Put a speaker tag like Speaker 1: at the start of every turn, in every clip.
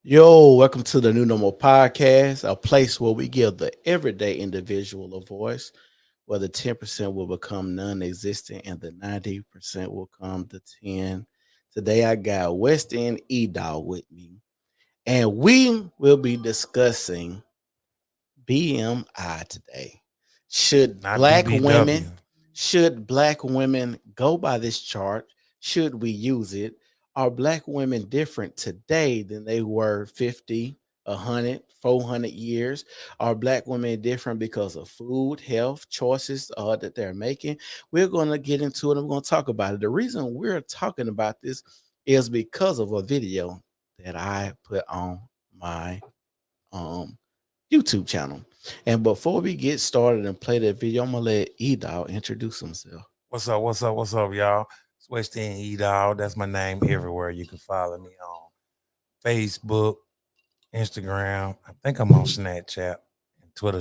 Speaker 1: Yo, welcome to the New Normal Podcast, a place where we give the everyday individual a voice, where the 10% will become non existent and the 90% will come to 10. Today, I got Westend EDog with me, and we will be discussing BMI today. Should
Speaker 2: Not
Speaker 1: black
Speaker 2: BBW.
Speaker 1: women should black women go by this chart? Should we use it? Are black women different today than they were 50, 100, 400 years? Are black women different because of food, health, choices that they're making? We're going to get into it. I'm going to talk about it. The reason we're talking about this is because of a video that I put on my um YouTube channel. And before we get started and play that video, I'm gonna let Edal introduce himself.
Speaker 2: What's up? What's up? What's up, y'all? It's Westend EDog. That's my name everywhere. You can follow me on Facebook, Instagram. I think I'm on Snapchat, and Twitter.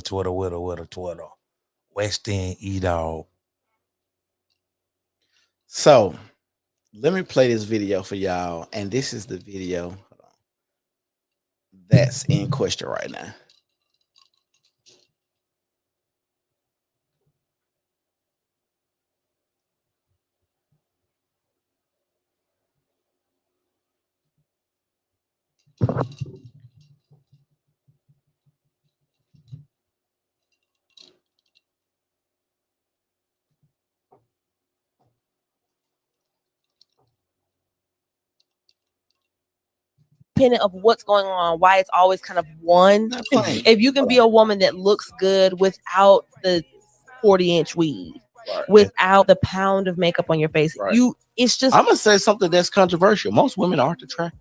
Speaker 2: Westend EDog.
Speaker 1: So let me play this video for y'all. And this is the video that's in question right now.
Speaker 3: Independent of what's going on, why it's always kind of one.
Speaker 1: Not playing.
Speaker 3: If you can be a woman that looks good without the 40-inch weave,
Speaker 1: Right.
Speaker 3: without the pound of makeup on your face,
Speaker 1: Right.
Speaker 3: it's just
Speaker 1: I'm gonna say something that's controversial. Most women aren't attractive.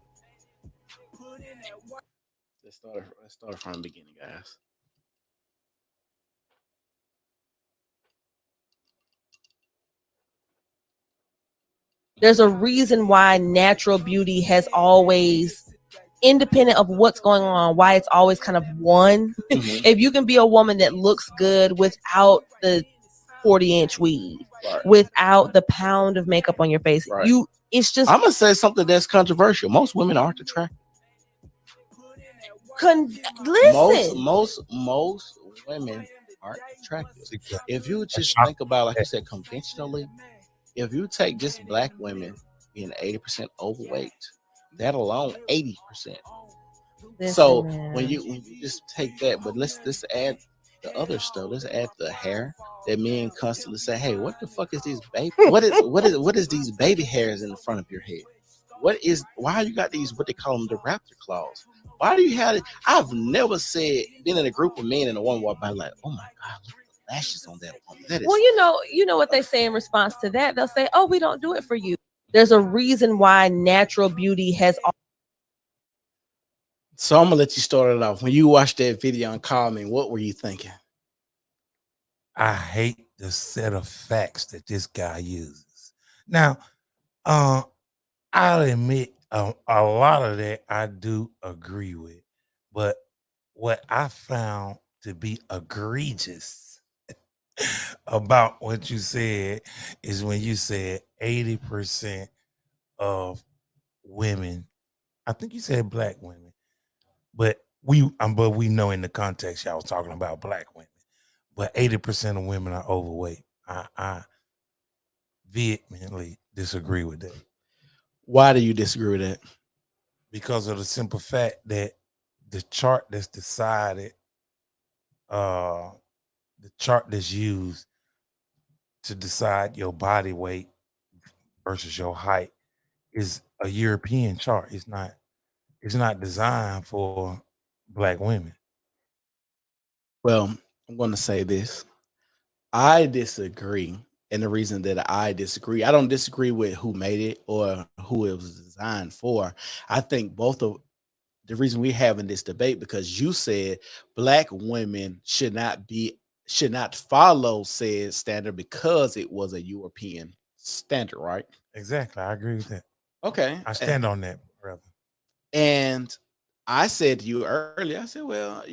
Speaker 1: Let's start from the beginning, guys.
Speaker 3: there's a reason why natural beauty has always, independent of what's going on, why it's always kind of one.
Speaker 1: Mhm.
Speaker 3: If you can be a woman that looks good without the 40-inch weave,
Speaker 1: Right.
Speaker 3: without the pound of makeup on your face,
Speaker 1: Right.
Speaker 3: it's just
Speaker 1: I'm gonna say something that's controversial. Most women aren't attractive.
Speaker 3: listen.
Speaker 1: Most women aren't attractive. If you just think about, like you said, conventionally, if you take just black women being 80% overweight, that alone 80%. So when you just take that, but let's add the other stuff. Let's add the hair that men constantly say, "Hey, what the fuck is these baby? What is these baby hairs in the front of your head? Why you got these what they call them the raptor claws? Why do you have it? I've never said been in a group of men and a woman walk by like, oh my god, look at the lashes on that woman. That is
Speaker 3: Well, you know what they say in response to that. They'll say, "Oh, we don't do it for you." There's a reason why natural beauty has.
Speaker 1: So I'm gonna let you start it off. When you watched that video and called me, what were you thinking?
Speaker 2: I hate the set of facts that this guy uses. Now, I'll admit a lot of that I do agree with, but what I found to be egregious about what you said is when you said 80% of women, I think you said black women, but we know in the context y'all was talking about black women, but 80% of women are overweight. I vehemently disagree with that
Speaker 1: Why do you disagree with that?
Speaker 2: because of the simple fact that the chart that's decided, uh, the chart that's used to decide your body weight versus your height is a European chart. It's not designed for black women.
Speaker 1: Well, I'm gonna say this. I disagree. And the reason that I disagree, I don't disagree with who made it or who it was designed for. I think both of the reason we're having this debate because you said black women should not follow said standard because it was a European standard, right?
Speaker 2: Exactly. I agree with that.
Speaker 1: Okay.
Speaker 2: I stand on that, brother.
Speaker 1: And I said to you earlier, I said, well,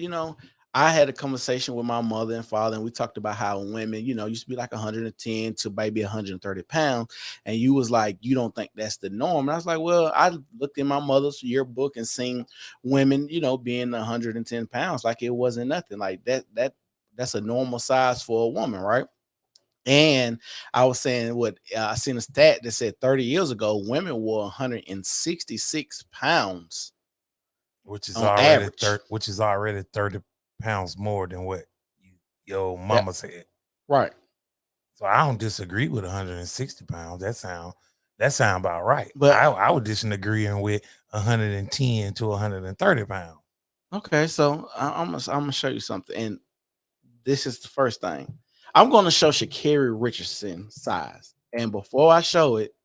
Speaker 1: I had a conversation with my mother and father, and we talked about how women, used to be like 110 to maybe 130 pounds. And you was like, you don't think that's the norm. And I was like, well, I looked in my mother's yearbook and seen women, being 110 pounds like it wasn't nothing. Like that's a normal size for a woman, right? And I was saying I seen a stat that said 30 years ago, women were 166 pounds
Speaker 2: which is
Speaker 1: on
Speaker 2: already
Speaker 1: average.
Speaker 2: 30 pounds more than what your
Speaker 1: Yeah,
Speaker 2: mama said.
Speaker 1: right.
Speaker 2: So I don't disagree with 160 pounds. That sound about right.
Speaker 1: But
Speaker 2: I would disagree with 110 to 130 pounds.
Speaker 1: okay, so I'm gonna show you something, and this is the first thing. I'm gonna show Sha'Carri Richardson's size, and before I show it,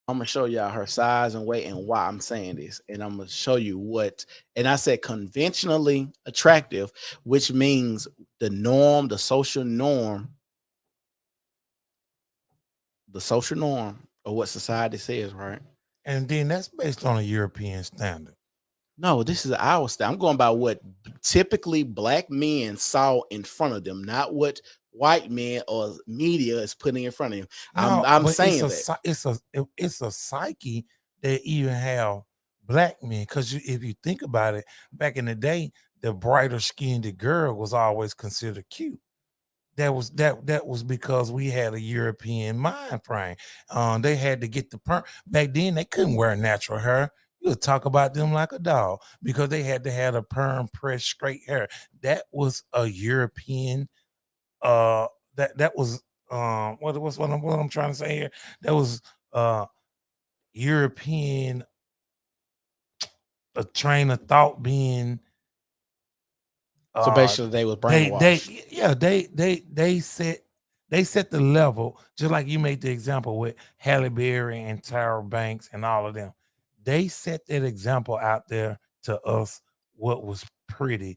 Speaker 1: I'm gonna show y'all her size and weight and why I'm saying this, and I'm gonna show you what. And I said conventionally attractive, which means the norm, the social norm of what society says, right?
Speaker 2: And then that's based on a European standard.
Speaker 1: No, this is our style. I'm going by what typically black men saw in front of them, not what white men or media is putting in front of them.
Speaker 2: No,
Speaker 1: I'm
Speaker 2: but
Speaker 1: saying that.
Speaker 2: it's a psyche that even have black men. Because if you think about it, back in the day, the brighter skinned girl was always considered cute. That was because we had a European mind frame. They had to get the perm. Back then, they couldn't wear natural hair. You would talk about them like a dog because they had to have a perm pressed straight hair. That was a European. Uh, that was what I'm trying to say here. That was European. A train of thought being
Speaker 1: So basically, they was brainwashed.
Speaker 2: they set the level, just like you made the example with Halle Berry and Tyra Banks and all of them. They set that example out there to us what was pretty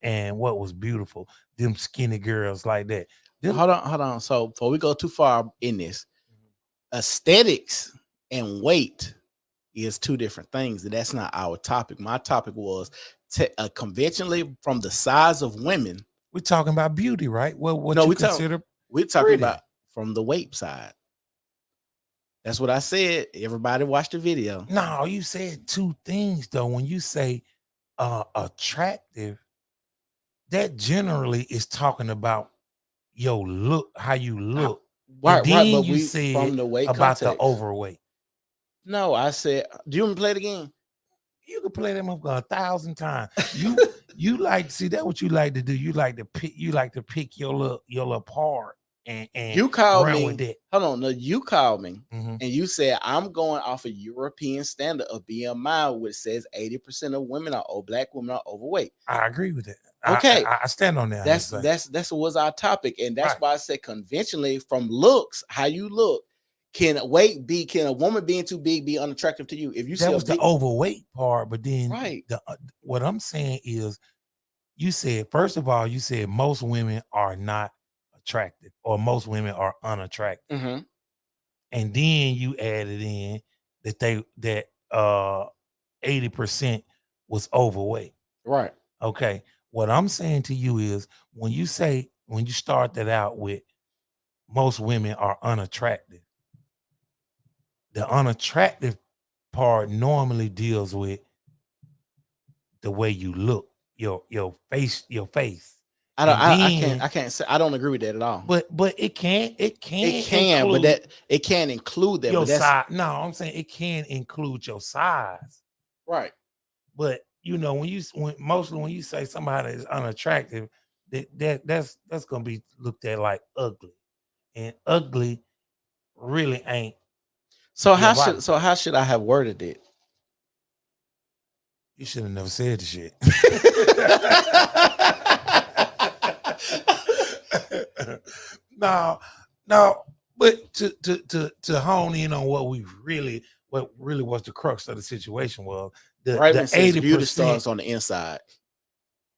Speaker 2: and what was beautiful. Them skinny girls like that.
Speaker 1: Hold on. So before we go too far in this, aesthetics and weight is two different things, and that's not our topic. My topic was conventionally from the size of women.
Speaker 2: We're talking about beauty, right? Well, what
Speaker 1: No,
Speaker 2: you consider
Speaker 1: we're talking
Speaker 2: pretty.
Speaker 1: about from the weight side. That's what I said. Everybody watch the video.
Speaker 2: No, you said two things though. When you say attractive, that generally is talking about your look, how you look.
Speaker 1: Right,
Speaker 2: and then
Speaker 1: right. But
Speaker 2: you said
Speaker 1: from the weight
Speaker 2: about
Speaker 1: context.
Speaker 2: the overweight.
Speaker 1: No, I said, do you want to play it again?
Speaker 2: You can play them up 1,000 times. You like see that what you like to do. You like to pick your little part and
Speaker 1: you called me
Speaker 2: with it.
Speaker 1: Hold on, no, you called me and you said I'm going off a European standard of BMI, which says 80% of women black women are overweight.
Speaker 2: I agree with it.
Speaker 1: Okay,
Speaker 2: I stand on that.
Speaker 1: That's what was our topic, and that's why I said conventionally from looks, how you look. Can a woman being too big be unattractive to you? If you
Speaker 2: that was the overweight part, but then
Speaker 1: right.
Speaker 2: What I'm saying is, you said first of all, you said most women are not attractive, or most women are unattractive, and then you added in that 80% was overweight.
Speaker 1: Right.
Speaker 2: Okay. What I'm saying to you is when you start that out with most women are unattractive, the unattractive part normally deals with the way you look, your face.
Speaker 1: I can't say I don't agree with that at all.
Speaker 2: But it can
Speaker 1: but that it can't include that.
Speaker 2: Your
Speaker 1: but
Speaker 2: size. No, I'm saying it can include your size.
Speaker 1: Right.
Speaker 2: But mostly when you say somebody is unattractive, that's gonna be looked at like ugly. And ugly really ain't.
Speaker 1: So how should I have worded it?
Speaker 2: You should have never said the shit. No, but to hone in on what really was the crux of the situation was the 80%
Speaker 1: beauty stars on the inside.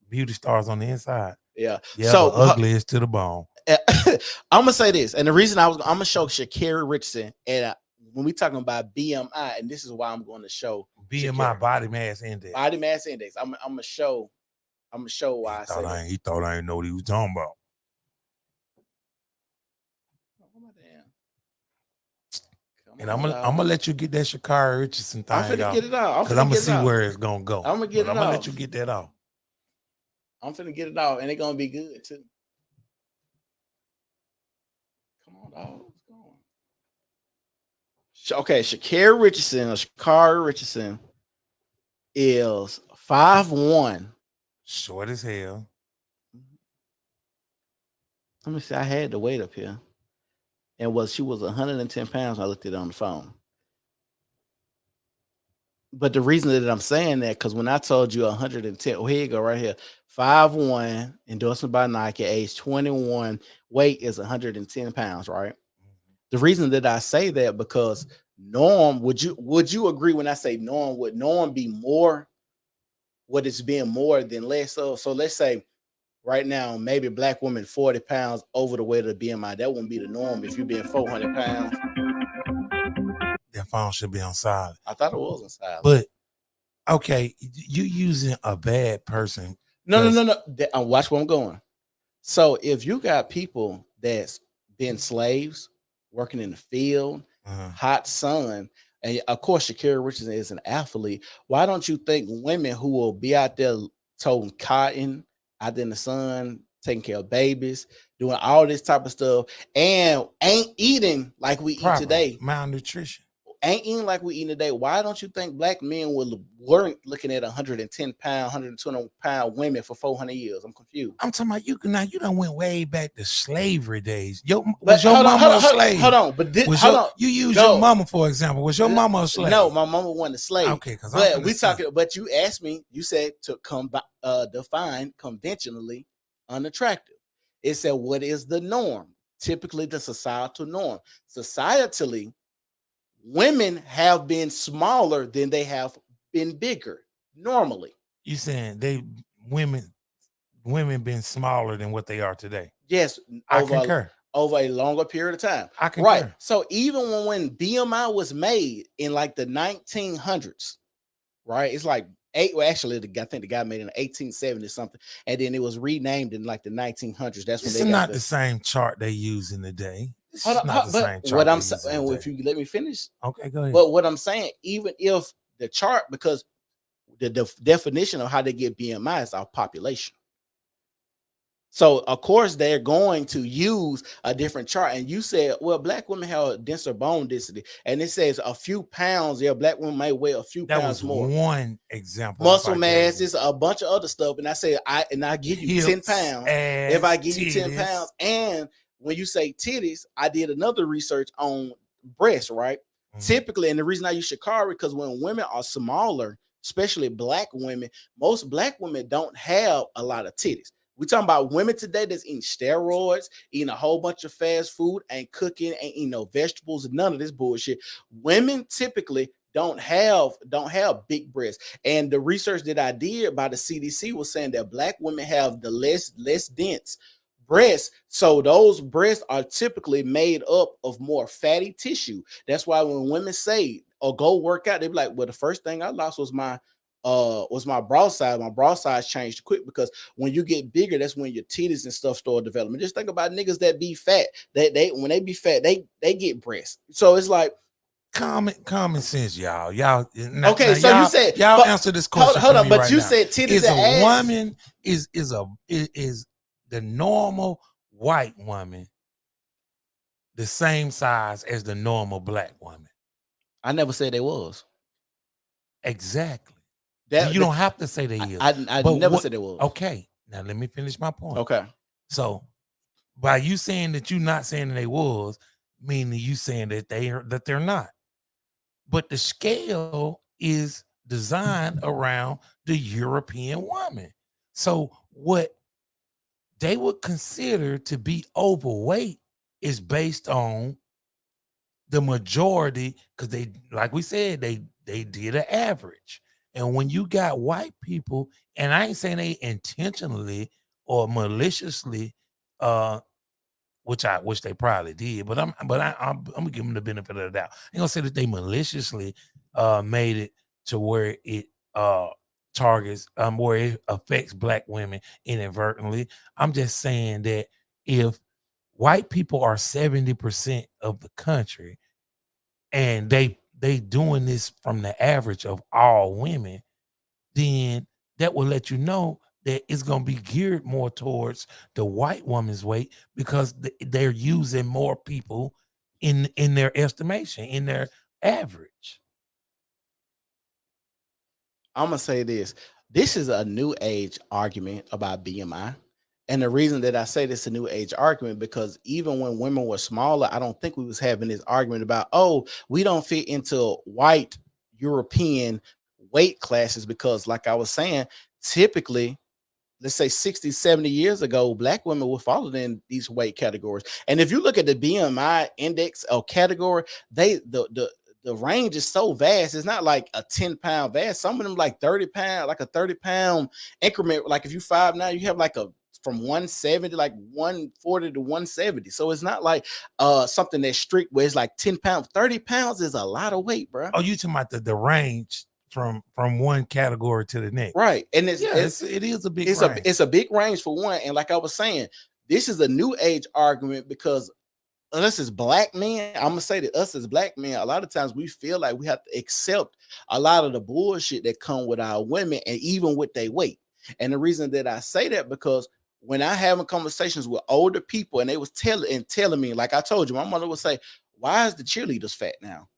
Speaker 2: Beauty stars on the inside.
Speaker 1: Yeah.
Speaker 2: So ugly is to the bone.
Speaker 1: I'm gonna say this, and the reason I'm gonna show Sha'Carri Richardson, and when we talking about BMI, and this is why I'm going to show
Speaker 2: BMI, body mass index.
Speaker 1: Body mass index. I'm gonna show I'm gonna show why I said that.
Speaker 2: He thought I didn't know what he was talking about. And I'm gonna let you get that Sha'Carri Richardson thing.
Speaker 1: I'm finna get it out.
Speaker 2: Because I'm gonna see where it's gonna go.
Speaker 1: I'm gonna get it out.
Speaker 2: I'm gonna let you get that out.
Speaker 1: I'm finna get it out, and it's gonna be good too. Come on, dog. What's going on? Okay, Sha'Carri Richardson is 5'1",
Speaker 2: short as hell.
Speaker 1: Let me see. I had the weight up here, and she was 110 pounds when I looked at it on the phone. But the reason that I'm saying that, because when I told you 110, oh, here you go, right here, 5'1", endorsement by Nike, age 21, weight is 110 pounds, right? The reason that I say that, because norm, would you agree when I say norm? Would norm be more? Would it's being more than less? So let's say right now, maybe black women 40 pounds over the weight of the BMI. That wouldn't be the norm if you're being 400 pounds.
Speaker 2: That phone should be on silent.
Speaker 1: I thought it was on silent.
Speaker 2: But okay, you using a bad person.
Speaker 1: No. Watch where I'm going. So if you got people that's been slaves, working in the field, hot sun, and of course Sha'Carri Richardson is an athlete, why don't you think women who will be out there toting cotton, out there in the sun, taking care of babies, doing all this type of stuff, and ain't eating like we eat today,
Speaker 2: malnutrition,
Speaker 1: ain't eating like we eat today, why don't you think black men weren't looking at 110 pound, 120 pound women for 400 years? I'm confused.
Speaker 2: I'm talking about you done went way back to slavery days. Was your mama a slave?
Speaker 1: Hold on, but
Speaker 2: you use your mama for example. Was your mama a slave?
Speaker 1: No, my mama wasn't a slave.
Speaker 2: Okay,
Speaker 1: but you asked me, you said to define conventionally unattractive. It said, what is the norm? Typically the societal norm. Societally, women have been smaller than they have been bigger normally.
Speaker 2: You saying women been smaller than what they are today?
Speaker 1: Yes,
Speaker 2: I concur.
Speaker 1: Over a longer period of time.
Speaker 2: I concur. Right.
Speaker 1: So even when BMI was made in like the 1900s, right? It's like I think the guy made it in 1870 or something, and then it was renamed in like the 1900s. That's when
Speaker 2: it's not the same chart they use in the day.
Speaker 1: What I'm saying, and if you let me finish,
Speaker 2: okay, go ahead.
Speaker 1: But what I'm saying, even if the chart, because the definition of how they get BMI is our population. So of course they're going to use a different chart. And you said, well, black women have a denser bone density, and it says a few pounds. Yeah, black women might weigh a few pounds more.
Speaker 2: One example.
Speaker 1: Muscle mass is a bunch of other stuff. And I say, I give you 10 pounds. If I give you 10 pounds, and when you say titties, I did another research on breasts, right? Mm-hmm. Typically, and the reason I use Sha'Carri, because when women are smaller, especially black women, most black women don't have a lot of titties. We're talking about women today that's eating steroids, eating a whole bunch of fast food, ain't cooking, ain't eating no vegetables, and none of this bullshit. Women typically don't have big breasts. And the research that I did by the CDC was saying that black women have the less dense breasts. So those breasts are typically made up of more fatty tissue. That's why when women say or go work out, they be like, well, the first thing I lost was my bra size. My bra size changed quick, because when you get bigger, that's when your titties and stuff start developing. Just think about niggas that be fat. They when they be fat, they get breasts. So it's like
Speaker 2: common sense, y'all.
Speaker 1: Okay, so you said
Speaker 2: y'all answer this question.
Speaker 1: Hold on, but
Speaker 2: right
Speaker 1: you
Speaker 2: now.
Speaker 1: said titties
Speaker 2: is
Speaker 1: and
Speaker 2: a
Speaker 1: ass.
Speaker 2: Woman is the normal white woman the same size as the normal black woman?
Speaker 1: I never said they was.
Speaker 2: Exactly. You don't have to say they is.
Speaker 1: I never said it was.
Speaker 2: Okay, now let me finish my point.
Speaker 1: Okay.
Speaker 2: So by you saying that you're not saying that they was, meaning you saying that they're not. But the scale is designed around the European woman. So what they would consider to be overweight is based on the majority, because they, like we said, they did an average. And when you got white people, and I ain't saying they intentionally or maliciously, which I wish they probably did, but I'm gonna give them the benefit of the doubt. I ain't gonna say that they maliciously made it to where it targets where it affects black women inadvertently. I'm just saying that if white people are 70% of the country and they doing this from the average of all women, then that will let you know that it's going to be geared more towards the white woman's weight because they're using more people in their estimation, in their average.
Speaker 1: I'm gonna say this. This is a new age argument about BMI. And the reason that I say this is a new age argument, because even when women were smaller, I don't think we was having this argument about, oh, we don't fit into white European weight classes, because like I was saying, typically, let's say 60, 70 years ago, black women were followed in these weight categories. And if you look at the BMI index or category, the range is so vast. It's not like a 10-pound vast. Some of them like 30 pounds, like a 30-pound increment. Like if you 5'9", you have like a from 170, like 140 to 170. So it's not like something that's strict where it's like 10 pounds. 30 pounds is a lot of weight, bro.
Speaker 2: Oh, you talking about the range from one category to the next,
Speaker 1: right? And it
Speaker 2: is a big range.
Speaker 1: It's a big range for one. And like I was saying, this is a new age argument, because us as black men, I'm gonna say that us as black men, a lot of times we feel like we have to accept a lot of the bullshit that come with our women, and even with their weight. And the reason that I say that, because when I having conversations with older people, and they was telling me, like I told you, my mother would say, "Why is the cheerleaders fat now?"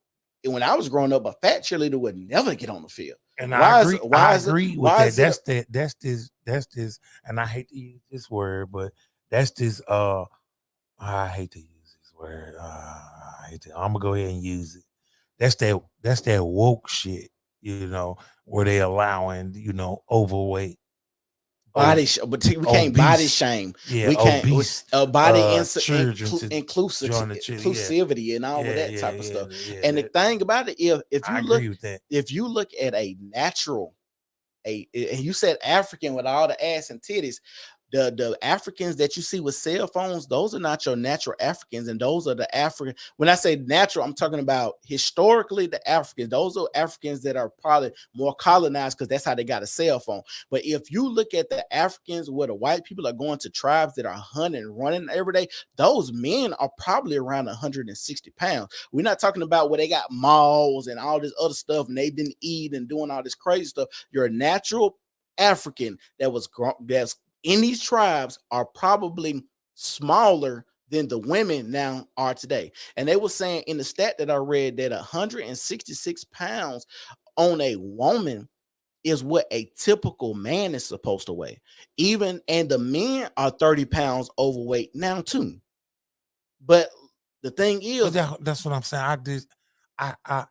Speaker 1: And when I was growing up, a fat cheerleader would never get on the field.
Speaker 2: And I agree with that. That's this, and I hate to use this word, but that's this. I hate to use this word. I'm gonna go ahead and use it. That's that woke shit, where they allowing, overweight.
Speaker 1: Body, but we can't body shame.
Speaker 2: Yeah,
Speaker 1: we can't
Speaker 2: obese,
Speaker 1: body
Speaker 2: inclusivity
Speaker 1: and all of that type of stuff.
Speaker 2: Yeah,
Speaker 1: and the thing about it, if you look at a natural, and you said African with all the ass and titties, the Africans that you see with cell phones, those are not your natural Africans. And those are the African. When I say natural, I'm talking about historically the Africans. Those are Africans that are probably more colonized, because that's how they got a cell phone. But if you look at the Africans where the white people are going to tribes that are hunting and running every day, those men are probably around 160 pounds. We're not talking about where they got malls and all this other stuff, and they've been eating and doing all this crazy stuff. You're a natural African that's in these tribes are probably smaller than the women now are today. And they were saying in the stat that I read that 166 pounds on a woman is what a typical man is supposed to weigh. And the men are 30 pounds overweight now too. But the thing is,
Speaker 2: that's what I'm saying. I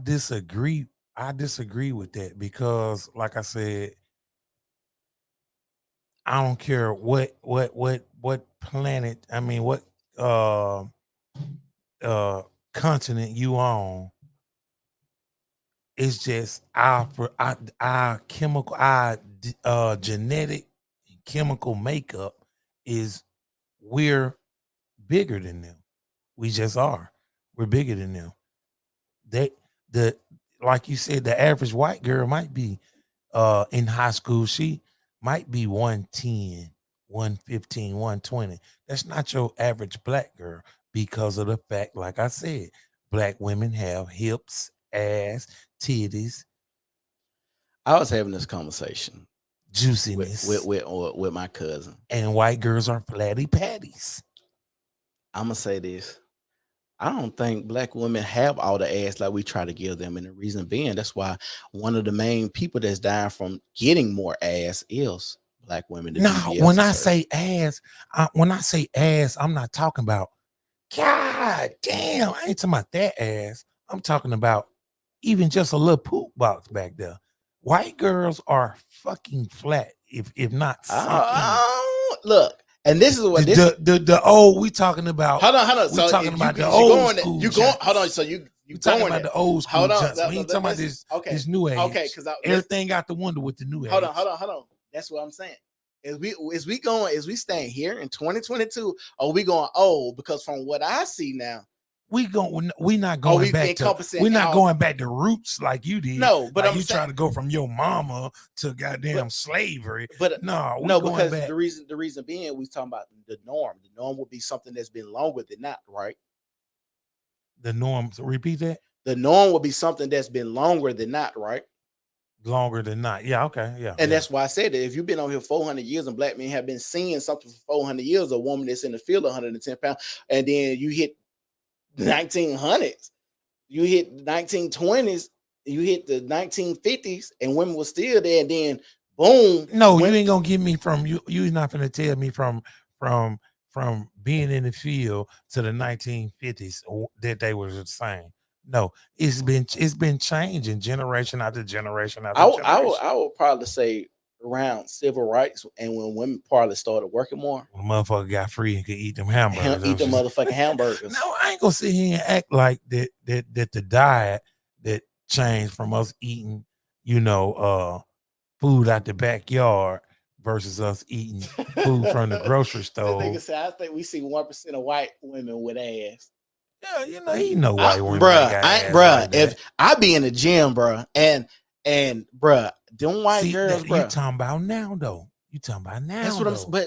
Speaker 2: disagree. I disagree with that, because, like I said, I don't care what planet, I mean, what continent you on. It's just our chemical, genetic chemical makeup is, we're bigger than them. We just are. We're bigger than them. Like you said, the average white girl might be in high school, she might be 110, 115, 120. That's not your average black girl, because of the fact, like I said, black women have hips, ass, titties.
Speaker 1: I was having this conversation,
Speaker 2: juiciness,
Speaker 1: with my cousin,
Speaker 2: and white girls are flatty patties.
Speaker 1: I'm gonna say this. I don't think black women have all the ass like we try to give them. And the reason being, that's why one of the main people that's dying from getting more ass is black women.
Speaker 2: No, when I say ass, I'm not talking about, God damn, I ain't talking about that ass. I'm talking about even just a little poop box back there. White girls are fucking flat, if not
Speaker 1: sunken. Look. And this is what
Speaker 2: the old we talking about.
Speaker 1: Hold on.
Speaker 2: We talking about the old school.
Speaker 1: You going? Hold on. So you
Speaker 2: talking about the old school?
Speaker 1: Hold on.
Speaker 2: We ain't talking about this.
Speaker 1: Okay.
Speaker 2: This new age.
Speaker 1: Okay, because
Speaker 2: everything got the wonder with the new age.
Speaker 1: Hold on. That's what I'm saying. Is we staying here in 2022, or we going old? Because from what I see now,
Speaker 2: we not
Speaker 1: Oh,
Speaker 2: going back to
Speaker 1: encompassing all.
Speaker 2: going back to roots like you did.
Speaker 1: No, but
Speaker 2: like
Speaker 1: I'm
Speaker 2: you
Speaker 1: saying,
Speaker 2: trying to go from your mama to goddamn slavery.
Speaker 1: but
Speaker 2: No, we
Speaker 1: no,
Speaker 2: going
Speaker 1: because
Speaker 2: back.
Speaker 1: the reason being, we talking about the norm. The norm would be something that's been longer than not, right?
Speaker 2: The norms. Repeat that.
Speaker 1: The norm would be something that's been longer than not, right?
Speaker 2: Longer than not. Yeah. Okay. Yeah.
Speaker 1: And
Speaker 2: yeah.
Speaker 1: that's why I said that if you've been on here 400 years and black men have been seeing something for 400 years, a woman that's in the field 110 pounds, and then you hit 1900s, you hit 1920s, you hit the 1950s, and women were still there, and then boom.
Speaker 2: No, you ain't gonna give me from you. You're not gonna tell me from being in the field to the 1950s that they were the same. No, it's been changing generation after generation after generation.
Speaker 1: I would probably say around civil rights and when women probably started working more.
Speaker 2: When the motherfucker got free and could eat them hamburgers.
Speaker 1: Eat the motherfucking hamburgers.
Speaker 2: No, I ain't gonna sit here and act like that the diet that changed from us eating, food out the backyard versus us eating food from the grocery store.
Speaker 1: Nigga said, I think we see 1% of white women with ass.
Speaker 2: Yeah, he know white women.
Speaker 1: If I be in the gym, bruh, and bruh, them white girls, bruh.
Speaker 2: You talking about now though? You talking about now?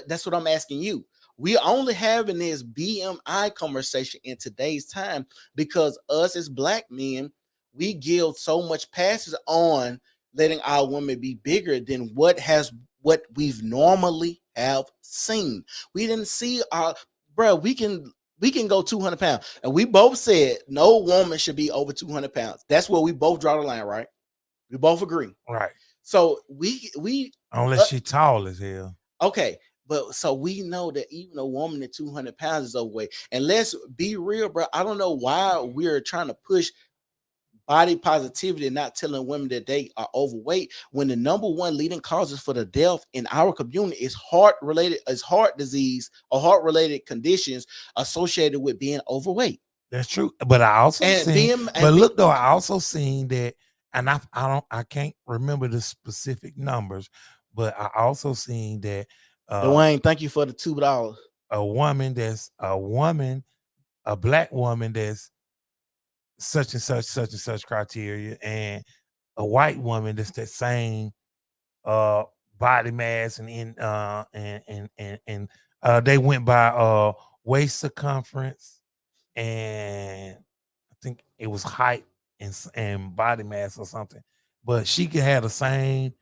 Speaker 1: That's what I'm asking you. We only having this BMI conversation in today's time because us as black men, we give so much passes on letting our women be bigger than what we've normally have seen. We didn't see bruh, we can go 200 pounds. And we both said no woman should be over 200 pounds. That's where we both draw the line, right? We both agree.
Speaker 2: Right.
Speaker 1: So we
Speaker 2: unless she tall as hell.
Speaker 1: Okay. But so we know that even a woman at 200 pounds is overweight. And let's be real, bro. I don't know why we're trying to push body positivity and not telling women that they are overweight when the number one leading causes for the death in our community is heart disease or heart related conditions associated with being overweight.
Speaker 2: That's true. But I also I also seen that, and I can't remember the specific numbers, but I also seen that
Speaker 1: Dwayne, thank you for the $2.
Speaker 2: A black woman that's such and such criteria, and a white woman that's that same body mass and they went by waist circumference, and I think it was height and body mass or something. But she could have the same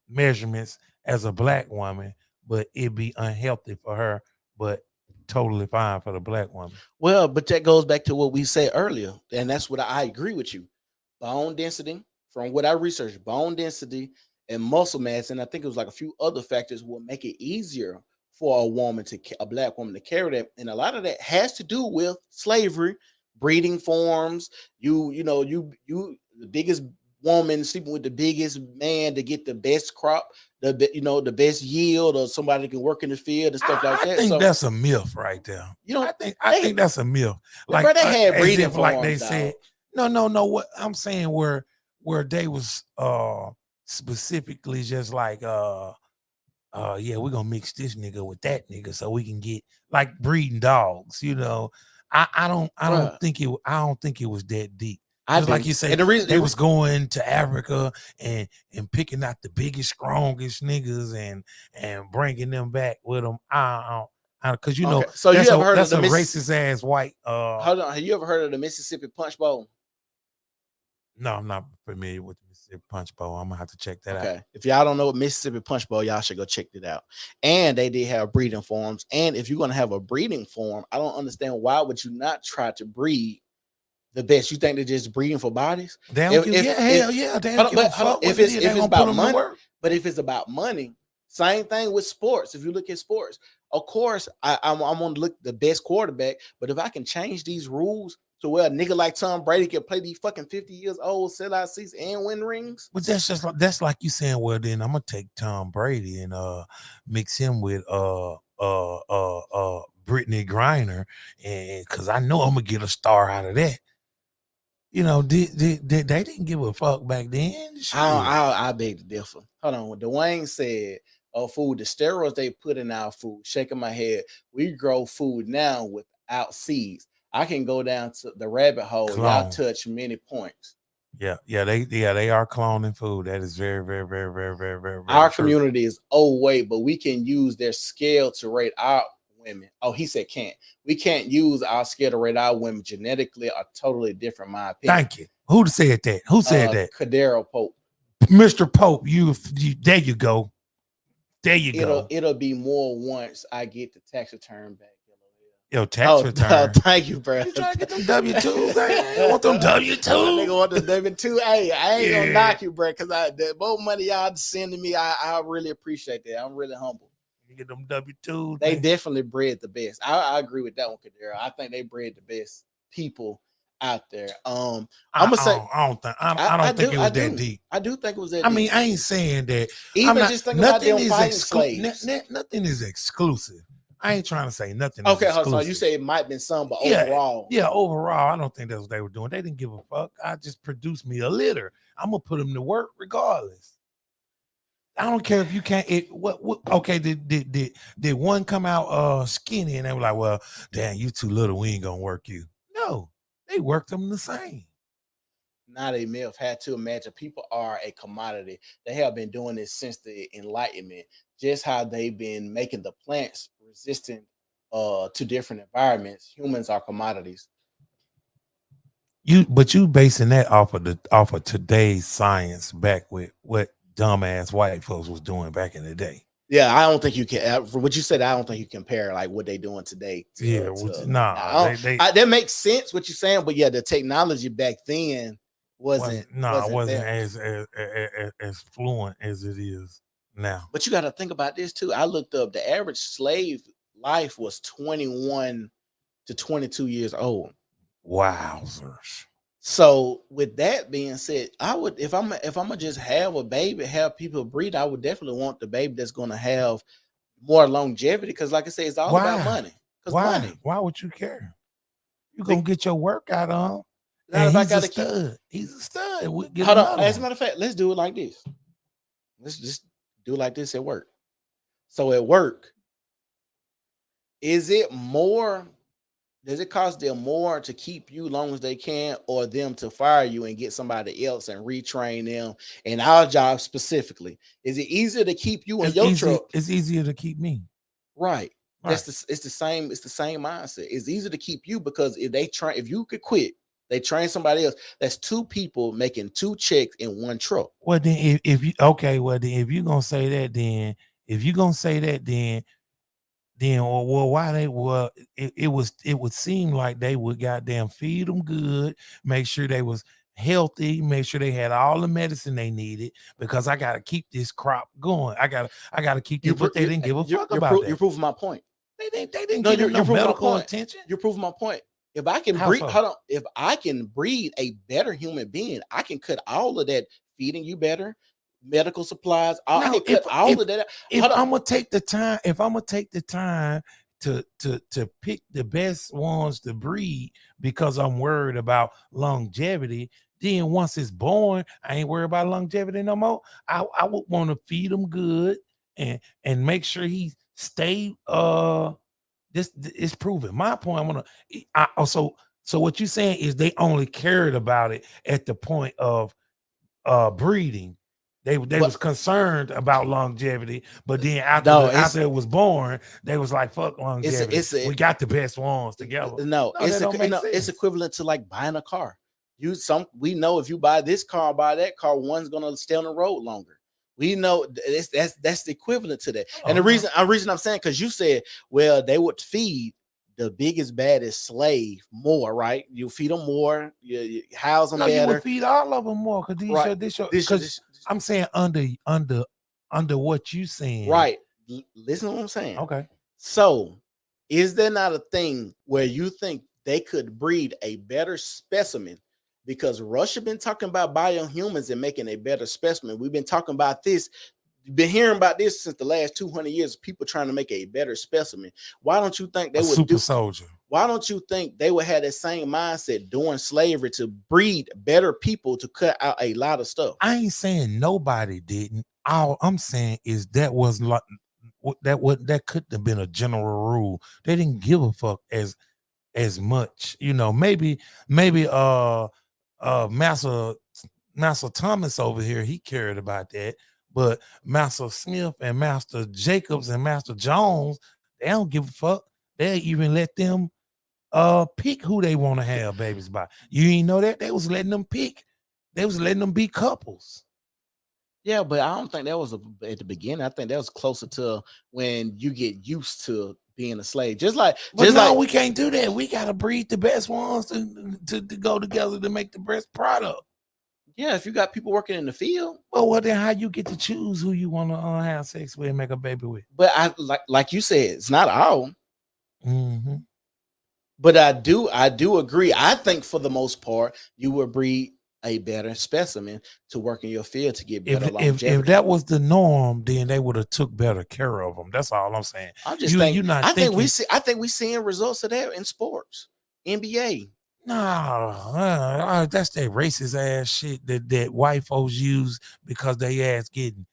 Speaker 2: measurements as a black woman, but it'd be unhealthy for her, but totally fine for the black woman.
Speaker 1: Well, but that goes back to what we said earlier, and that's what I agree with you. Bone density, from what I researched, bone density and muscle mass, and I think it was like a few other factors will make it easier for a black woman to carry that, and a lot of that has to do with slavery, breeding forms. The biggest woman sleeping with the biggest man to get the best crop, the best yield, or somebody that can work in the field and stuff like that.
Speaker 2: I think that's a myth right there. I think that's a myth.
Speaker 1: Like they had breeding forms,
Speaker 2: like they said. No. What I'm saying, where they was specifically just like yeah, we're gonna mix this nigga with that nigga so we can get like breeding dogs. I don't think it was that deep. Just like you said, the reason they was going to Africa and picking out the biggest, strongest niggas and bringing them back with them. Because so that's you ever heard of the racist ass white.
Speaker 1: Hold on, have you ever heard of the Mississippi Punch Bowl?
Speaker 2: No, I'm not familiar with the Mississippi Punch Bowl. I'm gonna have to check that out.
Speaker 1: Okay, if y'all don't know what Mississippi Punch Bowl, y'all should go check it out. And they did have breeding forms. And if you're gonna have a breeding form, I don't understand why would you not try to breed the best? You think they're just breeding for bodies?
Speaker 2: If it's about money,
Speaker 1: but if it's about money, same thing with sports. If you look at sports, of course, I'm gonna look the best quarterback. But if I can change these rules to where a nigga like Tom Brady can play these fucking 50 years old, sell out seats, and win rings.
Speaker 2: But that's like you saying, well, then I'm gonna take Tom Brady and mix him with Brittany Griner, and because I know I'm gonna get a star out of that. They didn't give a fuck back then.
Speaker 1: I beg to differ. Hold on. Dwayne said, food, the steroids they put in our food, shaking my head. We grow food now without seeds. I can go down to the rabbit hole. Y'all
Speaker 2: Clone.
Speaker 1: touch many points.
Speaker 2: They are cloning food. That is very, very, very, very, very, very, very
Speaker 1: Our
Speaker 2: true.
Speaker 1: community is overweight, but we can use their scale to rate our women. Oh, he said can't. We can't use our scale to rate our women. Genetically are totally different, my opinion.
Speaker 2: Thank you. Who said that? Who said that?
Speaker 1: Cadero Pope.
Speaker 2: Mr. Pope, you there you go. There you go.
Speaker 1: It'll be more once I get the tax return back.
Speaker 2: Yo, tax return.
Speaker 1: Thank you, bro.
Speaker 2: You trying to get them W-2s? I want them W-2s.
Speaker 1: Nigga want the W-2. Hey, I ain't gonna knock you, bro, because the more money y'all sending me, I really appreciate that. I'm really humble.
Speaker 2: You get them W-2s.
Speaker 1: They definitely bred the best. I agree with that one, Cadero. I think they bred the best people out there. I'm gonna say
Speaker 2: I don't think it was that deep.
Speaker 1: I do think it was that deep.
Speaker 2: I mean, I ain't saying that.
Speaker 1: Even just thinking about them fighting slaves.
Speaker 2: Nothing is exclusive. I ain't trying to say nothing.
Speaker 1: Okay, so you say it might have been some, but overall.
Speaker 2: Yeah, overall, I don't think that's what they were doing. They didn't give a fuck. I just produced me a litter. I'm gonna put them to work regardless. I don't care if you can't. Okay, did one come out skinny and they were like, well, damn, you too little, we ain't gonna work you. No, they worked them the same.
Speaker 1: Not a myth. Had to imagine people are a commodity. They have been doing this since the Enlightenment. Just how they've been making the plants resistant to different environments. Humans are commodities.
Speaker 2: But you basing that off of today's science back with what dumbass white folks was doing back in the day.
Speaker 1: Yeah, I don't think you can. For what you said, I don't think you compare like what they doing today. That makes sense what you're saying, but yeah, the technology back then wasn't
Speaker 2: as fluent as it is now.
Speaker 1: But you got to think about this too. I looked up the average slave life was 21 to 22 years old.
Speaker 2: Wowzers.
Speaker 1: So with that being said, I would if I'm gonna just have a baby, have people breed, I would definitely want the baby that's gonna have more longevity. Because like I say, it's all about money.
Speaker 2: Why would you care? You're gonna get your workout on.
Speaker 1: And
Speaker 2: he's a stud. He's a stud.
Speaker 1: Hold on. As a matter of fact, let's do it like this. Let's just do it like this at work. So at work, does it cost them more to keep you long as they can, or them to fire you and get somebody else and retrain them? In our job specifically, is it easier to keep you in your truck?
Speaker 2: It's easier to keep me.
Speaker 1: Right. It's the same mindset. It's easier to keep you because if you could quit, they train somebody else. That's two people making two checks in one truck.
Speaker 2: Well, then if you're gonna say that, it would seem like they would goddamn feed them good, make sure they was healthy, make sure they had all the medicine they needed, because I gotta keep this crop going. I gotta keep this, but they didn't give a fuck about that.
Speaker 1: You're proving my point.
Speaker 2: They didn't give them no medical attention.
Speaker 1: You're proving my point. If I can if I can breed a better human being, I can cut all of that feeding you better, medical supplies. I can cut all of that.
Speaker 2: If I'm gonna take the time to pick the best ones to breed because I'm worried about longevity, then once it's born, I ain't worried about longevity no more. I would want to feed him good and make sure he stay this is proven. My point, so what you're saying is they only cared about it at the point of breeding. They was concerned about longevity, but then after it was born, they was like, fuck longevity. We got the best ones together.
Speaker 1: It's equivalent to like buying a car. We know if you buy this car, buy that car, one's gonna stay on the road longer. We know that's the equivalent to that. And the reason I'm saying, because you said, well, they would feed the biggest, baddest slave more, right? You feed them more, you house them better.
Speaker 2: You would feed all of them more because I'm saying under what you saying.
Speaker 1: Right. Listen to what I'm saying.
Speaker 2: Okay.
Speaker 1: So is there not a thing where you think they could breed a better specimen? Because Russia been talking about biohumans and making a better specimen. We've been talking about this. You've been hearing about this since the last 200 years. People trying to make a better specimen. Why don't you think they would
Speaker 2: super soldier?
Speaker 1: Why don't you think they would have that same mindset during slavery to breed better people to cut out a lot of stuff?
Speaker 2: I ain't saying nobody didn't. All I'm saying is that couldn't have been a general rule. They didn't give a fuck as as much. Maybe Master Thomas over here, he cared about that. But Master Smith and Master Jacobs and Master Jones, they don't give a fuck. They even let them pick who they want to have babies by. You ain't know that? They was letting them pick. They was letting them be couples.
Speaker 1: Yeah, but I don't think that was at the beginning. I think that was closer to when you get used to being a slave.
Speaker 2: We can't do that. We gotta breed the best ones to go together to make the best product.
Speaker 1: Yeah, if you got people working in the field.
Speaker 2: Well, then how you get to choose who you want to have sex with and make a baby with?
Speaker 1: But I like you said, it's not all.
Speaker 2: Mm-hmm.
Speaker 1: But I do agree. I think for the most part, you would breed a better specimen to work in your field to get better longevity.
Speaker 2: If that was the norm, then they would have took better care of them. That's all I'm saying.
Speaker 1: I'm just thinking. I think we seeing results of that in sports, NBA.
Speaker 2: Nah, that's that racist ass shit that white folks use because they ass getting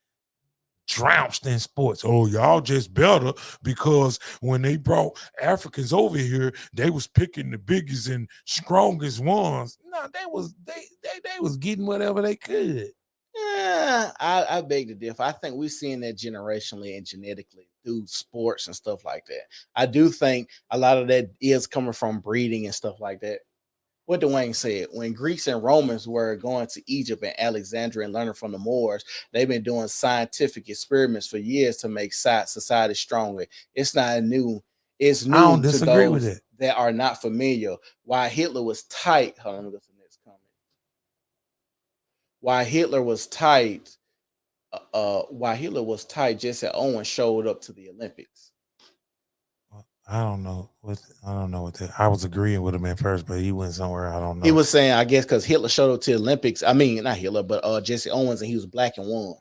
Speaker 2: trounced in sports. Oh, y'all just better because when they brought Africans over here, they was picking the biggest and strongest ones. No, they was getting whatever they could.
Speaker 1: Yeah, I beg to differ. I think we're seeing that generationally and genetically through sports and stuff like that. I do think a lot of that is coming from breeding and stuff like that. What Dwayne said, when Greeks and Romans were going to Egypt and Alexandria and learning from the Moors, they've been doing scientific experiments for years to make society stronger. It's not new. It's new
Speaker 2: I don't disagree with it.
Speaker 1: That are not familiar. Why Hitler was tight. Hold on, let me go to the next comment. Why Hitler was tight, Jesse Owens showed up to the Olympics.
Speaker 2: I don't know what that. I was agreeing with him at first, but he went somewhere. I don't know.
Speaker 1: He was saying, I guess, because Hitler showed up to the Olympics. I mean, not Hitler, but Jesse Owens, and he was black and won.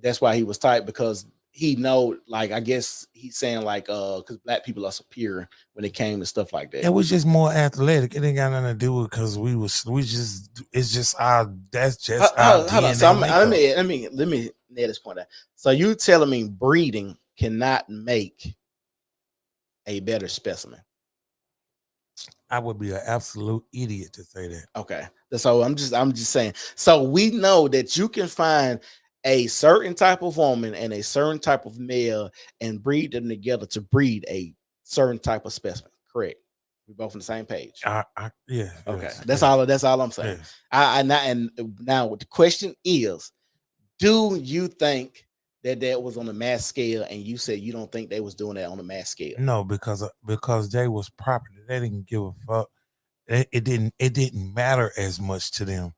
Speaker 1: That's why he was tight, because he know, like, I guess he's saying, like, because black people are superior when it came to stuff like that.
Speaker 2: It was just more athletic. It ain't got nothing to do with because it's just our that's just our
Speaker 1: hold on. So let me nail this point out. So you telling me breeding cannot make a better specimen?
Speaker 2: I would be an absolute idiot to say that.
Speaker 1: Okay. So I'm just saying. So we know that you can find a certain type of woman and a certain type of male and breed them together to breed a certain type of specimen. Correct. We're both on the same page.
Speaker 2: Yeah.
Speaker 1: Okay.
Speaker 2: Yes,
Speaker 1: that's all I'm saying. Yes. Now the question is, do you think that was on a mass scale, and you said you don't think they was doing that on a mass scale?
Speaker 2: No, because they was property. They didn't give a fuck. It didn't matter as much to them.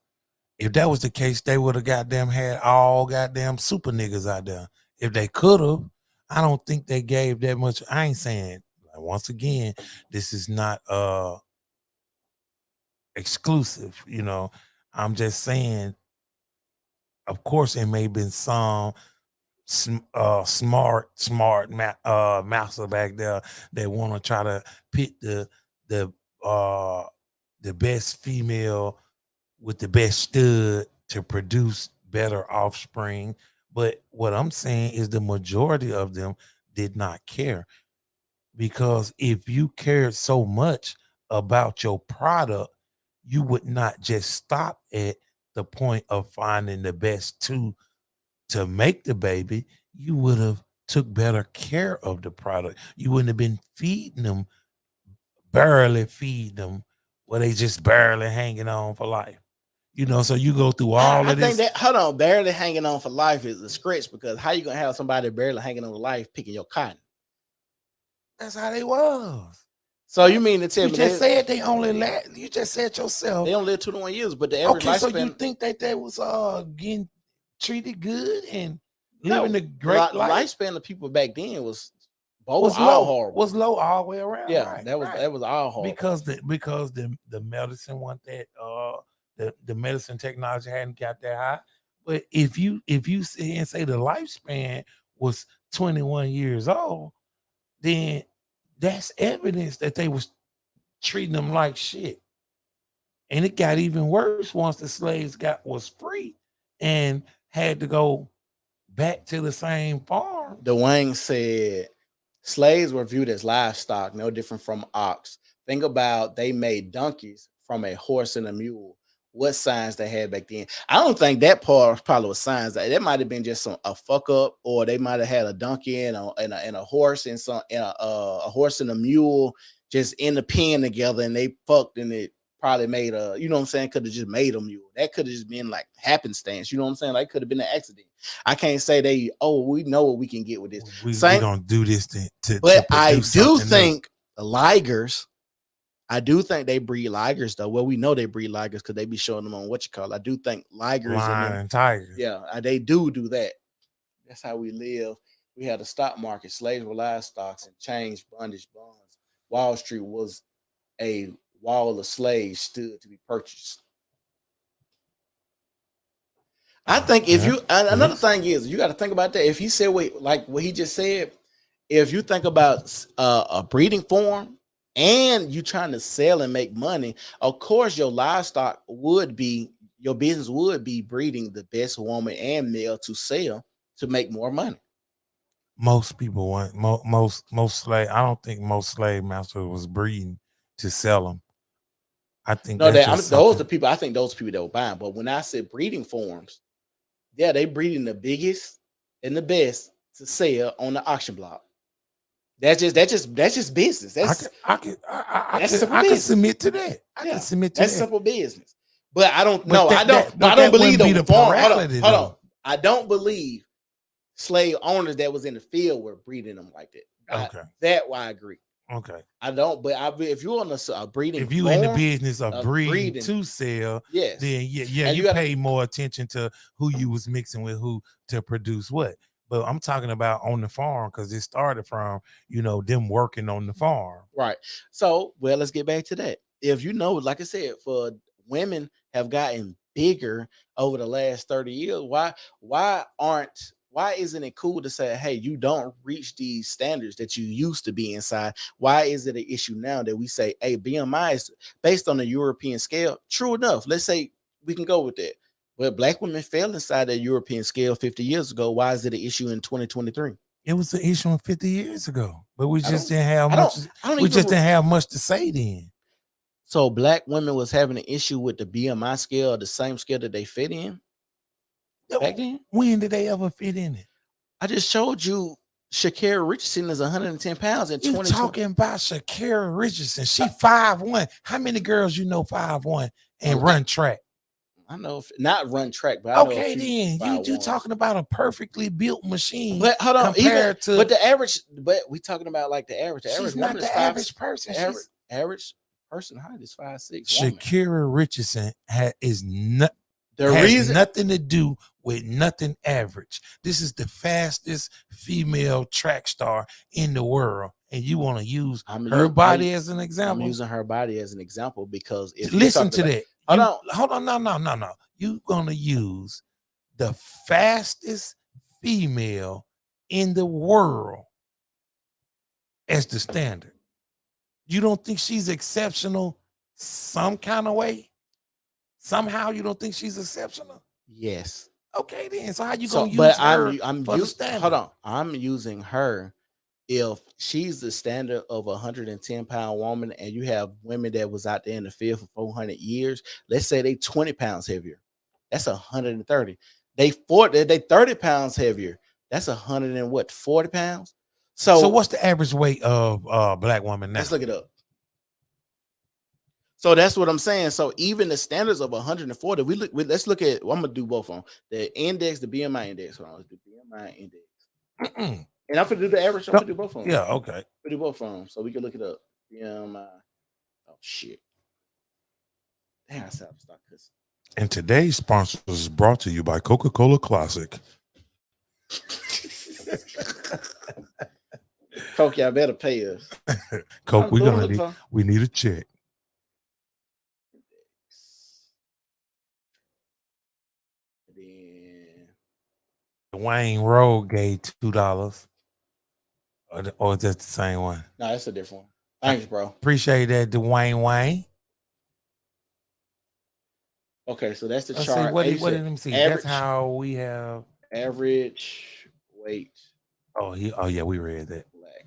Speaker 2: If that was the case, they would have goddamn had all goddamn super niggas out there. If they could have, I don't think they gave that much. I ain't saying, once again, this is not exclusive, I'm just saying, of course, it may have been some smart master back there that want to try to pit the best female with the best stud to produce better offspring. But what I'm saying is the majority of them did not care, because if you cared so much about your product, you would not just stop at the point of finding the best two to make the baby. You would have took better care of the product. You wouldn't have been barely feeding them where they just barely hanging on for life. So you go through all of this.
Speaker 1: I think that, barely hanging on for life is a stretch, because how you gonna have somebody barely hanging on to life picking your cotton?
Speaker 2: That's how they was.
Speaker 1: So you mean to tell me
Speaker 2: you just said they only you just said yourself
Speaker 1: they only live 2 to 1 years, but the average lifespan.
Speaker 2: So you think that they was getting treated good and living a great life?
Speaker 1: Lifespan of people back then was horrible.
Speaker 2: Was low all the way around.
Speaker 1: Yeah, right, that was all horrible.
Speaker 2: Because the medicine want that the medicine technology hadn't got that high. But if you say the lifespan was 21 years old, then that's evidence that they was treating them like shit. And it got even worse once the slaves was free and had to go back to the same farm.
Speaker 1: Dwayne said Slaves were viewed as livestock, no different from ox. Think about they made donkeys from a horse and a mule. What signs they had back then? I don't think that part probably was signs. That might have been just a fuck up, or they might have had a donkey and a horse and a horse and a mule just in the pen together, and they fucked, and it probably made a, you know what I'm saying, could have just made a mule. That could have just been like happenstance, you know what I'm saying? Like could have been an accident. I can't say we know what we can get with this.
Speaker 2: We don't do this
Speaker 1: but I
Speaker 2: produce
Speaker 1: do
Speaker 2: something
Speaker 1: think ligers, I do think they breed ligers though. Well, we know they breed ligers because they be showing them on what you call. I do think ligers
Speaker 2: lion and tiger.
Speaker 1: Yeah, they do that. That's how we live. We had a stock market. Slaves were livestock and changed bondage bonds. Wall Street was a wall of slaves stood to be purchased. I think if you another thing is you got to think about that. If he said like what he just said, if you think about a breeding farm and you trying to sell and make money, of course your livestock would be, your business would be breeding the best woman and male to sell to make more money.
Speaker 2: Most people want most slave. I don't think most slave masters was breeding to sell them. I think
Speaker 1: no, those are people. I think those people that were buying. But when I said breeding farms, yeah, they breeding the biggest and the best to sell on the auction block. That's just business. That's
Speaker 2: I can submit to that. I can submit to that.
Speaker 1: That's simple business. But I don't know. I don't believe the farm. Hold on. I don't believe slave owners that was in the field were breeding them like that.
Speaker 2: Okay.
Speaker 1: That why I agree.
Speaker 2: Okay.
Speaker 1: I don't, but if you're on a breeding,
Speaker 2: if you in the business of breeding to sell,
Speaker 1: yes,
Speaker 2: then you pay more attention to who you was mixing with who to produce what. But I'm talking about on the farm because it started from, them working on the farm.
Speaker 1: Right. So, well, let's get back to that. If you know, like I said, for women have gotten bigger over the last 30 years, why isn't it cool to say, hey, you don't reach these standards that you used to be inside? Why is it an issue now that we say, hey, BMI is based on the European scale? True enough. Let's say we can go with that. But black women fell inside that European scale 50 years ago. Why is it an issue in 2023?
Speaker 2: It was an issue 50 years ago, but we just didn't have much. We just didn't have much to say then.
Speaker 1: So black women was having an issue with the BMI scale, the same scale that they fit in back then?
Speaker 2: When did they ever fit in it?
Speaker 1: I just showed you Sha'Carri Richardson is 110 pounds in 2020.
Speaker 2: You talking about Sha'Carri Richardson? She 5'1". How many girls 5'1" and run track?
Speaker 1: I know, not run track, but I know
Speaker 2: then you talking about a perfectly built machine.
Speaker 1: But hold on, but the average, but we talking about like the average. The average woman is
Speaker 2: average person.
Speaker 1: Average person height is 5'6".
Speaker 2: Sha'Carri Richardson has nothing to do with nothing average. This is the fastest female track star in the world, and you want to use her body as an example?
Speaker 1: I'm using her body as an example because if
Speaker 2: listen to that. Hold on, no. You're gonna use the fastest female in the world as the standard. You don't think she's exceptional some kind of way? Somehow you don't think she's exceptional?
Speaker 1: Yes.
Speaker 2: Okay, then. So how you gonna use her for the standard?
Speaker 1: Hold on. I'm using her if she's the standard of a 110-pound woman, and you have women that was out there in the field for 400 years. Let's say they 20 pounds heavier. That's 130. They 30 pounds heavier. That's 140 pounds.
Speaker 2: So what's the average weight of black woman now?
Speaker 1: Let's look it up. So that's what I'm saying. So even the standards of 140, let's look at. I'm gonna do both of them. The index, the BMI index. Hold on, let's do BMI index. And I'm gonna do the average. I'm gonna do both of them.
Speaker 2: Yeah, okay.
Speaker 1: We do both of them, so we can look it up. BMI. Oh shit. Damn, I said I'm stuck.
Speaker 2: And today's sponsor is brought to you by Coca-Cola Classic.
Speaker 1: Coke, y'all better pay us.
Speaker 2: Coke, we need a check. Wayne Road gave $2. Or just the same one?
Speaker 1: No, that's a different one. Thanks, bro.
Speaker 2: Appreciate that, Dwayne Wayne.
Speaker 1: Okay, so that's the chart.
Speaker 2: What did them see? That's how we have
Speaker 1: average weight.
Speaker 2: Oh yeah, we read that.
Speaker 1: Black.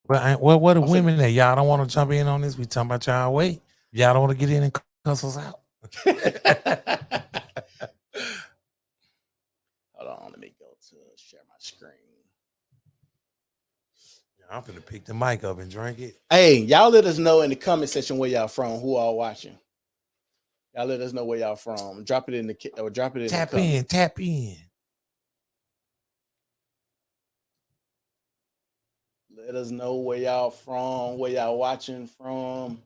Speaker 2: But what are women that y'all don't want to jump in on this? We talking about y'all weight. Y'all don't want to get in and cuss us out.
Speaker 1: Hold on, let me go to share my screen.
Speaker 2: I'm finna pick the mic up and drink it.
Speaker 1: Hey, y'all let us know in the comment section where y'all from, who all watching. Y'all let us know where y'all from. Drop it in the or drop it in
Speaker 2: tap
Speaker 1: the comments.
Speaker 2: Tap in.
Speaker 1: Let us know where y'all from, where y'all watching from.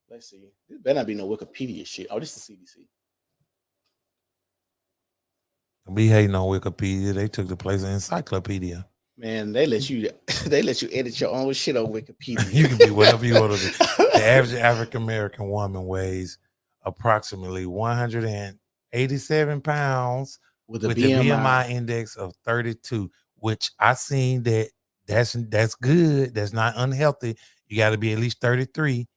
Speaker 1: Let's see. This better not be no Wikipedia shit. Oh, this is CDC.
Speaker 2: We hating on Wikipedia. They took the place of encyclopedia.
Speaker 1: Man, they let you edit your own shit on Wikipedia.
Speaker 2: You can be whatever you want to be. The average African American woman weighs approximately 187 pounds with the BMI index of 32, which I seen that's good. That's not unhealthy. You got to be at least 33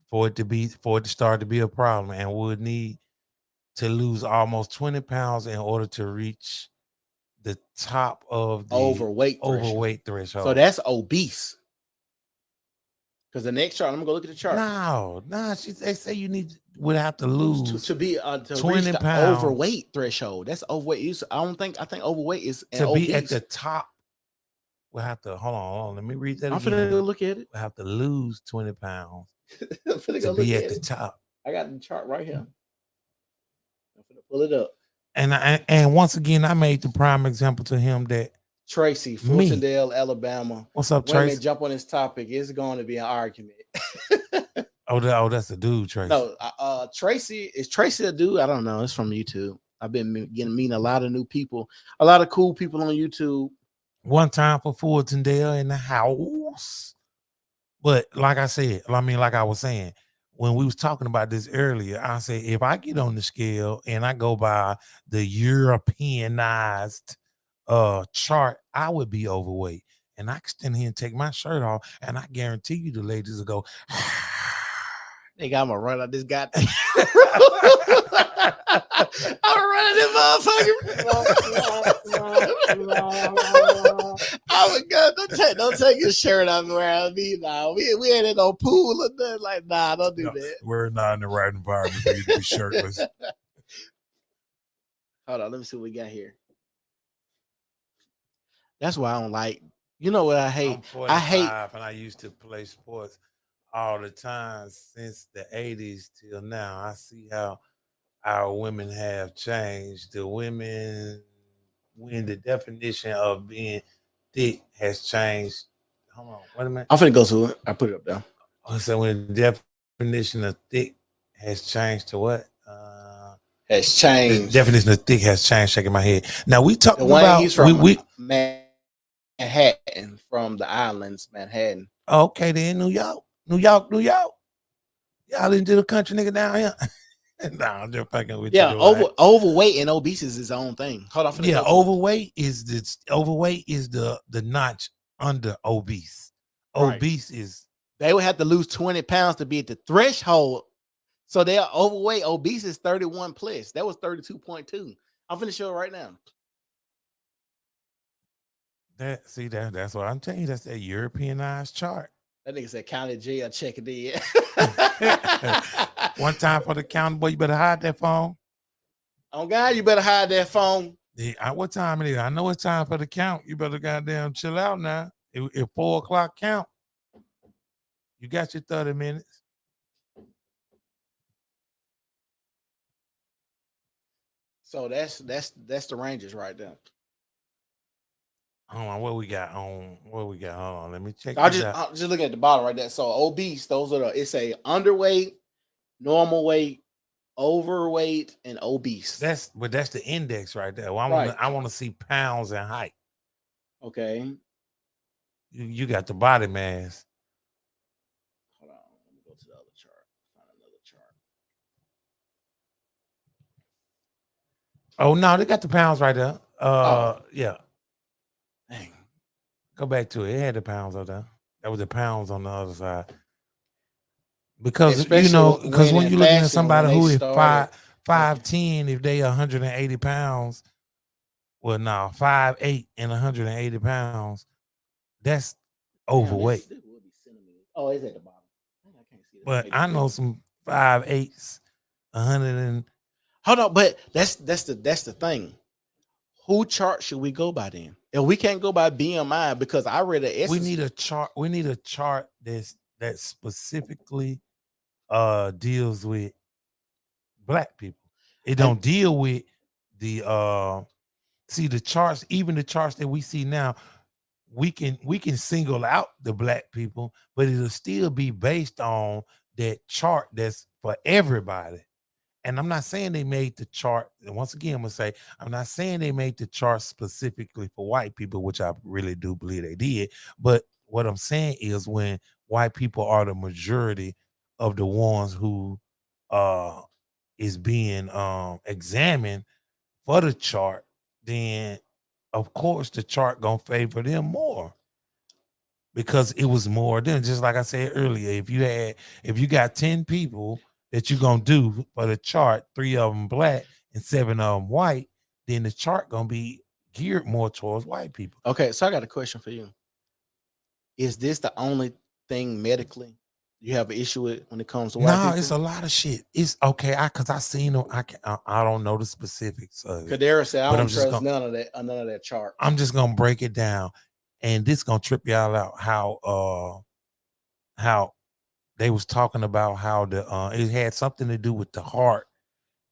Speaker 2: for it to start to be a problem, and would need to lose almost 20 pounds in order to reach the top of the overweight threshold.
Speaker 1: So that's obese. Because the next chart, I'm gonna go look at the chart.
Speaker 2: No, they say you would have to lose
Speaker 1: to be to
Speaker 2: 20
Speaker 1: reach the
Speaker 2: pounds
Speaker 1: overweight threshold. That's overweight. I think overweight is
Speaker 2: to
Speaker 1: obese.
Speaker 2: Be at the top. We'll have to hold on. Let me read that
Speaker 1: I'm
Speaker 2: again.
Speaker 1: finna go look at it.
Speaker 2: We'll have to lose 20 pounds
Speaker 1: to
Speaker 2: be at the top.
Speaker 1: I got the chart right here. I'm finna pull it up.
Speaker 2: And once again, I made the prime example to him that
Speaker 1: Tracy, Fultondale, Alabama.
Speaker 2: What's up,
Speaker 1: Tracy?
Speaker 2: Tracy?
Speaker 1: Jump on this topic. It's going to be an argument.
Speaker 2: That's a dude, Tracy.
Speaker 1: No, Tracy, is Tracy a dude? I don't know. It's from YouTube. I've been meeting a lot of new people, a lot of cool people on YouTube.
Speaker 2: One time for Fultondale in the house. But like I said, like I was saying, when we was talking about this earlier, I said, if I get on the scale and I go by the Europeanized chart, I would be overweight. And I can stand here and take my shirt off, and I guarantee you the ladies will go,
Speaker 1: they got me run out this goddamn. I'm running this motherfucker. Oh my God, don't take your shirt off around me now. We ain't in no pool or nothing. Like, nah, don't do that.
Speaker 2: We're not in the right environment for you to be shirtless.
Speaker 1: Hold on, let me see what we got here. That's why I don't like. You know what I hate?
Speaker 2: I'm 45 and I used to play sports all the time since the 80s till now. I see how our women have changed. The women, when the definition of being thick has changed. Hold on, wait a minute.
Speaker 1: I'm finna go to it. I put it up there.
Speaker 2: So when the definition of thick has changed to what?
Speaker 1: Has changed.
Speaker 2: The definition of thick has changed. Shaking my head. Now we talking
Speaker 1: about he's from Manhattan, from the islands, Manhattan.
Speaker 2: Okay, then New York. Y'all into the country nigga down here. Nah, I'm just fucking with you.
Speaker 1: Yeah, overweight and obese is his own thing. Hold on.
Speaker 2: Yeah, overweight is the notch under obese. Right. Obese is
Speaker 1: they would have to lose 20 pounds to be at the threshold. So they are overweight. Obese is 31 plus. That was 32.2. I'm finna show it right now.
Speaker 2: That's what I'm telling you. That's that Europeanized chart.
Speaker 1: That nigga said county jail, check it in.
Speaker 2: One time for the county, boy, you better hide that phone.
Speaker 1: Oh God, you better hide that phone.
Speaker 2: Yeah, what time it is? I know it's time for the count. You better goddamn chill out now. If 4 o'clock count, you got your 30 minutes.
Speaker 1: So that's the ranges right there.
Speaker 2: Hold on, what we got? Hold on, let me check.
Speaker 1: I'm just looking at the bottom right there. So obese, those are it's a underweight, normal weight, overweight, and obese.
Speaker 2: That's the index right there. Well, I want to see pounds and height.
Speaker 1: Okay.
Speaker 2: You got the body mass.
Speaker 1: Hold on, let me go to the other chart. Find another chart.
Speaker 2: Oh no, they got the pounds right there. Yeah. Dang. Go back to it. It had the pounds out there. That was the pounds on the other side. Because because when you're looking at somebody who is 5'10", if they 180 pounds, well, no, 5'8" and 180 pounds, that's
Speaker 1: Damn,
Speaker 2: overweight.
Speaker 1: this would be centimeters. Oh, it's at the bottom. Dang, I can't see that.
Speaker 2: But
Speaker 1: Maybe
Speaker 2: I know
Speaker 1: bigger.
Speaker 2: some 5'8", 100 and
Speaker 1: Hold on, but that's the thing. Who chart should we go by then? If we can't go by BMI, because I read the
Speaker 2: we
Speaker 1: essence.
Speaker 2: need a chart. We need a chart that specifically deals with black people. It
Speaker 1: And
Speaker 2: don't deal with the see the charts, even the charts that we see now, we can single out the black people, but it'll still be based on that chart that's for everybody. And I'm not saying they made the chart. And once again, I'm gonna say I'm not saying they made the chart specifically for white people, which I really do believe they did. But what I'm saying is when white people are the majority of the ones who uh is being examined for the chart, then of course the chart gonna favor them more because it was more than just like I said earlier. If you got 10 people that you're gonna do for the chart, 3 of them black and 7 of them white, then the chart gonna be geared more towards white people.
Speaker 1: okay, so I got a question for you. Is this the only thing medically you have an issue with when it comes to white
Speaker 2: No, it's
Speaker 1: people?
Speaker 2: a lot of shit. It's okay. I seen them. I don't know the specifics of it,
Speaker 1: Kadera said I
Speaker 2: but
Speaker 1: don't trust none of that chart.
Speaker 2: I'm just gonna break it down, and this gonna trip y'all out how they was talking about how the it had something to do with the heart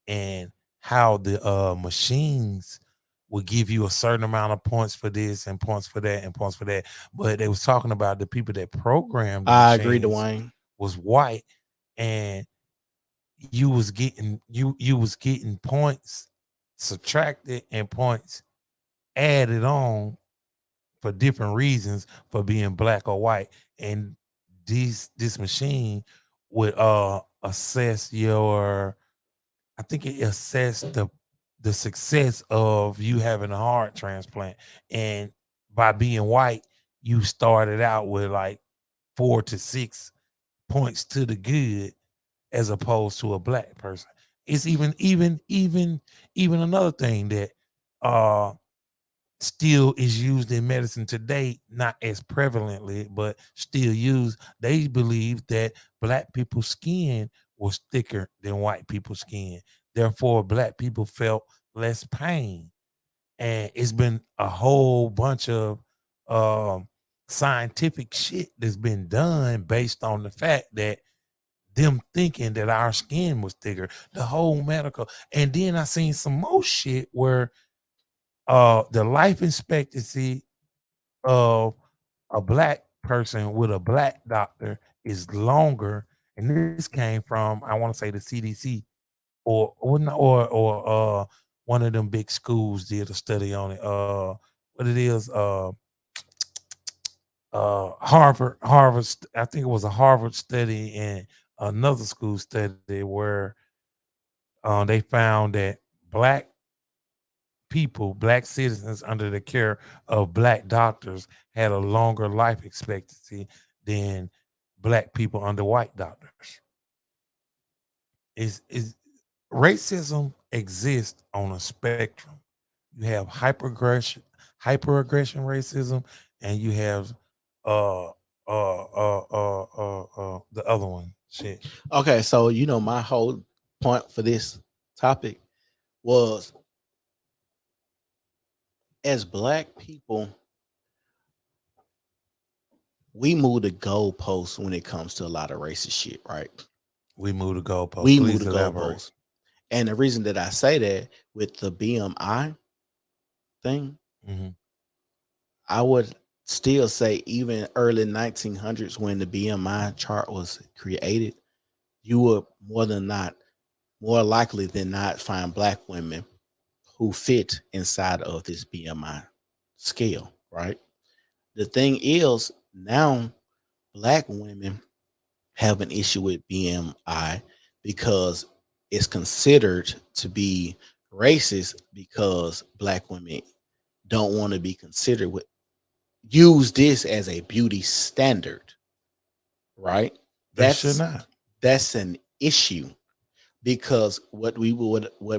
Speaker 2: and how the machines would give you a certain amount of points for this and points for that and points for that. But they was talking about the people that programmed the
Speaker 1: I agree,
Speaker 2: machines
Speaker 1: Dwayne.
Speaker 2: was white, and you was getting points subtracted and points added on for different reasons for being black or white. And this machine would assess your, I think it assessed the success of you having a heart transplant. And by being white, you started out with like 4 to 6 points to the good as opposed to a black person. It's even another thing that uh still is used in medicine today, not as prevalently, but still used. They believe that black people's skin was thicker than white people's skin. Therefore, black people felt less pain. And it's been a whole bunch of um, scientific shit that's been done based on the fact that them thinking that our skin was thicker, the whole medical. And then I seen some more shit where the life expectancy of a black person with a black doctor is longer, and this came from I want to say the CDC or one of them big schools did a study on it. What it is? Harvard. I think it was a Harvard study and another school study where they found that black people, black citizens under the care of black doctors had a longer life expectancy than black people under white doctors. Is racism exists on a spectrum. You have hyperaggression racism, and you have uh the other one. Shit.
Speaker 1: Okay, so my whole point for this topic was, as black people, we move the goalposts when it comes to a lot of racist shit, right?
Speaker 2: We move the goalpost.
Speaker 1: We move
Speaker 2: Please
Speaker 1: the
Speaker 2: elaborate.
Speaker 1: goalposts. And the reason that I say that with the BMI thing,
Speaker 2: Mhm.
Speaker 1: I would still say even early 1900s when the BMI chart was created, you would more likely than not find black women who fit inside of this BMI scale, right? The thing is, now black women have an issue with BMI because it's considered to be racist because black women don't want to be considered with use this as a beauty standard, right?
Speaker 2: They should
Speaker 1: That's
Speaker 2: not.
Speaker 1: that's an issue because what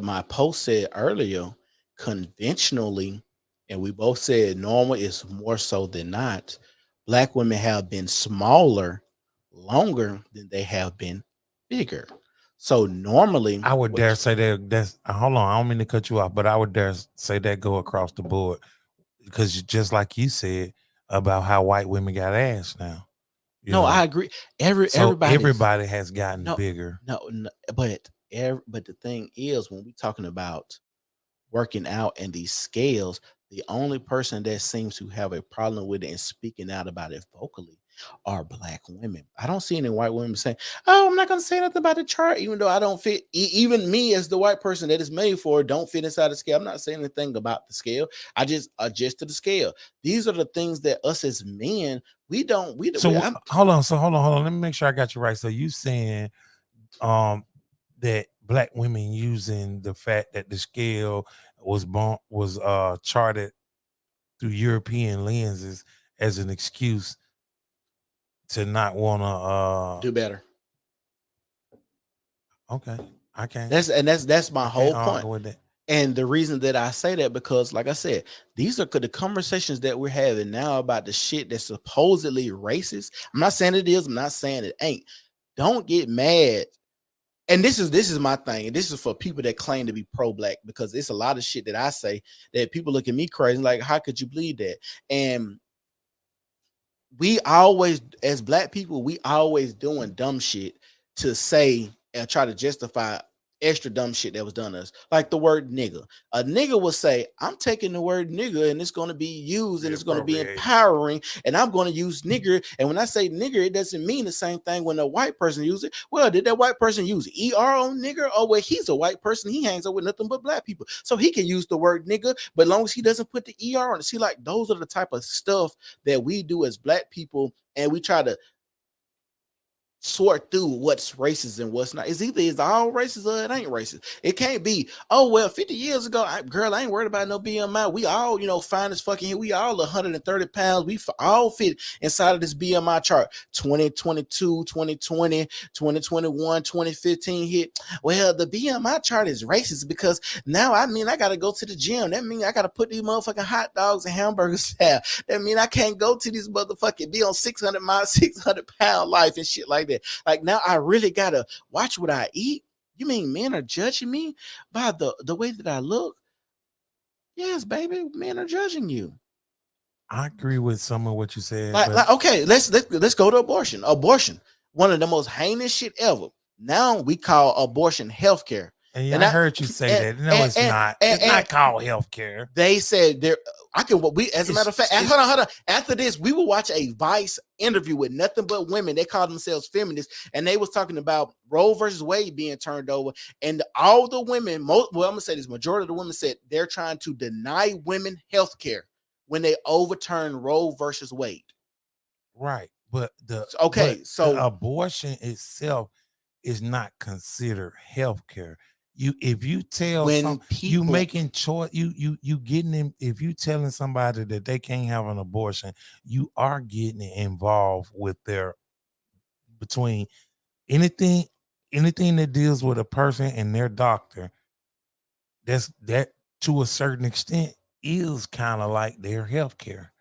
Speaker 1: my post said earlier, conventionally, and we both said normal is more so than not, black women have been smaller longer than they have been bigger. So normally,
Speaker 2: I would dare say that's hold on, I don't mean to cut you off, but I would dare say that go across the board because just like you said about how white women got ass now, you
Speaker 1: no,
Speaker 2: know.
Speaker 1: I agree.
Speaker 2: So
Speaker 1: Everybody's
Speaker 2: everybody has gotten
Speaker 1: no,
Speaker 2: bigger.
Speaker 1: no, but the thing is, when we talking about working out and these scales, the only person that seems to have a problem with it and speaking out about it vocally are black women. I don't see any white women saying, "Oh, I'm not going to say nothing about the chart," even though I don't fit. Even me, as the white person that is made for, don't fit inside the scale. I'm not saying anything about the scale. I just adjust to the scale. These are the things that us as men we don't.
Speaker 2: So hold on. So hold on. Let me make sure I got you right. So you saying that black women using the fact that the scale was charted through European lenses as an excuse to not want to
Speaker 1: do better.
Speaker 2: okay. I can't
Speaker 1: That's my
Speaker 2: I
Speaker 1: whole
Speaker 2: can't
Speaker 1: point.
Speaker 2: argue with that.
Speaker 1: And the reason that I say that, because like I said, these are the conversations that we're having now about the shit that's supposedly racist. I'm not saying it is, I'm not saying it ain't. Don't get mad. And this is my thing. And this is for people that claim to be pro-black, because it's a lot of shit that I say that people look at me crazy, like, how could you believe that? And we always, as black people, we always doing dumb shit to say and try to justify extra dumb shit that was done to us, like the word nigga. A nigga will say, I'm taking the word nigga and it's going to be used and it's going to be empowering, and I'm going to use nigger. And when I say nigger, it doesn't mean the same thing when a white person uses it. Well, did that white person use ER on nigger? Oh, well, he's a white person, he hangs out with nothing but black people, so he can use the word nigga, but as long as he doesn't put the ER on it. See, like, those are the type of stuff that we do as black people, and we try to sort through what's racist and what's not. It's either it's all racist or it ain't racist. It can't be, oh well, 50 years ago, girl, I ain't worried about no BMI. We all, fine as fucking here. We all 130 pounds. We all fit inside of this BMI chart. 2022, 2020, 2021, 2015 hit. Well, the BMI chart is racist because now I gotta go to the gym. That means I gotta put these motherfucking hot dogs and hamburgers down. That means I can't go to these motherfucking, be on 600 miles, 600-pound life and shit like that. Like, now I really gotta watch what I eat. You mean men are judging me by the way that I look? Yes, baby, men are judging you.
Speaker 2: I agree with some of what you said.
Speaker 1: Like okay, let's go to abortion. Abortion, one of the most heinous shit ever. Now we call abortion healthcare.
Speaker 2: And I heard you say that. No, it's not. It's not called healthcare.
Speaker 1: They said there. As a matter of fact, hold on. After this, we will watch a Vice interview with nothing but women. They call themselves feminists, and they was talking about Roe versus Wade being turned over, and all the women, I'm gonna say this, majority of the women said they're trying to deny women health care when they overturn Roe versus Wade.
Speaker 2: Right, but the abortion itself is not considered health care. If you tell you making choice, you getting them. If you telling somebody that they can't have an abortion, you are getting involved with between anything that deals with a person and their doctor. That to a certain extent is kind of like their health care.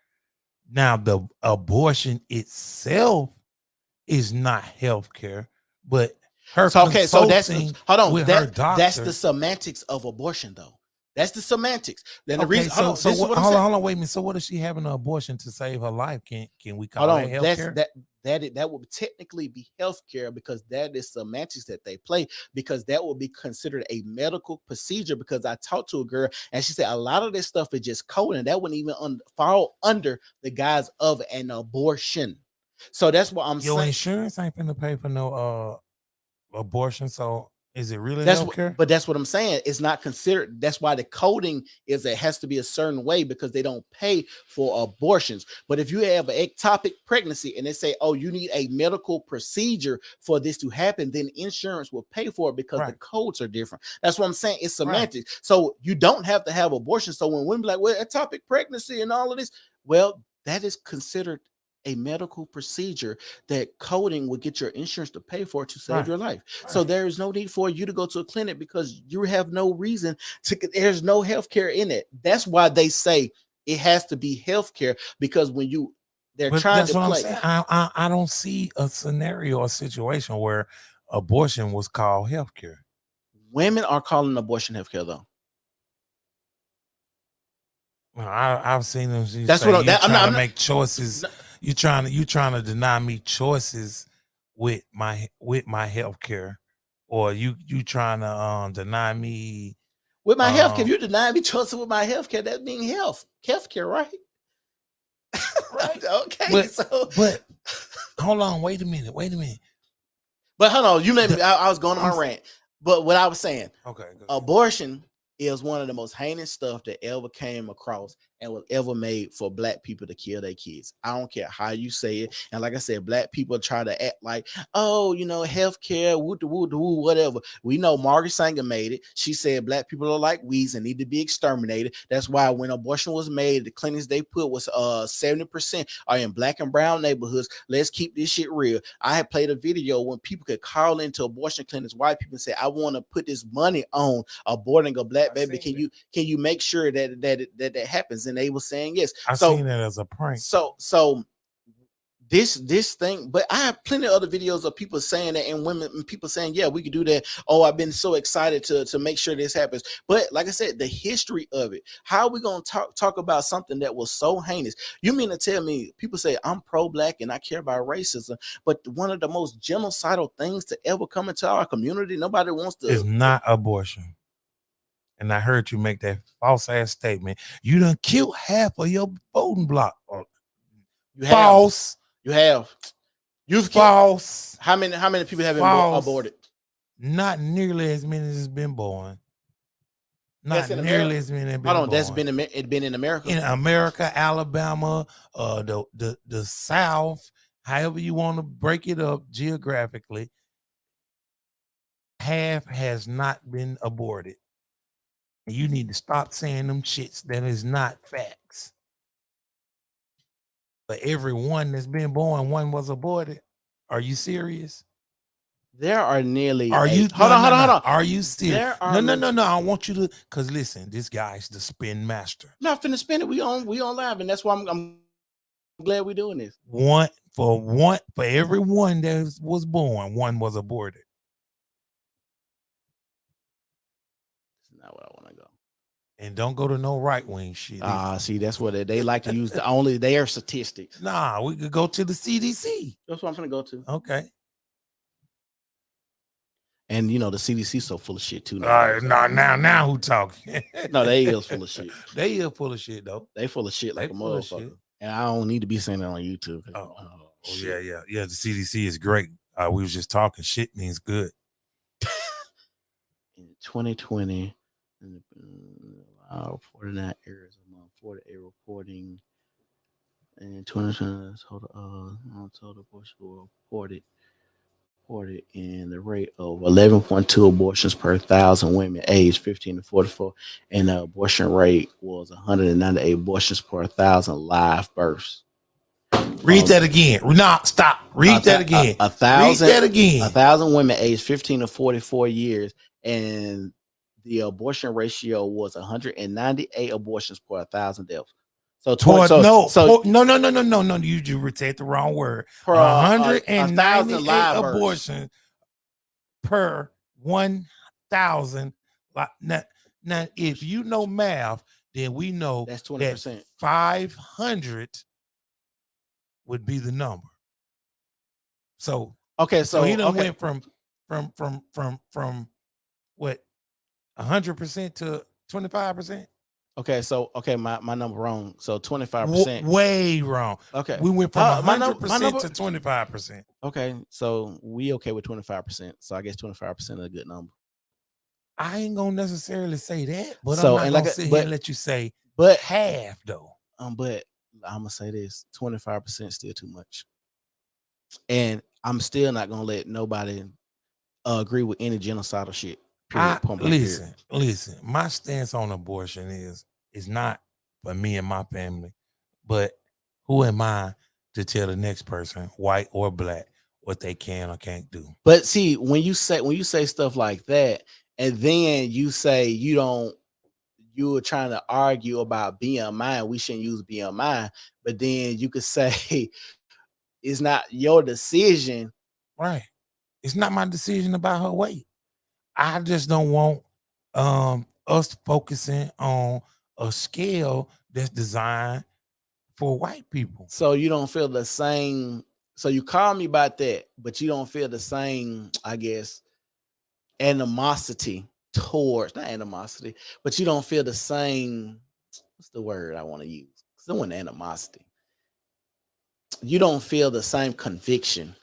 Speaker 2: Now, the abortion itself is not health care, but that's
Speaker 1: hold on. That's the semantics of abortion, though. That's the semantics. Then the reason. Hold
Speaker 2: on. Wait a minute. So what if she having an abortion to save her life? Can we call that health care?
Speaker 1: That would technically be health care, because that is semantics that they play, because that would be considered a medical procedure. Because I talked to a girl and she said a lot of this stuff is just coding. That wouldn't even fall under the guise of an abortion. So that's what I'm saying.
Speaker 2: Your insurance ain't finna pay for no abortion. So is it really healthcare?
Speaker 1: But that's what I'm saying. It's not considered. That's why the coding is it has to be a certain way, because they don't pay for abortions. But if you have an ectopic pregnancy and they say, oh, you need a medical procedure for this to happen, then insurance will pay for it, because the codes are different. That's what I'm saying. It's semantics. So you don't have to have abortion. So when women be like, well, ectopic pregnancy and all of this, well, that is considered a medical procedure that coding will get your insurance to pay for to save your life. So there is no need for you to go to a clinic, because you have no reason to. There's no healthcare in it. That's why they say it has to be healthcare, because when They're
Speaker 2: But
Speaker 1: trying
Speaker 2: that's
Speaker 1: to
Speaker 2: what I'm
Speaker 1: play.
Speaker 2: saying. I don't see a scenario or situation where abortion was called healthcare.
Speaker 1: Women are calling abortion healthcare though.
Speaker 2: Well, I've seen them
Speaker 1: That's
Speaker 2: say
Speaker 1: what
Speaker 2: you're trying to
Speaker 1: not,
Speaker 2: make choices. You trying to deny me choices with my healthcare, or you trying to deny me
Speaker 1: with my healthcare. If you deny me choice with my healthcare, that means healthcare, right?
Speaker 2: right?
Speaker 1: Okay,
Speaker 2: but hold on, wait a minute.
Speaker 1: But hold on, you made me. I was going on my rant, but what I was saying,
Speaker 2: okay,
Speaker 1: abortion is one of the most heinous stuff that ever came across and was ever made for black people to kill their kids. I don't care how you say it. And like I said, black people try to act like, oh, healthcare, woo, whatever. We know Margaret Sanger made it. She said black people are like weeds and need to be exterminated. That's why when abortion was made, the clinics they put was 70% are in black and brown neighborhoods. Let's keep this shit real. I had played a video when people could call into abortion clinics, white people say, I want to put this money on aborting a black baby. Can you make sure that happens? And they were saying yes.
Speaker 2: I seen that as a prank.
Speaker 1: So this thing, but I have plenty of other videos of people saying that, and women and people saying, yeah, we could do that. Oh, I've been so excited to make sure this happens. But like I said, the history of it, how are we gonna talk about something that was so heinous? You mean to tell me people say I'm pro-black and I care about racism, but one of the most genocidal things to ever come into our community, nobody wants to.
Speaker 2: It's not abortion. And I heard you make that false ass statement. You done killed half of your voting block.
Speaker 1: You have. False. You have. You've
Speaker 2: false.
Speaker 1: How many people have been aborted?
Speaker 2: Not nearly as many as been born. Not nearly as many have been born.
Speaker 1: That's been in America.
Speaker 2: In America, Alabama, the South, however you want to break it up geographically, half has not been aborted. You need to stop saying them shits that is not facts. But every one that's been born, one was aborted. Are you serious?
Speaker 1: There are nearly.
Speaker 2: Are you?
Speaker 1: Hold on.
Speaker 2: Are you serious? No. I want you to, because listen, this guy's the spin master.
Speaker 1: I'm not finna spin it. We on live, and that's why I'm glad we're doing this.
Speaker 2: For every one that was born, one was aborted.
Speaker 1: That's not where I want to go.
Speaker 2: And don't go to no right wing shit.
Speaker 1: See, that's what they like to use their statistics.
Speaker 2: Nah, we could go to the CDC.
Speaker 1: That's what I'm gonna go to.
Speaker 2: Okay.
Speaker 1: And the CDC so full of shit too.
Speaker 2: Now who talking?
Speaker 1: No, they is full of shit.
Speaker 2: They is full of shit though.
Speaker 1: They full of shit like a motherfucker. And I don't need to be saying that on YouTube.
Speaker 2: Yeah. The CDC is great. We was just talking. Shit means good.
Speaker 1: In 2020, 49 areas among 48 reporting. In 2020, total abortions were reported in the rate of 11.2 abortions per 1,000 women aged 15 to 44, and the abortion rate was 198 abortions per 1,000 live births.
Speaker 2: Read that again. No, stop. Read that again.
Speaker 1: 1,000. Read that again. 1,000 women aged 15 to 44 years, and the abortion ratio was 198 abortions per 1,000 deaths. So no.
Speaker 2: You said the wrong word. 198 abortions per 1,000. Now, if you know math, then we know
Speaker 1: that's 20%.
Speaker 2: 500 would be the number. So
Speaker 1: so
Speaker 2: he done went from what 100% to 25%.
Speaker 1: My number wrong. So 25%.
Speaker 2: Way wrong.
Speaker 1: Okay.
Speaker 2: We went from 100% to 25%.
Speaker 1: Okay. So we okay with 25%. So I guess 25% is a good number.
Speaker 2: I ain't gonna necessarily say that, but I'm not gonna sit here and let you say half though.
Speaker 1: But I'm gonna say this: 25% is still too much. And I'm still not gonna let nobody agree with any genocidal shit.
Speaker 2: Listen. My stance on abortion is not for me and my family, but who am I to tell the next person, white or black, what they can or can't do?
Speaker 1: But see, when you say stuff like that, and then you say you you were trying to argue about BMI, we shouldn't use BMI, but then you could say it's not your decision.
Speaker 2: Right. It's not my decision about her weight. I just don't want us focusing on a scale that's designed for white people.
Speaker 1: So you don't feel the same. So you call me about that, but you don't feel the same, I guess, animosity towards, not animosity, but you don't feel the same. What's the word I want to use? Someone animosity. You don't feel the same conviction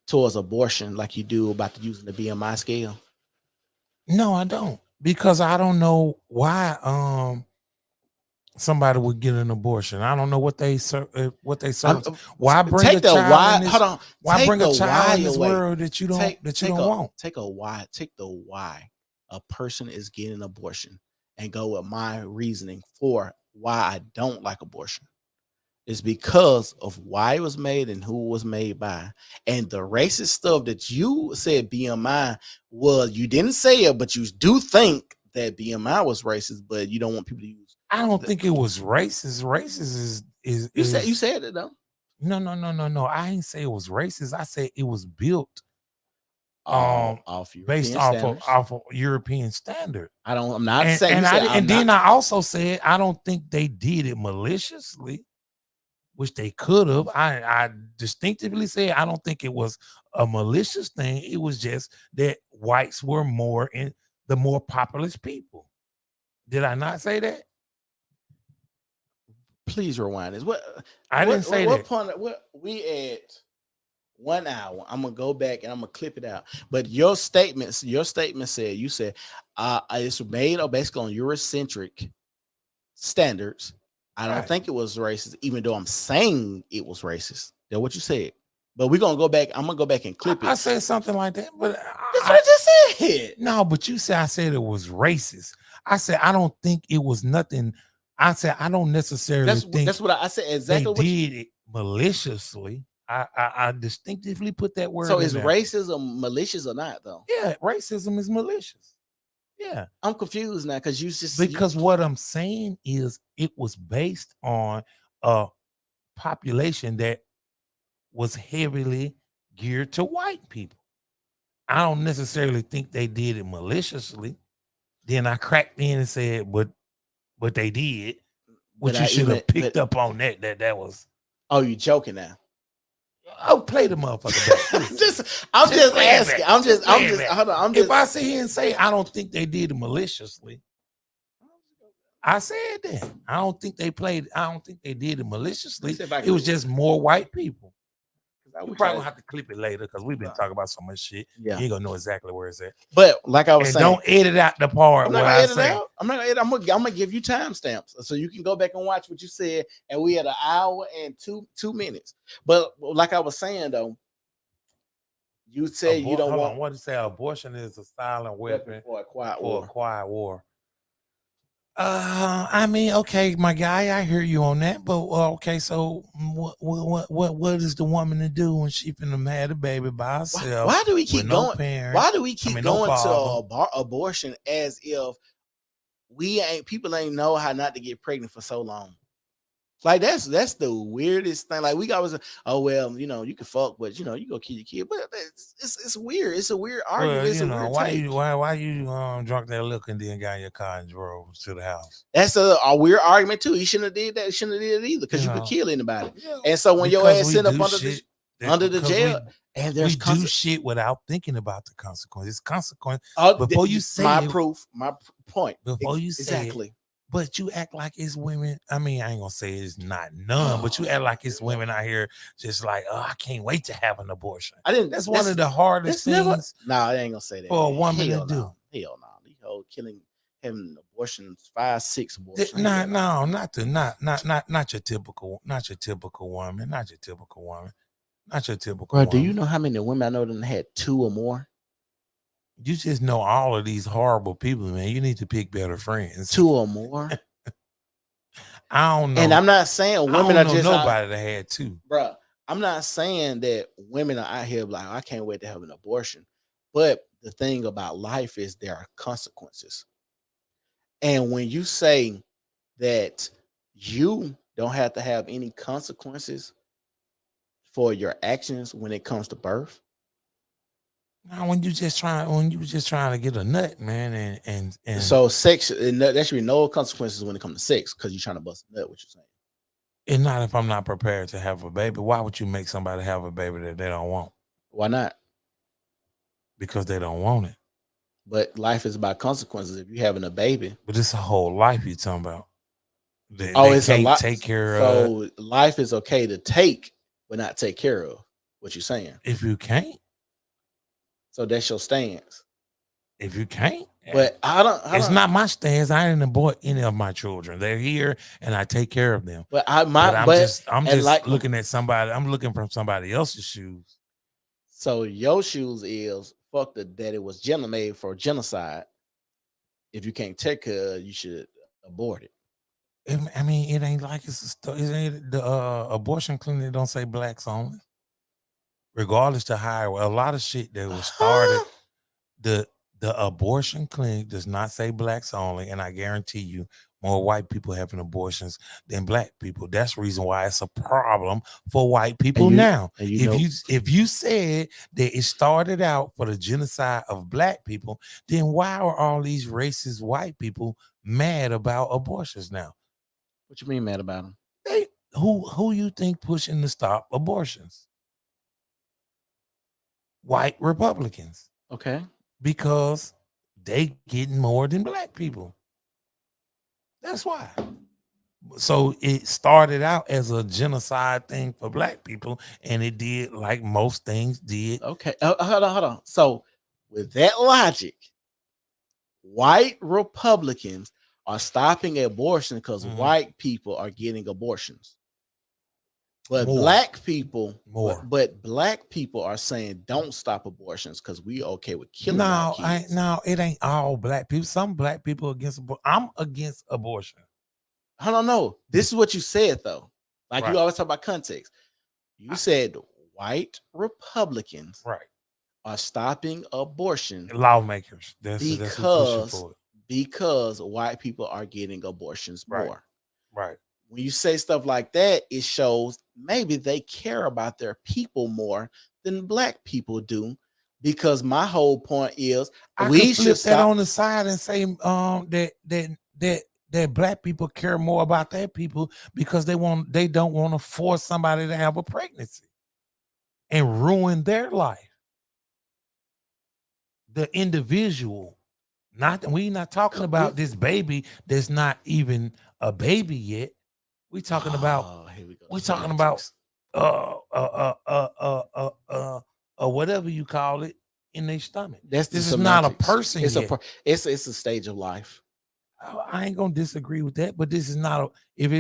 Speaker 1: towards abortion like you do about using the BMI scale.
Speaker 2: No, I don't, because I don't know why somebody would get an abortion. I don't know what they serve. Why bring
Speaker 1: take
Speaker 2: a
Speaker 1: the
Speaker 2: child
Speaker 1: why?
Speaker 2: in this,
Speaker 1: Hold on.
Speaker 2: why
Speaker 1: take
Speaker 2: bring
Speaker 1: the
Speaker 2: a child
Speaker 1: why
Speaker 2: in this
Speaker 1: away.
Speaker 2: world that you don't want?
Speaker 1: Take a why. Take the why a person is getting an abortion and go with my reasoning for why I don't like abortion. It's because of why it was made and who it was made by. And the racist stuff that you said BMI was, you didn't say it, but you do think that BMI was racist, but you don't want people to use.
Speaker 2: I don't think it was racist. Racist is
Speaker 1: you said it though.
Speaker 2: No. I didn't say it was racist. I said it was built
Speaker 1: off
Speaker 2: based off of European standard.
Speaker 1: I'm not saying.
Speaker 2: Then I also said I don't think they did it maliciously, which they could have. I distinctively said I don't think it was a malicious thing. It was just that whites were more in the more populous people. Did I not say that?
Speaker 1: Please rewind this.
Speaker 2: I didn't say
Speaker 1: what
Speaker 2: that.
Speaker 1: Point? What we at 1 hour. I'm gonna go back and I'm gonna clip it out. But your statement said you said it's made basically on Eurocentric standards. I don't think it was racist, even though I'm saying it was racist. That's what you said. But we're gonna go back. I'm gonna go back and clip it.
Speaker 2: I said something like that, but
Speaker 1: that's what I just said.
Speaker 2: No, but you said I said it was racist. I said I don't think it was nothing. I said I don't necessarily think
Speaker 1: that's what I said exactly.
Speaker 2: They did it maliciously. I distinctively put that word.
Speaker 1: So is racism malicious or not, though?
Speaker 2: Yeah, racism is malicious. Yeah,
Speaker 1: I'm confused now because
Speaker 2: what I'm saying is it was based on a population that was heavily geared to white people. I don't necessarily think they did it maliciously. Then I cracked in and said, but they did. Which you should have picked up on that was.
Speaker 1: Oh, you joking now?
Speaker 2: Oh, play the motherfucker back.
Speaker 1: I'm just asking. Hold on.
Speaker 2: If I sit here and say I don't think they did it maliciously, I said that. I don't think they did it maliciously. It was just more white people. We probably gonna have to clip it later because we've been talking about so much shit. Yeah. You ain't gonna know exactly where it's at.
Speaker 1: But like I was saying,
Speaker 2: don't edit out the part where I say.
Speaker 1: I'm not gonna edit. I'm gonna give you timestamps so you can go back and watch what you said. And we had an hour and two minutes. But like I was saying though, you said you don't want.
Speaker 2: What to say? Abortion is a silent weapon
Speaker 1: for a quiet
Speaker 2: war. I mean, okay, my guy, I hear you on that, but okay, so what is the woman to do when she finna have a baby by herself?
Speaker 1: Why do we keep going? Why do we keep going to abortion as if people ain't know how not to get pregnant for so long? Like that's the weirdest thing. Like we always, oh well, you can fuck, but you go kill your kid. But it's weird. It's a weird argument.
Speaker 2: Well, why you drunk that liquor and then got in your car and drove to the house?
Speaker 1: That's a weird argument too. He shouldn't have did that. He shouldn't have did it either because you could kill anybody. Yeah, and so when your ass sit up under the jail, and there's
Speaker 2: do shit without thinking about the consequences.
Speaker 1: Before you say my point.
Speaker 2: Before you say exactly. But you act like it's women. I mean, I ain't gonna say it's not none, but you act like it's women out here just like, oh, I can't wait to have an abortion. That's one of the hardest things.
Speaker 1: I ain't gonna say that
Speaker 2: for a woman to do.
Speaker 1: Hell no, the whole having abortions, 5, 6 abortions.
Speaker 2: No, not your typical woman. Not your typical woman.
Speaker 1: Bro, do you know how many women I know that had 2 or more?
Speaker 2: You just know all of these horrible people, man. You need to pick better friends.
Speaker 1: 2 or more.
Speaker 2: I don't know.
Speaker 1: And I'm not saying women are just
Speaker 2: nobody that had 2.
Speaker 1: Bro, I'm not saying that women are out here like, I can't wait to have an abortion. But the thing about life is there are consequences. And when you say that you don't have to have any consequences for your actions when it comes to birth.
Speaker 2: Now, when you just trying to get a nut, man, and
Speaker 1: So sex, there should be no consequences when it comes to sex because you're trying to bust a nut. What you're saying?
Speaker 2: and not if I'm not prepared to have a baby. Why would you make somebody have a baby that they don't want?
Speaker 1: Why not?
Speaker 2: Because they don't want it.
Speaker 1: But life is about consequences. If you're having a baby,
Speaker 2: But it's a whole life you're talking about. They
Speaker 1: it's
Speaker 2: can't
Speaker 1: a lot.
Speaker 2: take care of.
Speaker 1: So life is okay to take, but not take care of. What you're saying?
Speaker 2: If you can't.
Speaker 1: So that's your stance.
Speaker 2: If you can't.
Speaker 1: But
Speaker 2: it's not my stance. I didn't abort any of my children. They're here and I take care of them.
Speaker 1: But I'm just
Speaker 2: like, looking at somebody. I'm looking from somebody else's shoes.
Speaker 1: So your shoes is fuck that it was made for genocide. If you can't take care, you should abort it.
Speaker 2: I mean, it ain't like it's the abortion clinic don't say blacks only. Regardless to how a lot of shit that was started, the abortion clinic does not say blacks only, and I guarantee you more white people having abortions than black people. That's the reason why it's a problem for white people now. If you said that it started out for the genocide of black people, then why are all these racist white people mad about abortions now?
Speaker 1: What you mean mad about them?
Speaker 2: Who you think pushing to stop abortions? White Republicans.
Speaker 1: Okay.
Speaker 2: Because they getting more than black people. That's why. So it started out as a genocide thing for black people, and it did like most things did.
Speaker 1: Okay. Hold on. So with that logic, white Republicans are stopping abortion because white people are getting abortions. But black people are saying don't stop abortions because we okay with killing our kids.
Speaker 2: No, it ain't all black people. Some black people against abortion. I'm against abortion.
Speaker 1: I don't know. This is what you said though. Like you always talk about context. You said white Republicans are stopping abortion.
Speaker 2: Lawmakers.
Speaker 1: Because white people are getting abortions more.
Speaker 2: Right.
Speaker 1: When you say stuff like that, it shows maybe they care about their people more than black people do. Because my whole point is
Speaker 2: we should flip that on the side and say that black people care more about their people because they don't want to force somebody to have a pregnancy and ruin their life. The individual, we're not talking about this baby that's not even a baby yet. We're talking about whatever you call it in their stomach.
Speaker 1: This is not a person. It's a stage of life.
Speaker 2: I ain't gonna disagree with that, but this is not if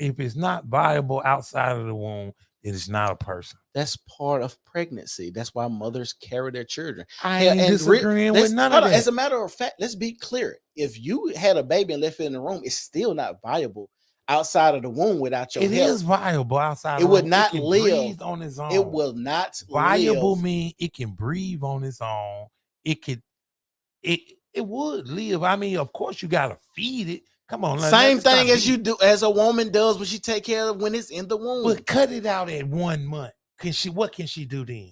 Speaker 2: it's not viable outside of the womb, then it's not a person.
Speaker 1: That's part of pregnancy. That's why mothers carry their children.
Speaker 2: I ain't disagreeing with none of that.
Speaker 1: As a matter of fact, let's be clear. If you had a baby and left it in the room, it's still not viable outside of the womb without your help.
Speaker 2: It is viable outside.
Speaker 1: It would not live
Speaker 2: on its own.
Speaker 1: It will not
Speaker 2: viable mean it can breathe on its own. It would live. I mean, of course, you gotta feed it. Come on,
Speaker 1: same thing as you do as a woman does when she take care of when it's in the womb.
Speaker 2: But cut it out at 1 month. What can she do then?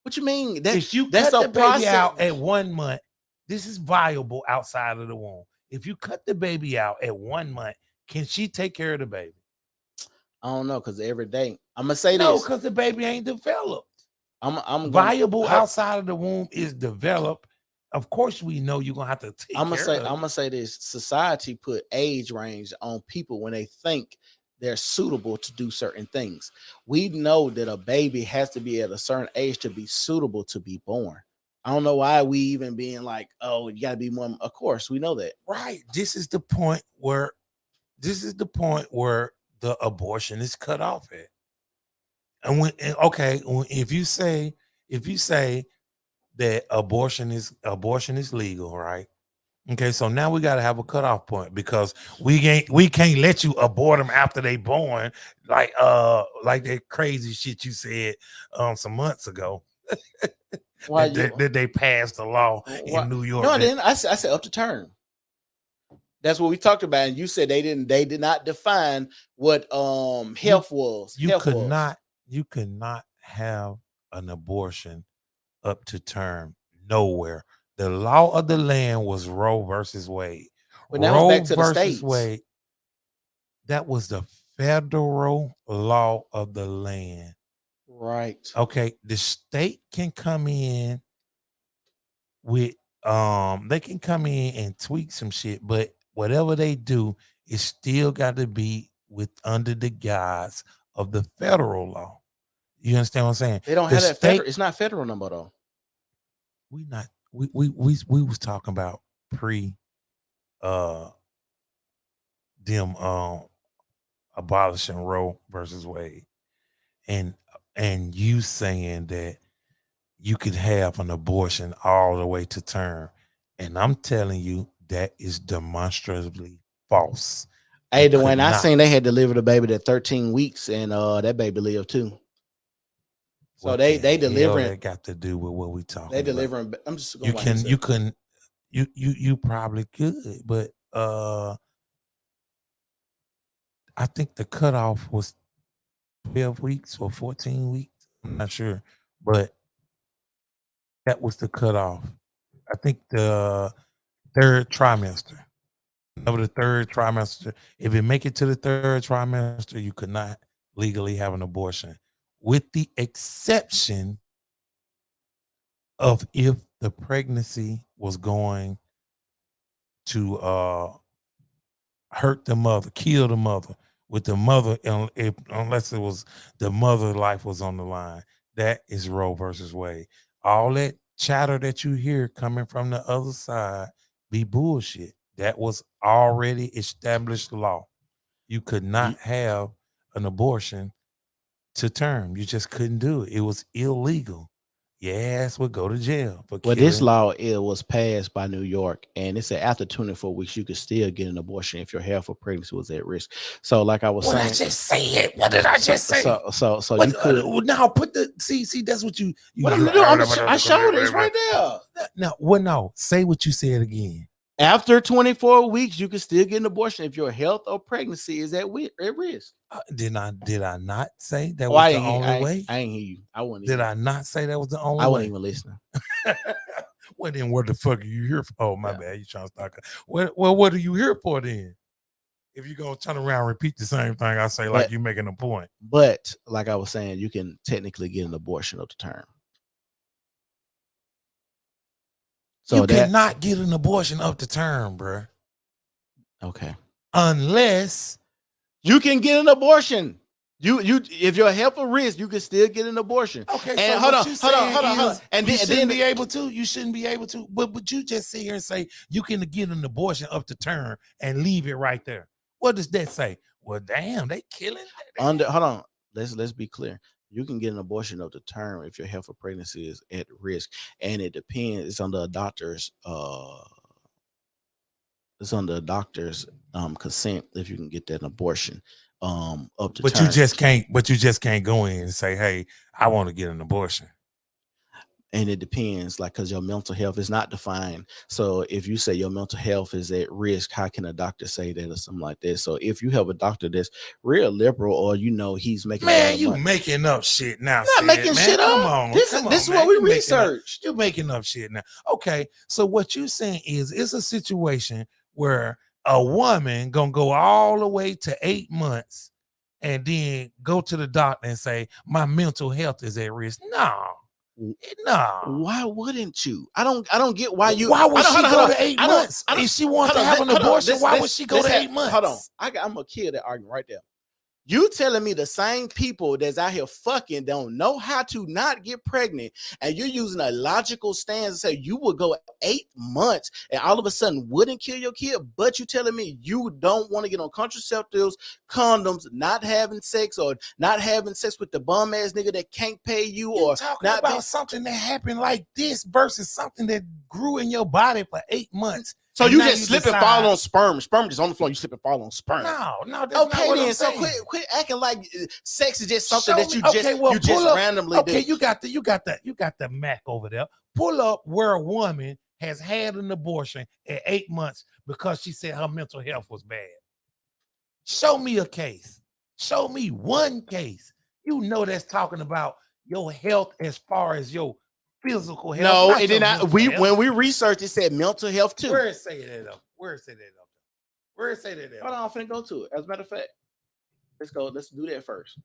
Speaker 1: What you mean?
Speaker 2: If you cut the baby out at 1 month, this is viable outside of the womb. If you cut the baby out at 1 month, can she take care of the baby?
Speaker 1: I don't know, because every day I'm gonna say
Speaker 2: no, because the baby ain't developed.
Speaker 1: I'm
Speaker 2: viable outside of the womb is developed. Of course, we know you're gonna have to take.
Speaker 1: I'm gonna say this: society put age range on people when they think they're suitable to do certain things. We know that a baby has to be at a certain age to be suitable to be born. I don't know why we even being like, oh, you gotta be more. Of course, we know that.
Speaker 2: Right. This is the point where the abortion is cut off at. And if you say that abortion is legal, right? Okay, so now we got to have a cutoff point because we can't let you abort them after they born, like that crazy shit you said some months ago. Why that they passed a law in New York?
Speaker 1: No, I didn't. I said up to term. That's what we talked about, and you said they did not define what health was.
Speaker 2: You
Speaker 1: Health
Speaker 2: could
Speaker 1: was.
Speaker 2: not have an abortion up to term nowhere. The law of the land was Roe versus Wade.
Speaker 1: But now it's
Speaker 2: Roe
Speaker 1: back to the
Speaker 2: versus
Speaker 1: states.
Speaker 2: Wade. That was the federal law of the land.
Speaker 1: Right.
Speaker 2: Okay, the state can come in with they can come in and tweak some shit, but whatever they do, it still got to be with under the guise of the federal law. You understand what I'm saying?
Speaker 1: They don't have that federal. It's not federal number though.
Speaker 2: We was talking about pre them abolishing Roe versus Wade, and you saying that you could have an abortion all the way to term, and I'm telling you that is demonstrably false.
Speaker 1: Hey, the one I seen, they had delivered a baby at 13 weeks, and that baby lived too. So
Speaker 2: what
Speaker 1: they
Speaker 2: the
Speaker 1: delivering.
Speaker 2: hell that got to do with what we talking
Speaker 1: They delivering.
Speaker 2: about?
Speaker 1: I'm just
Speaker 2: you probably could, but I think the cutoff was 12 weeks or 14 weeks. I'm not sure, but that was the cutoff. I think the third trimester. Over the third trimester, if you make it to the third trimester, you could not legally have an abortion, with the exception of if the pregnancy was going to hurt the mother, kill the mother, with the mother, unless it was the mother life was on the line. That is Roe versus Wade. All that chatter that you hear coming from the other side be bullshit. That was already established law. You could not have an abortion to term. You just couldn't do it. It was illegal. Your ass would go to jail for killing.
Speaker 1: This law, it was passed by New York, and it said after 24 weeks you could still get an abortion if your health or pregnancy was at risk. So, like I was saying,
Speaker 2: I just say it. What did I just say?
Speaker 1: So you could
Speaker 2: now put the see. That's what you.
Speaker 1: What I'm doing? I showed it. It's right there.
Speaker 2: No. Say what you said again.
Speaker 1: After 24 weeks, you can still get an abortion if your health or pregnancy is at risk.
Speaker 2: Did I not say that was the only way?
Speaker 1: I ain't hear you. I wasn't.
Speaker 2: Did I not say that was the only way?
Speaker 1: I wasn't even listening.
Speaker 2: Well, then what the fuck are you here for? Oh, my bad. You trying to start. Well, what are you here for then? If you're going to turn around and repeat the same thing I say, like you're making a point.
Speaker 1: But like I was saying, you can technically get an abortion of the term.
Speaker 2: So you cannot get an abortion up to term, bro.
Speaker 1: Okay.
Speaker 2: Unless
Speaker 1: you can get an abortion. You if your health or risk, you can still get an abortion.
Speaker 2: Okay,
Speaker 1: and
Speaker 2: so
Speaker 1: hold on.
Speaker 2: And you shouldn't be able to. You shouldn't be able to. But you just sit here and say you can get an abortion up to term and leave it right there. What does that say? Well, damn, they killing.
Speaker 1: Hold on. Let's be clear. You can get an abortion up to term if your health or pregnancy is at risk, and it depends. It's under a doctor's consent if you can get that abortion up to term.
Speaker 2: You just can't go in and say, hey, I want to get an abortion.
Speaker 1: And it depends, like, because your mental health is not defined. So if you say your mental health is at risk, how can a doctor say that or something like that? So if you have a doctor that's real liberal, or he's making
Speaker 2: making up shit now.
Speaker 1: Not making shit up. Come on, this is what we researched.
Speaker 2: You're making up shit now. Okay, so what you're saying is it's a situation where a woman gonna go all the way to 8 months and then go to the doctor and say my mental health is at risk. No.
Speaker 1: Why wouldn't you? I don't get why you.
Speaker 2: Why would she go to 8 months? If she wants to have an abortion, why would she go to 8 months?
Speaker 1: Hold on, I'm gonna kill that argument right there. You telling me the same people that's out here fucking don't know how to not get pregnant, and you're using a logical stance to say you would go 8 months and all of a sudden wouldn't kill your kid, but you telling me you don't want to get on contraceptives, condoms, not having sex, or not having sex with the bum ass nigga that can't pay you, or
Speaker 2: talking
Speaker 1: not
Speaker 2: about something that happened like this versus something that grew in your body for 8 months.
Speaker 1: So you just slip and fall on sperm. Sperm just on the floor. You slip and fall on sperm.
Speaker 2: No, that's
Speaker 1: okay,
Speaker 2: not what
Speaker 1: then.
Speaker 2: I'm
Speaker 1: so
Speaker 2: saying.
Speaker 1: Quit acting like sex is just something that you just randomly do.
Speaker 2: Okay, you got the Mac over there. Pull up where a woman has had an abortion at 8 months because she said her mental health was bad. Show me a case. Show me one case. You know that's talking about your health as far as your physical health.
Speaker 1: No, it did not. When we researched, it said mental health too.
Speaker 2: Where it say that up? Where it say that up? Where it say that up?
Speaker 1: Hold on, I'm finna go to it. As a matter of fact, let's go. Let's do that first.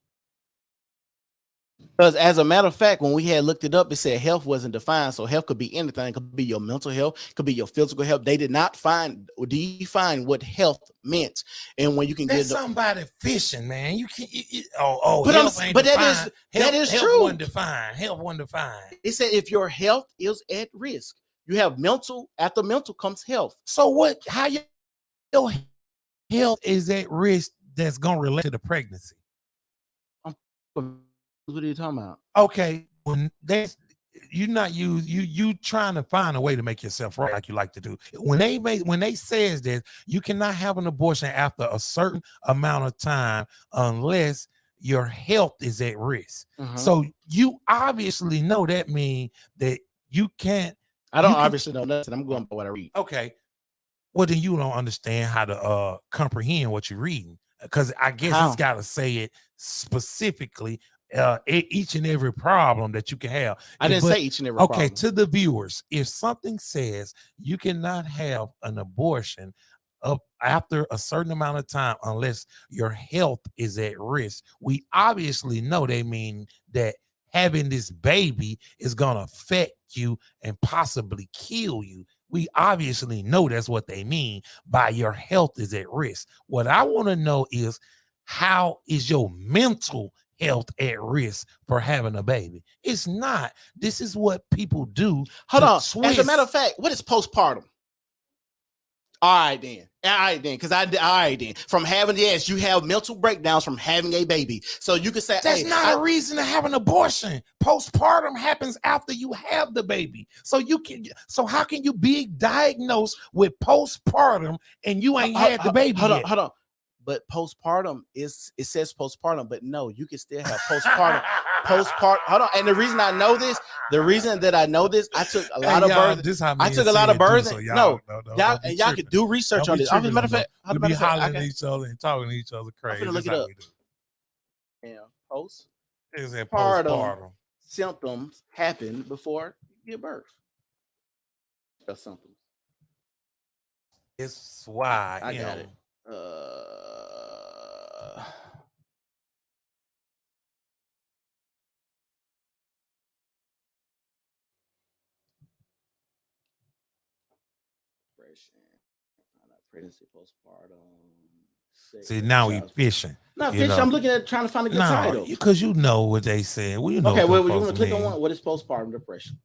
Speaker 1: Because as a matter of fact, when we had looked it up, it said health wasn't defined. So health could be anything. It could be your mental health, could be your physical health. They did not define what health meant. And when you can
Speaker 2: get somebody fishing, man, you can't. But that is true. Health wasn't defined. Health wasn't defined.
Speaker 1: It said if your health is at risk, you have mental. After mental comes health.
Speaker 2: So what? How your health is at risk? That's gonna relate to the pregnancy.
Speaker 1: What are you talking about?
Speaker 2: Okay, when that's you trying to find a way to make yourself right, like you like to do. When they says that you cannot have an abortion after a certain amount of time unless your health is at risk. So you obviously know that means that you can't.
Speaker 1: I don't obviously know nothing. I'm going by what I read.
Speaker 2: Okay. Well, then you don't understand how to comprehend what you're reading, because I guess it's got to say it specifically. Each and every problem that you can have.
Speaker 1: I didn't say each and every problem.
Speaker 2: Okay, to the viewers, if something says you cannot have an abortion up after a certain amount of time unless your health is at risk, we obviously know they mean that having this baby is gonna affect you and possibly kill you. We obviously know that's what they mean by your health is at risk. What I want to know is, how is your mental health at risk for having a baby? It's not. This is what people do.
Speaker 1: Hold on. As a matter of fact, what is postpartum? All right then. From having, yes, you have mental breakdowns from having a baby. So you could say
Speaker 2: that's not a reason to have an abortion. Postpartum happens after you have the baby. So how can you be diagnosed with postpartum and you ain't had the baby yet?
Speaker 1: Hold on. But postpartum it says postpartum, but no, you can still have postpartum. Hold on. And the reason I know this, I took a lot of birthing. I took a lot of birthing. Y'all could do research on this. As a matter of fact,
Speaker 2: we be hollering at each other and talking to each other crazy.
Speaker 1: I'm gonna look it up. Yeah, postpartum symptoms happen before you give birth. That's symptoms.
Speaker 2: It's why
Speaker 1: I got it. Pregnancy, postpartum.
Speaker 2: See, now we fishing.
Speaker 1: Not fishing. I'm looking at trying to find a good title.
Speaker 2: Because you know what they said. Well, you know.
Speaker 1: Okay, well, you want to click on one? What is postpartum depression?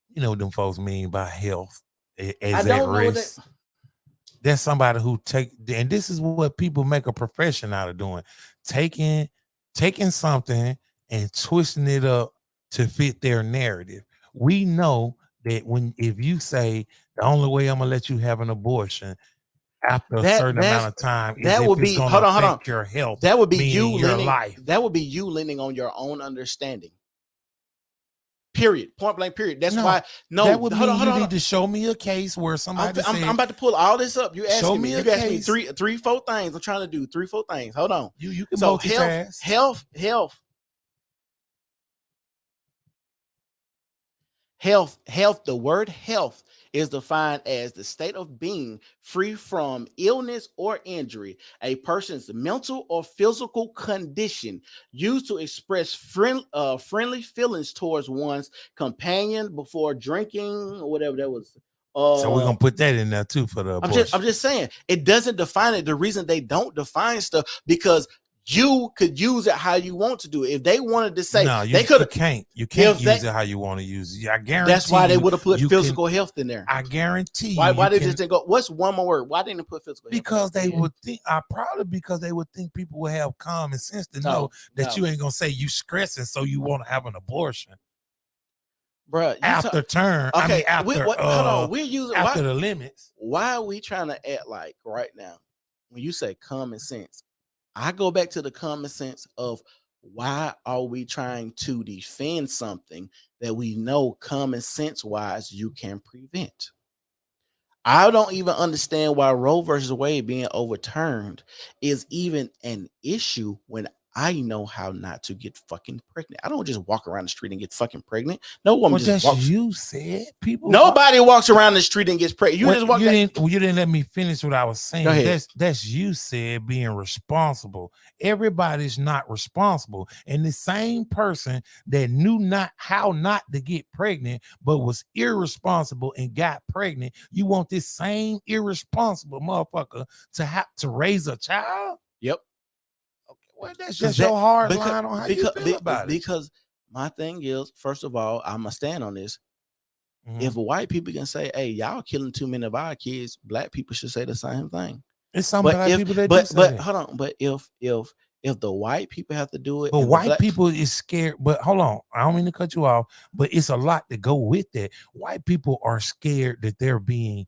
Speaker 2: You know what them folks mean by health as at risk. There's somebody who and this is what people make a profession out of doing, taking something and twisting it up to fit their narrative. We know that if you say the only way I'm gonna let you have an abortion after a certain amount of time is
Speaker 1: that would be hold on
Speaker 2: your health.
Speaker 1: That would be you
Speaker 2: your life.
Speaker 1: That would be you leaning on your own understanding. Period. Point blank. Period. That's why. No,
Speaker 2: that would mean you need to show me a case where somebody.
Speaker 1: I'm about to pull all this up. You asked me. You asked me three, 4 things. I'm trying to do 3, 4 things. Hold on.
Speaker 2: You can multitask.
Speaker 1: Health. The word health is defined as the state of being free from illness or injury, a person's mental or physical condition used to express friendly feelings towards one's companion before drinking or whatever that was.
Speaker 2: So we're gonna put that in there too for the abortion.
Speaker 1: I'm just saying it doesn't define it. The reason they don't define stuff because you could use it how you want to do it. If they wanted to say they could,
Speaker 2: you can't use it how you want to use it. I guarantee
Speaker 1: that's why they would have put physical health in there.
Speaker 2: I guarantee.
Speaker 1: Why they just didn't go? What's one more word? Why didn't they put physical?
Speaker 2: Because they would think. Because they would think people would have common sense to know that you ain't gonna say you stressing, so you want to have an abortion,
Speaker 1: bruh.
Speaker 2: After turn,
Speaker 1: okay.
Speaker 2: Hold
Speaker 1: on, we're using
Speaker 2: after the limits.
Speaker 1: Why are we trying to act like right now when you say common sense? I go back to the common sense of why are we trying to defend something that we know common sense wise you can prevent? I don't even understand why Roe versus Wade being overturned is even an issue when I know how not to get fucking pregnant. I don't just walk around the street and get fucking pregnant. No woman
Speaker 2: Well,
Speaker 1: just
Speaker 2: that's
Speaker 1: walks.
Speaker 2: you said. People
Speaker 1: Nobody walks around the street and gets pregnant. You
Speaker 2: Well,
Speaker 1: just walk.
Speaker 2: you didn't let me finish what I was
Speaker 1: Go
Speaker 2: saying.
Speaker 1: ahead.
Speaker 2: That's you said being responsible. Everybody's not responsible. And the same person that knew not how not to get pregnant, but was irresponsible and got pregnant, you want this same irresponsible motherfucker to have to raise a child?
Speaker 1: Yep.
Speaker 2: Okay, well, that's
Speaker 1: 'Cause
Speaker 2: just your hard
Speaker 1: because
Speaker 2: line on how you
Speaker 1: because
Speaker 2: feel about it.
Speaker 1: because my thing is, first of all, I'm gonna stand on this. If
Speaker 2: Mhm.
Speaker 1: white people can say, "Hey, y'all killing too many of our kids," black people should say the same thing.
Speaker 2: It's some
Speaker 1: But
Speaker 2: black
Speaker 1: if
Speaker 2: people that do
Speaker 1: but
Speaker 2: say
Speaker 1: but
Speaker 2: that.
Speaker 1: hold on, but if the white people have to do it
Speaker 2: But
Speaker 1: and the
Speaker 2: white
Speaker 1: black
Speaker 2: people is scared. But hold on, I don't mean to cut you off, but it's a lot to go with that. White people are scared that they're being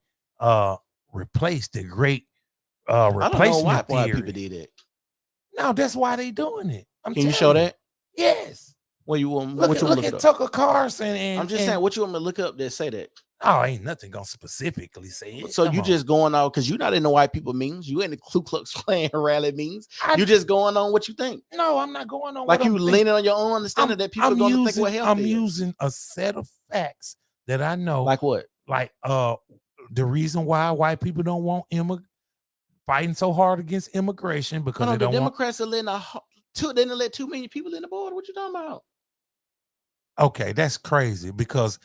Speaker 2: replaced. The great
Speaker 1: I don't know why
Speaker 2: replacement
Speaker 1: white people
Speaker 2: theory.
Speaker 1: did it.
Speaker 2: No, that's why they doing it. I'm
Speaker 1: Can you show
Speaker 2: telling you.
Speaker 1: that?
Speaker 2: Yes.
Speaker 1: What you want?
Speaker 2: Look
Speaker 1: What you want to
Speaker 2: look
Speaker 1: look it
Speaker 2: at
Speaker 1: up?
Speaker 2: Tucker Carlson
Speaker 1: I'm just saying, what you want me to look up that say that?
Speaker 2: oh, ain't nothing gonna specifically say it.
Speaker 1: So
Speaker 2: Come
Speaker 1: you
Speaker 2: on.
Speaker 1: just going on because you're not in the white people means. You in the Ku Klux Klan rally means.
Speaker 2: I-
Speaker 1: You just going on what you think.
Speaker 2: No, I'm not going on
Speaker 1: Like
Speaker 2: what
Speaker 1: you
Speaker 2: I'm thinking.
Speaker 1: leaning on your own understanding that people are going to think what health
Speaker 2: I'm
Speaker 1: is.
Speaker 2: using a set of facts that I know.
Speaker 1: Like what?
Speaker 2: Like the reason why white people don't want fighting so hard against immigration because
Speaker 1: Hold
Speaker 2: they
Speaker 1: on, the
Speaker 2: don't want.
Speaker 1: Democrats are letting they didn't let too many people in the board. What you talking about?
Speaker 2: Okay, that's crazy because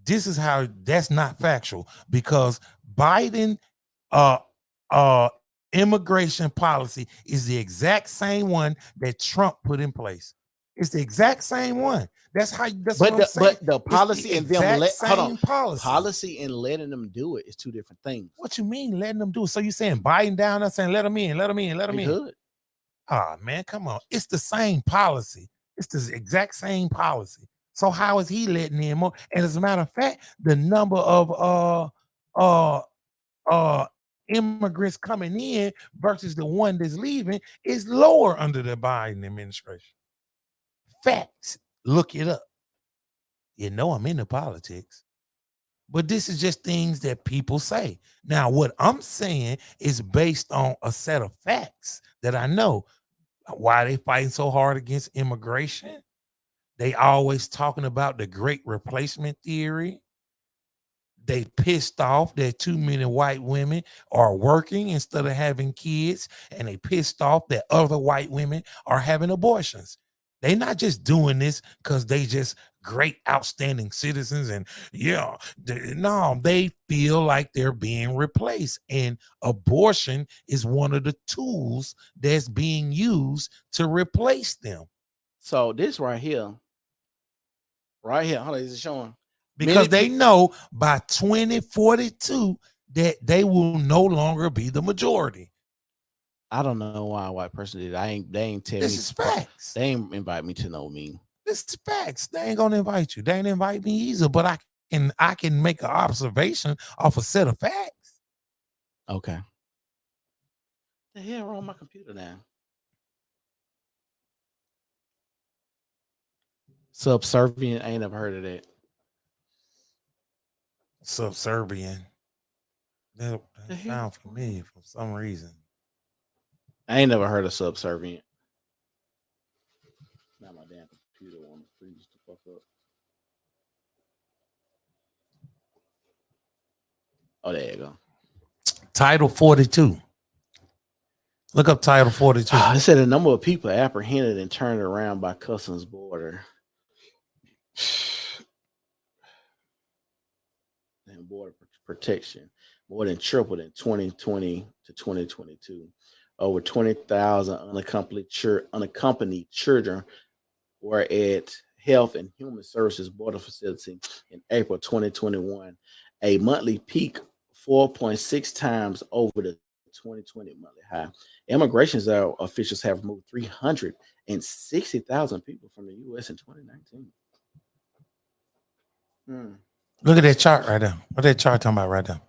Speaker 2: this is how that's not factual because Biden uh immigration policy is the exact same one that Trump put in place. It's the exact same one. That's what I'm saying.
Speaker 1: But the
Speaker 2: It's
Speaker 1: policy
Speaker 2: the
Speaker 1: and them
Speaker 2: exact
Speaker 1: hold on.
Speaker 2: same policy.
Speaker 1: Policy and letting them do it is two different things.
Speaker 2: What you mean letting them do it? So you saying Biden down there saying let them in, let them in, let them
Speaker 1: He
Speaker 2: in.
Speaker 1: could.
Speaker 2: Ah, man, come on. It's the same policy. It's the exact same policy. So how is he letting in more? And as a matter of fact, the number of immigrants coming in versus the one that's leaving is lower under the Biden administration. Facts. Look it up. You know I'm into politics. But this is just things that people say. Now, what I'm saying is based on a set of facts that I know. Why they fighting so hard against immigration? They always talking about the great replacement theory. They pissed off that too many white women are working instead of having kids, and they pissed off that other white women are having abortions. They not just doing this because they just great, outstanding citizens, and no, they feel like they're being replaced, and abortion is one of the tools that's being used to replace them.
Speaker 1: So this right here, hold on, is it showing?
Speaker 2: Because they know by 2042 that they will no longer be the majority.
Speaker 1: I don't know why a white person did. They ain't tell me.
Speaker 2: This is facts.
Speaker 1: They ain't invite me to know me.
Speaker 2: This is facts. They ain't gonna invite you. They ain't invite me either. But I can make an observation off a set of facts.
Speaker 1: Okay. The hell wrong with my computer now? Subservient. I ain't never heard of that.
Speaker 2: Subservient. That sounds familiar for some reason.
Speaker 1: I ain't never heard of subservient. Now my damn computer wants to freeze the fuck up. Oh, there you go.
Speaker 2: Title 42. Look up Title 42.
Speaker 1: It said a number of people apprehended and turned around by customs border. And border protection more than tripled in 2020 to 2022. Over 20,000 unaccompanied children were at Health and Human Services Border Facility in April 2021, a monthly peak 4.6 times over the 2020 monthly high. Immigration officials have removed 360,000 people from the U.S. in 2019.
Speaker 2: Look at that chart right there. What that chart talking about right there?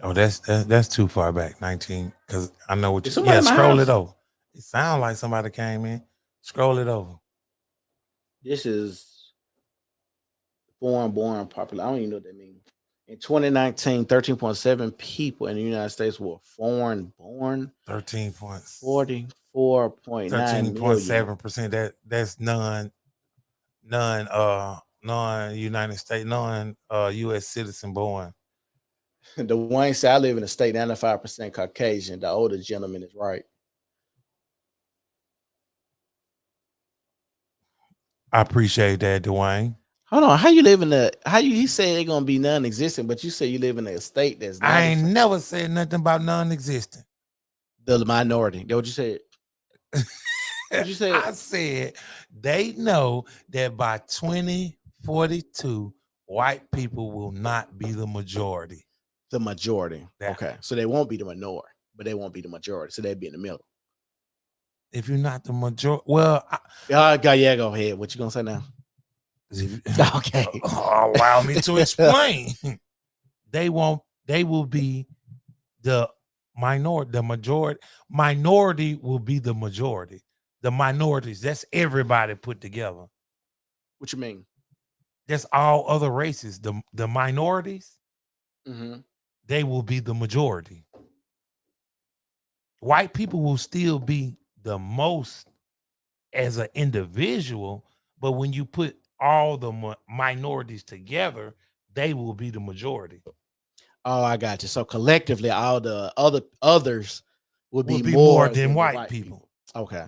Speaker 2: Oh, that's too far back. 19, because I know what you. Yeah, scroll it over. It sounds like somebody came in. Scroll it over.
Speaker 1: This is foreign born population. I don't even know what that means. In 2019, 13.7 people in the United States were foreign born, 44.9 million.
Speaker 2: 13.7%. That's non United States, non US citizen born.
Speaker 1: The Wayne said, I live in a state 95% Caucasian. The older gentleman is right.
Speaker 2: I appreciate that, Dwayne.
Speaker 1: Hold on. How you live in he said they're gonna be non-existent, but you say you live in a state that's
Speaker 2: I
Speaker 1: ninety
Speaker 2: ain't never said nothing about non-existent.
Speaker 1: the minority. That what you said? What you said?
Speaker 2: I said they know that by 2042, white people will not be the majority.
Speaker 1: The majority.
Speaker 2: That-
Speaker 1: Okay. So they won't be the minority, but they won't be the majority. So they'd be in the middle.
Speaker 2: If you're not the majority, well,
Speaker 1: Yeah, go ahead. What you gonna say now? Okay.
Speaker 2: Allow me to explain. They won't. They will be the minority. The majority. Minority will be the majority. The minorities. That's everybody put together.
Speaker 1: What you mean?
Speaker 2: That's all other races. The minorities.
Speaker 1: Mm-hmm.
Speaker 2: They will be the majority. White people will still be the most as an individual, but when you put all the minorities together, they will be the majority.
Speaker 1: Oh, I got you. So collectively, all the others would
Speaker 2: Will
Speaker 1: be
Speaker 2: be more
Speaker 1: more
Speaker 2: than
Speaker 1: than the
Speaker 2: white
Speaker 1: white
Speaker 2: people.
Speaker 1: Okay.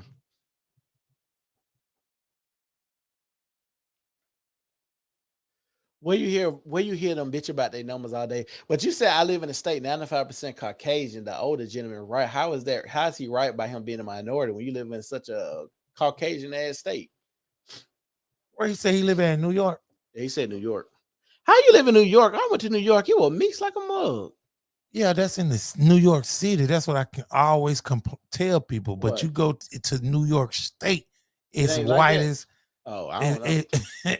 Speaker 1: Where you hear them bitch about their numbers all day? But you said I live in a state 95% Caucasian, the older gentleman, right? How is that? How is he right by him being a minority when you live in such a Caucasian ass state?
Speaker 2: Where he say he live in New York?
Speaker 1: Yeah, he said New York. How you live in New York? I went to New York. You were mixed like a mug.
Speaker 2: Yeah, that's in the New York City. That's what I can always tell people. But
Speaker 1: What?
Speaker 2: you go to New York State,
Speaker 1: It
Speaker 2: it's
Speaker 1: ain't like
Speaker 2: white
Speaker 1: that.
Speaker 2: as
Speaker 1: Oh, I don't know.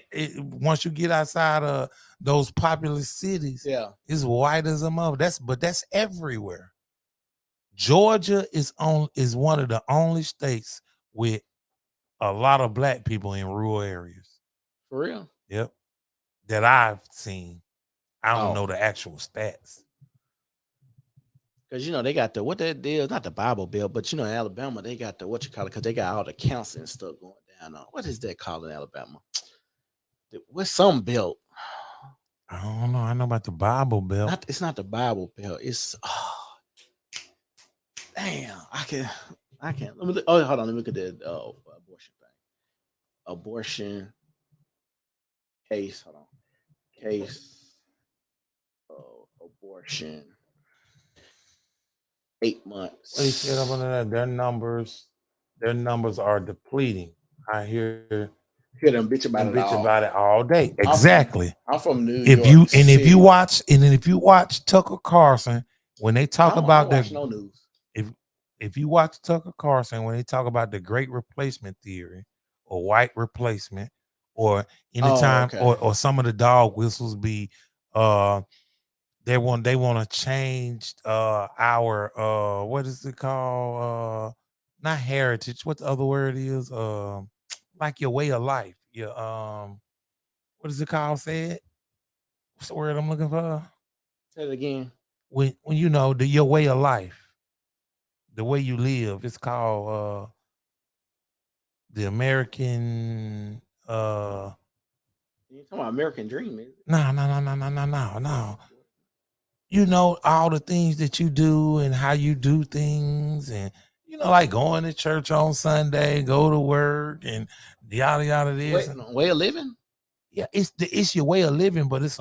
Speaker 2: once you get outside of those populous cities,
Speaker 1: Yeah.
Speaker 2: it's white as a mother. That's everywhere. Georgia is one of the only states with a lot of black people in rural areas.
Speaker 1: For real?
Speaker 2: Yep, that I've seen. I don't
Speaker 1: Oh.
Speaker 2: know the actual stats.
Speaker 1: Because they got the what that deal, not the Bible Belt, but in Alabama, they got the what you call it, because they got all the counts and stuff going down on. What is that called in Alabama? What's some belt?
Speaker 2: I don't know. I know about the Bible Belt.
Speaker 1: It's not the Bible Belt. It's damn. I can't. Let me look. Oh, hold on. Let me look at the abortion thing. Abortion case. Hold on. Case abortion. 8 months.
Speaker 2: What he said up under that, their numbers are depleting. I hear
Speaker 1: Hear them bitch about
Speaker 2: them
Speaker 1: it
Speaker 2: bitch
Speaker 1: all.
Speaker 2: about it all day. Exactly.
Speaker 1: I'm from New
Speaker 2: If
Speaker 1: York.
Speaker 2: if you watch Tucker Carlson when they talk
Speaker 1: I
Speaker 2: about
Speaker 1: don't watch no news.
Speaker 2: if you watch Tucker Carlson when they talk about the great replacement theory or white replacement or anytime
Speaker 1: okay.
Speaker 2: or some of the dog whistles be they want to change our what is it called not heritage, what the other word is, like your way of life, your what is it called, say it, what's the word I'm looking for?
Speaker 1: Say it again.
Speaker 2: When your way of life, the way you live, it's called the American
Speaker 1: You talking about American Dream, is it?
Speaker 2: no. All the things that you do and how you do things, and like going to church on Sunday, go to work, and yada yada this.
Speaker 1: Way of living?
Speaker 2: Yeah, it's your way of living, but it's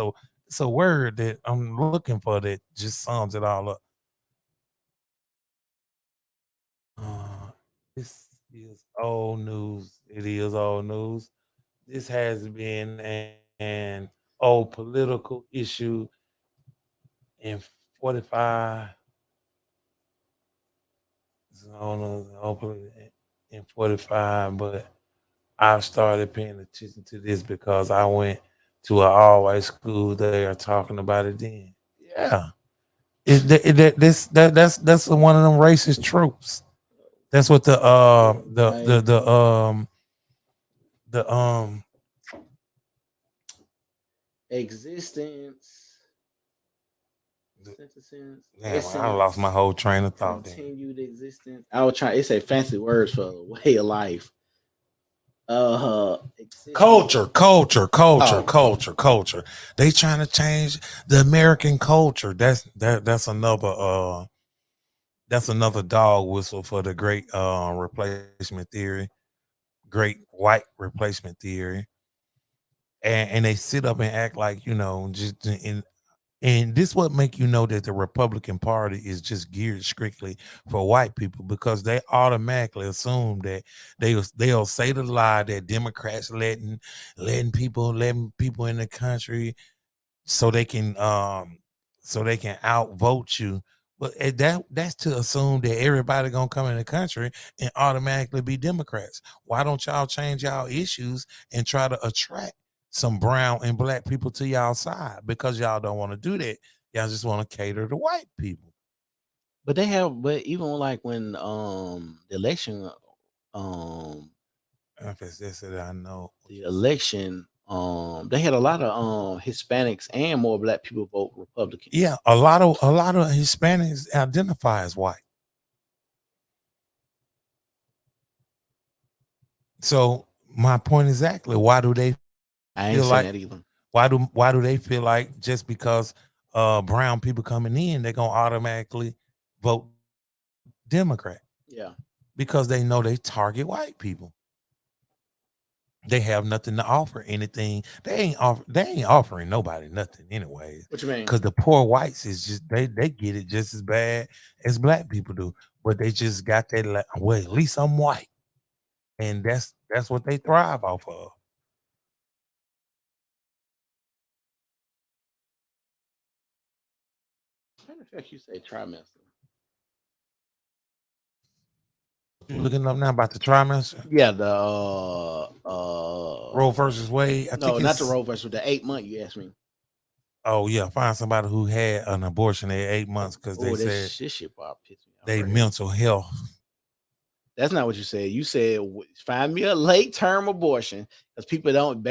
Speaker 2: a word that I'm looking for that just sums it all up. This is old news. It is old news. This has been an old political issue in 45. In 45, but I've started paying attention to this because I went to an all-white school. They are talking about it then. Yeah. That's one of them racist tropes. That's what the
Speaker 1: existence,
Speaker 2: Damn, I lost my whole train of thought.
Speaker 1: continued existence. I was trying. It's a fancy words for way of life.
Speaker 2: Culture.
Speaker 1: Oh.
Speaker 2: They trying to change the American culture. That's another dog whistle for the great replacement theory, great white replacement theory. And they sit up and act like, just and this what make you know that the Republican Party is just geared strictly for white people, because they automatically assume that they'll say the lie that Democrats letting people in the country so they can outvote you. But that's to assume that everybody gonna come in the country and automatically be Democrats. Why don't y'all change y'all issues and try to attract some brown and black people to y'all side? Because y'all don't want to do that. Y'all just want to cater to white people.
Speaker 1: But even like when the election
Speaker 2: If it's this that I know.
Speaker 1: they had a lot of Hispanics and more black people vote Republican.
Speaker 2: Yeah, a lot of Hispanics identify as white. So my point exactly, why do they
Speaker 1: I ain't saying that either.
Speaker 2: Why do they feel like just because brown people coming in, they're gonna automatically vote Democrat?
Speaker 1: Yeah.
Speaker 2: Because they know they target white people. They have nothing to offer anything. They ain't offering nobody nothing anyway.
Speaker 1: What you mean?
Speaker 2: Because the poor whites is just they get it just as bad as black people do. But they just got that like, well, at least I'm white. And that's what they thrive off of.
Speaker 1: How the fuck you say trimester?
Speaker 2: You looking up now about the trimester?
Speaker 1: Yeah, the
Speaker 2: Roe versus Wade.
Speaker 1: No, not the Roe versus the 8 month. You asked me.
Speaker 2: Oh yeah, find somebody who had an abortion at 8 months because they said
Speaker 1: this shit pissed me off.
Speaker 2: They mental health.
Speaker 1: That's not what you said. You said find me a late term abortion because people don't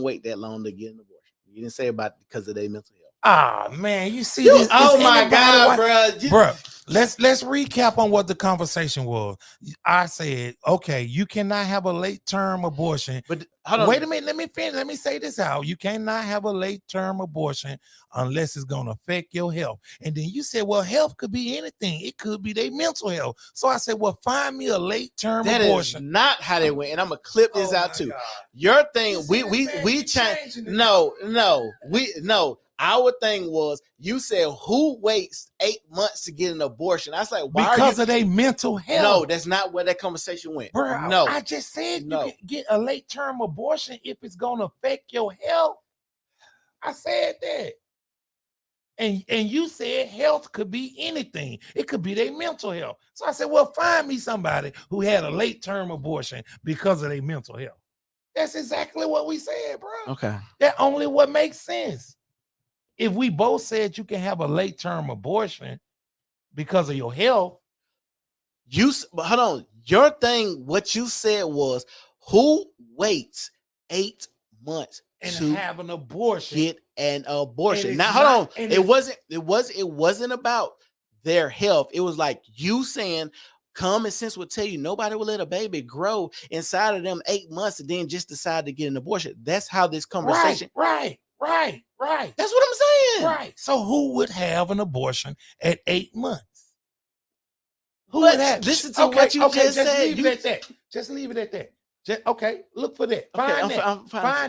Speaker 1: wait that long to get an abortion. You didn't say about because of their mental health.
Speaker 2: Ah man, you see this?
Speaker 1: Oh my god, bro!
Speaker 2: Let's recap on what the conversation was. I said, okay, you cannot have a late term abortion.
Speaker 1: But
Speaker 2: wait a minute, let me finish. Let me say this out. You cannot have a late term abortion unless it's going to affect your health. And then you said, well, health could be anything. It could be their mental health. So I said, well, find me a late term abortion.
Speaker 1: That is not how they went. And I'm gonna clip this out too. God. Your thing, we changed. No. Our thing was you said who waits 8 months to get an abortion? I was like, why?
Speaker 2: Because of their mental health.
Speaker 1: No, that's not where that conversation went.
Speaker 2: Bro, no, I just said you can get a late term abortion if it's gonna affect your health. I said that. And you said health could be anything. It could be their mental health. So I said, well, find me somebody who had a late term abortion because of their mental health. That's exactly what we said, bro.
Speaker 1: Okay.
Speaker 2: That only what makes sense. If we both said you can have a late term abortion because of your health,
Speaker 1: hold on. Your thing, what you said was who waits 8 months
Speaker 2: and
Speaker 1: to
Speaker 2: have an abortion?
Speaker 1: Get an abortion. Now, hold on. It wasn't about their health. It was like you saying common sense would tell you nobody will let a baby grow inside of them 8 months and then just decide to get an abortion. That's how this conversation.
Speaker 2: Right.
Speaker 1: That's what I'm saying.
Speaker 2: Right. So who would have an abortion at 8 months?
Speaker 1: Who would have? Listen to what you just said.
Speaker 2: Leave it at that. Just leave it at that. Okay, look for that. Find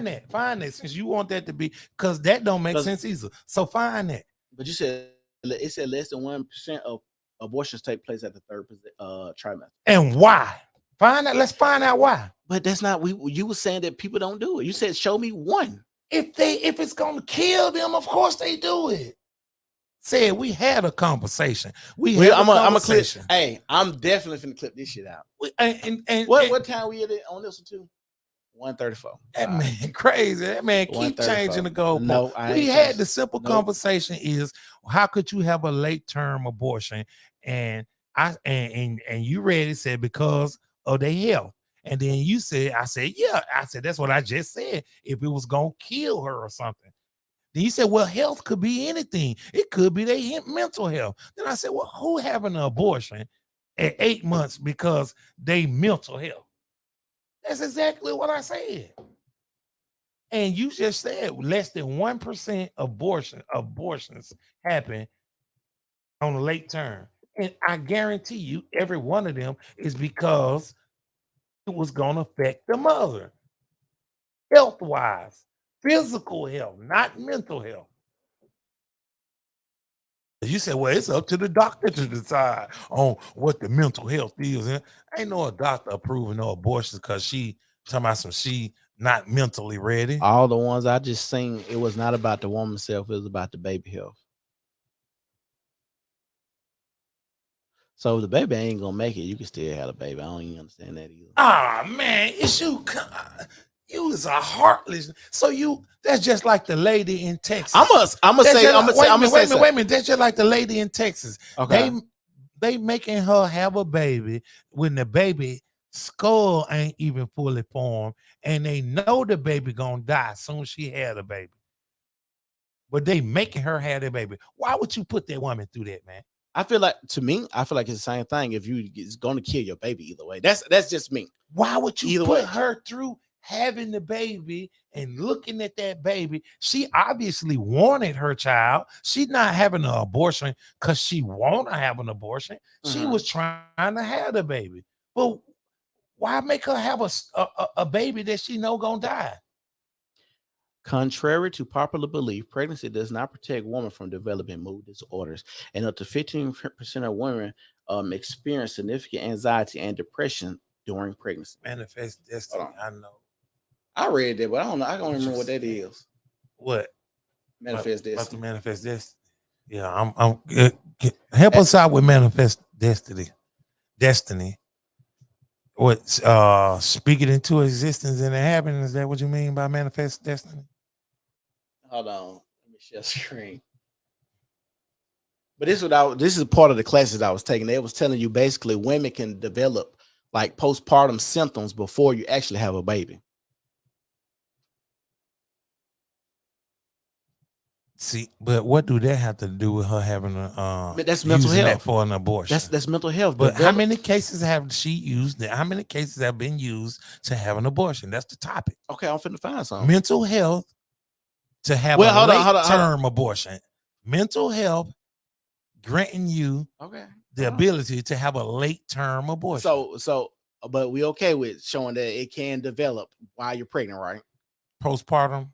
Speaker 2: that. Since you want that to be, because that don't make sense either. So find that.
Speaker 1: But you said it said less than 1% of abortions take place at the third trimester.
Speaker 2: And why? Find that. Let's find out why.
Speaker 1: But that's not. You were saying that people don't do it. You said show me one.
Speaker 2: If it's gonna kill them, of course they do it. Said we had a conversation. I'm a clip.
Speaker 1: Hey, I'm definitely finna clip this shit out. What time we at on this one too? 1:34.
Speaker 2: That man crazy. That man keep changing the goalpost.
Speaker 1: No,
Speaker 2: we had the simple conversation is how could you have a late term abortion? And you read it said because of their health. And then you said, I said, that's what I just said. If it was gonna kill her or something. Then you said, well, health could be anything. It could be their mental health. Then I said, well, who having an abortion at 8 months because they mental health? That's exactly what I said. And you just said less than 1% abortions happen on the late term. And I guarantee you, every one of them is because it was going to affect the mother, health-wise, physical health, not mental health. You said, well, it's up to the doctor to decide on what the mental health is. And ain't no doctor approving no abortions because she talking about she not mentally ready.
Speaker 1: All the ones I just seen, it was not about the woman self, it was about the baby health. So if the baby ain't gonna make it, you can still have a baby. I don't even understand that either.
Speaker 2: Ah, man, it's you. You is a heartless. So that's just like the lady in Texas.
Speaker 1: I'm gonna say
Speaker 2: wait a minute. That's just like the lady in Texas.
Speaker 1: Okay.
Speaker 2: They making her have a baby when the baby skull ain't even fully formed, and they know the baby gonna die soon as she had a baby. But they making her have that baby. Why would you put that woman through that, man?
Speaker 1: I feel like it's the same thing. If it's gonna kill your baby either way, that's just me.
Speaker 2: Why would you put her through having the baby and looking at that baby? She obviously wanted her child. She's not having an abortion because she want to have an abortion. She was trying to have the baby. But why make her have a baby that she know gonna die?
Speaker 1: Contrary to popular belief, pregnancy does not protect women from developing mood disorders, and up to 15% of women experience significant anxiety and depression during pregnancy.
Speaker 2: Manifest destiny. I know.
Speaker 1: I read that, but I don't know. I don't remember what that is.
Speaker 2: What?
Speaker 1: Manifest destiny.
Speaker 2: About to manifest destiny. Yeah, I'm help us out with manifest destiny. Destiny. What speak it into existence and it happens? Is that what you mean by manifest destiny?
Speaker 1: Hold on. Let me share screen. But this is part of the classes I was taking. They was telling you basically women can develop like postpartum symptoms before you actually have a baby.
Speaker 2: See, but what do that have to do with her having
Speaker 1: that's mental health
Speaker 2: that for an abortion?
Speaker 1: That's mental health.
Speaker 2: But how many cases have she used? How many cases have been used to have an abortion? That's the topic.
Speaker 1: Okay, I'm finna find something.
Speaker 2: Mental health to have a late-term abortion. Mental health granting you the ability to have a late-term abortion.
Speaker 1: So, but we okay with showing that it can develop while you're pregnant, right?
Speaker 2: Postpartum.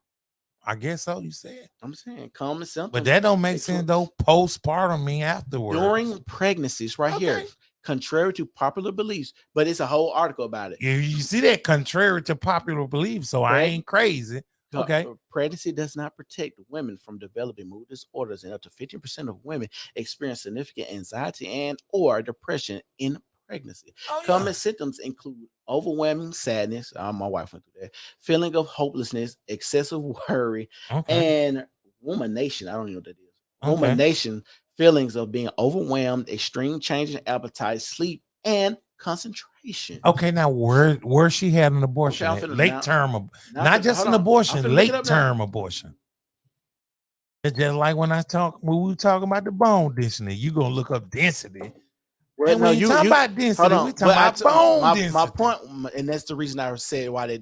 Speaker 2: I guess so. You said.
Speaker 1: I'm saying common symptoms,
Speaker 2: but that don't make sense though. Postpartum mean afterwards
Speaker 1: during pregnancies, right here. Contrary to popular beliefs, but it's a whole article about it.
Speaker 2: You see that contrary to popular beliefs, so I ain't crazy. Okay.
Speaker 1: Pregnancy does not protect women from developing mood disorders, and up to 15% of women experience significant anxiety and or depression in pregnancy. Common symptoms include overwhelming sadness. My wife went through that. Feeling of hopelessness, excessive worry, and rumination. I don't even know what that is. Rumination, feelings of being overwhelmed, extreme change in appetite, sleep, and concentration.
Speaker 2: Okay, now where she had an abortion? Late term, not just an abortion, late term abortion. It's just like when we were talking about the bone density. You gonna look up density.
Speaker 1: Well,
Speaker 2: and when you talk about density, we talking about bone density.
Speaker 1: My point, and that's the reason I said why they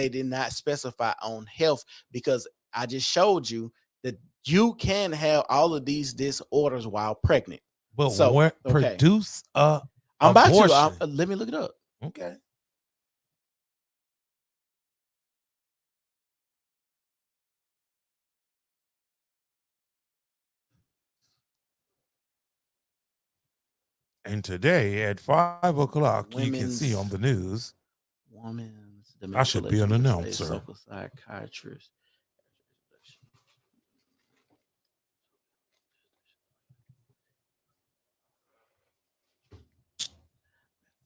Speaker 1: did not specify on health, because I just showed you that you can have all of these disorders while pregnant.
Speaker 2: But produce a
Speaker 1: I'm
Speaker 2: abortion.
Speaker 1: about to. Let me look it up.
Speaker 2: Okay. And today at 5 o'clock, you can see on the news. I should be an announcer.
Speaker 1: Psychiatrist.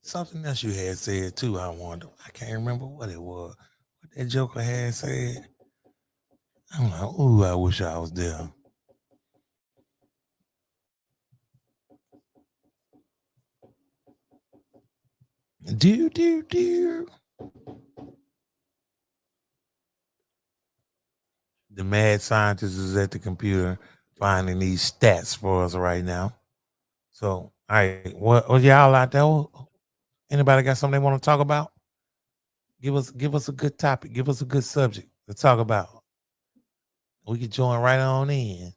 Speaker 2: Something else you had said too, I wonder. I can't remember what it was. What that joker had said. I'm like, ooh, I wish I was there. The mad scientist is at the computer finding these stats for us right now. So, all right, what y'all out there? Anybody got something they want to talk about? Give us a good topic. Give us a good subject to talk about. We can join right on in.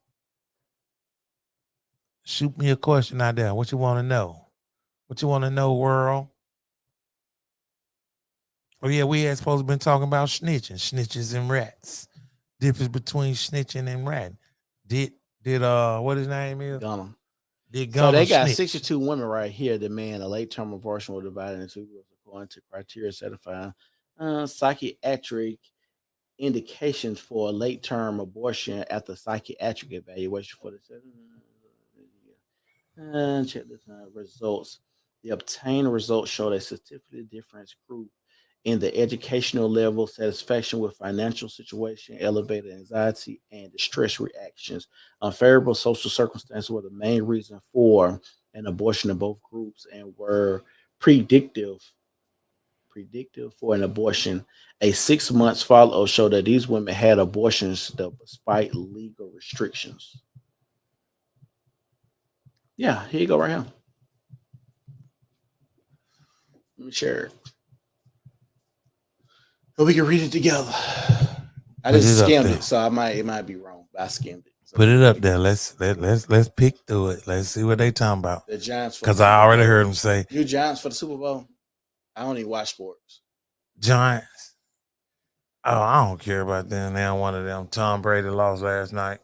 Speaker 2: Shoot me a question out there. What you want to know? What you want to know, world? Oh yeah, we had supposed to been talking about snitches and rats. Difference between snitching and ratting. Did what his name is?
Speaker 1: Gunner.
Speaker 2: Did
Speaker 1: So
Speaker 2: Gunner
Speaker 1: they got
Speaker 2: snitch?
Speaker 1: 62 women right here demand a late term abortion will divide into groups according to criteria certifying psychiatric indications for a late term abortion after psychiatric evaluation for the check the results. The obtained results showed a statistically different group in the educational level, satisfaction with financial situation, elevated anxiety, and distress reactions. Unfavorable social circumstances were the main reason for an abortion in both groups and were predictive for an abortion. A 6 months follow showed that these women had abortions despite legal restrictions. Yeah, here you go, right here. Let me share it. So we can read it together. I
Speaker 2: Put
Speaker 1: just
Speaker 2: it up
Speaker 1: skimmed
Speaker 2: there.
Speaker 1: it, so it might be wrong, but I skimmed it. So
Speaker 2: Put it up there. Let's pick through it. Let's see what they talking about.
Speaker 1: the Giants for the
Speaker 2: Because
Speaker 1: Super
Speaker 2: I already
Speaker 1: Bowl.
Speaker 2: heard them say
Speaker 1: You Giants for the Super Bowl? I don't even watch sports.
Speaker 2: Giants. Oh, I don't care about them. Now one of them. Tom Brady lost last night.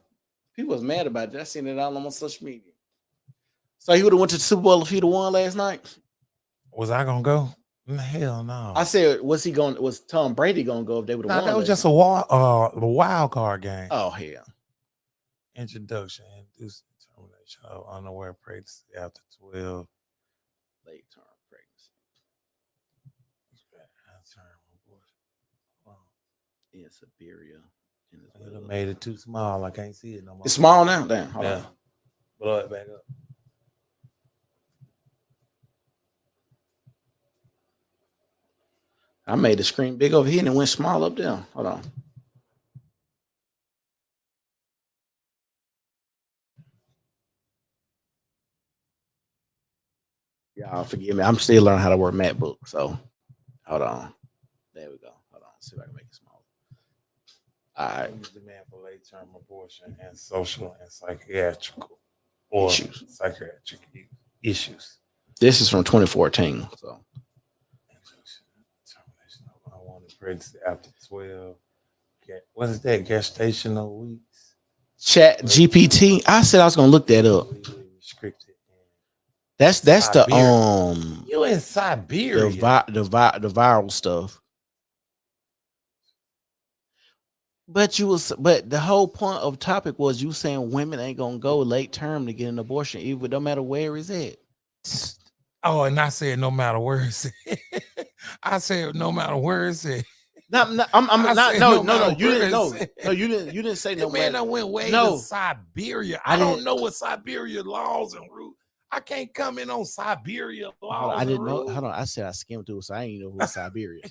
Speaker 1: People was mad about that. I seen it all on my social media. So he would have went to the Super Bowl if he'd have won last night.
Speaker 2: Was I gonna go? Hell no.
Speaker 1: I said, was Tom Brady gonna go if they would have
Speaker 2: No,
Speaker 1: won?
Speaker 2: that was
Speaker 1: last
Speaker 2: just
Speaker 1: night?
Speaker 2: a wild card game.
Speaker 1: Oh hell.
Speaker 2: Introduction, induced termination of unaware pregnancy after 12.
Speaker 1: Late term pregnancy in Siberia.
Speaker 2: It made it too small. I can't see it no more.
Speaker 1: It's small now. Damn. Hold on.
Speaker 2: Blow it back up.
Speaker 1: I made the screen big over here and it went small up there. Hold on. Y'all forgive me. I'm still learning how to work MacBook. So hold on. There we go. Hold on. See if I can make it smaller. All right.
Speaker 2: Demand for late term abortion and social and psychiatric or
Speaker 1: Issues.
Speaker 2: psychiatric issues.
Speaker 1: This is from 2014. So
Speaker 2: Termination of unwanted pregnancy after 12. What is that? Gestational weeks.
Speaker 1: Chat GPT. I said I was gonna look that up.
Speaker 2: Restricted.
Speaker 1: That's
Speaker 2: Siberia.
Speaker 1: the
Speaker 2: You in Siberia?
Speaker 1: the viral stuff. But the whole point of topic was you saying women ain't gonna go late term to get an abortion, even no matter where it's at.
Speaker 2: Oh, and I said no matter where it's at. I said no matter where it's at.
Speaker 1: I'm not. No. You didn't. No. You didn't. You didn't say no.
Speaker 2: Man, I went way to Siberia. I don't know what Siberia laws and rules. I can't come in on Siberia laws.
Speaker 1: I didn't know. Hold on. I said I skimmed through, so I didn't know who was Siberia.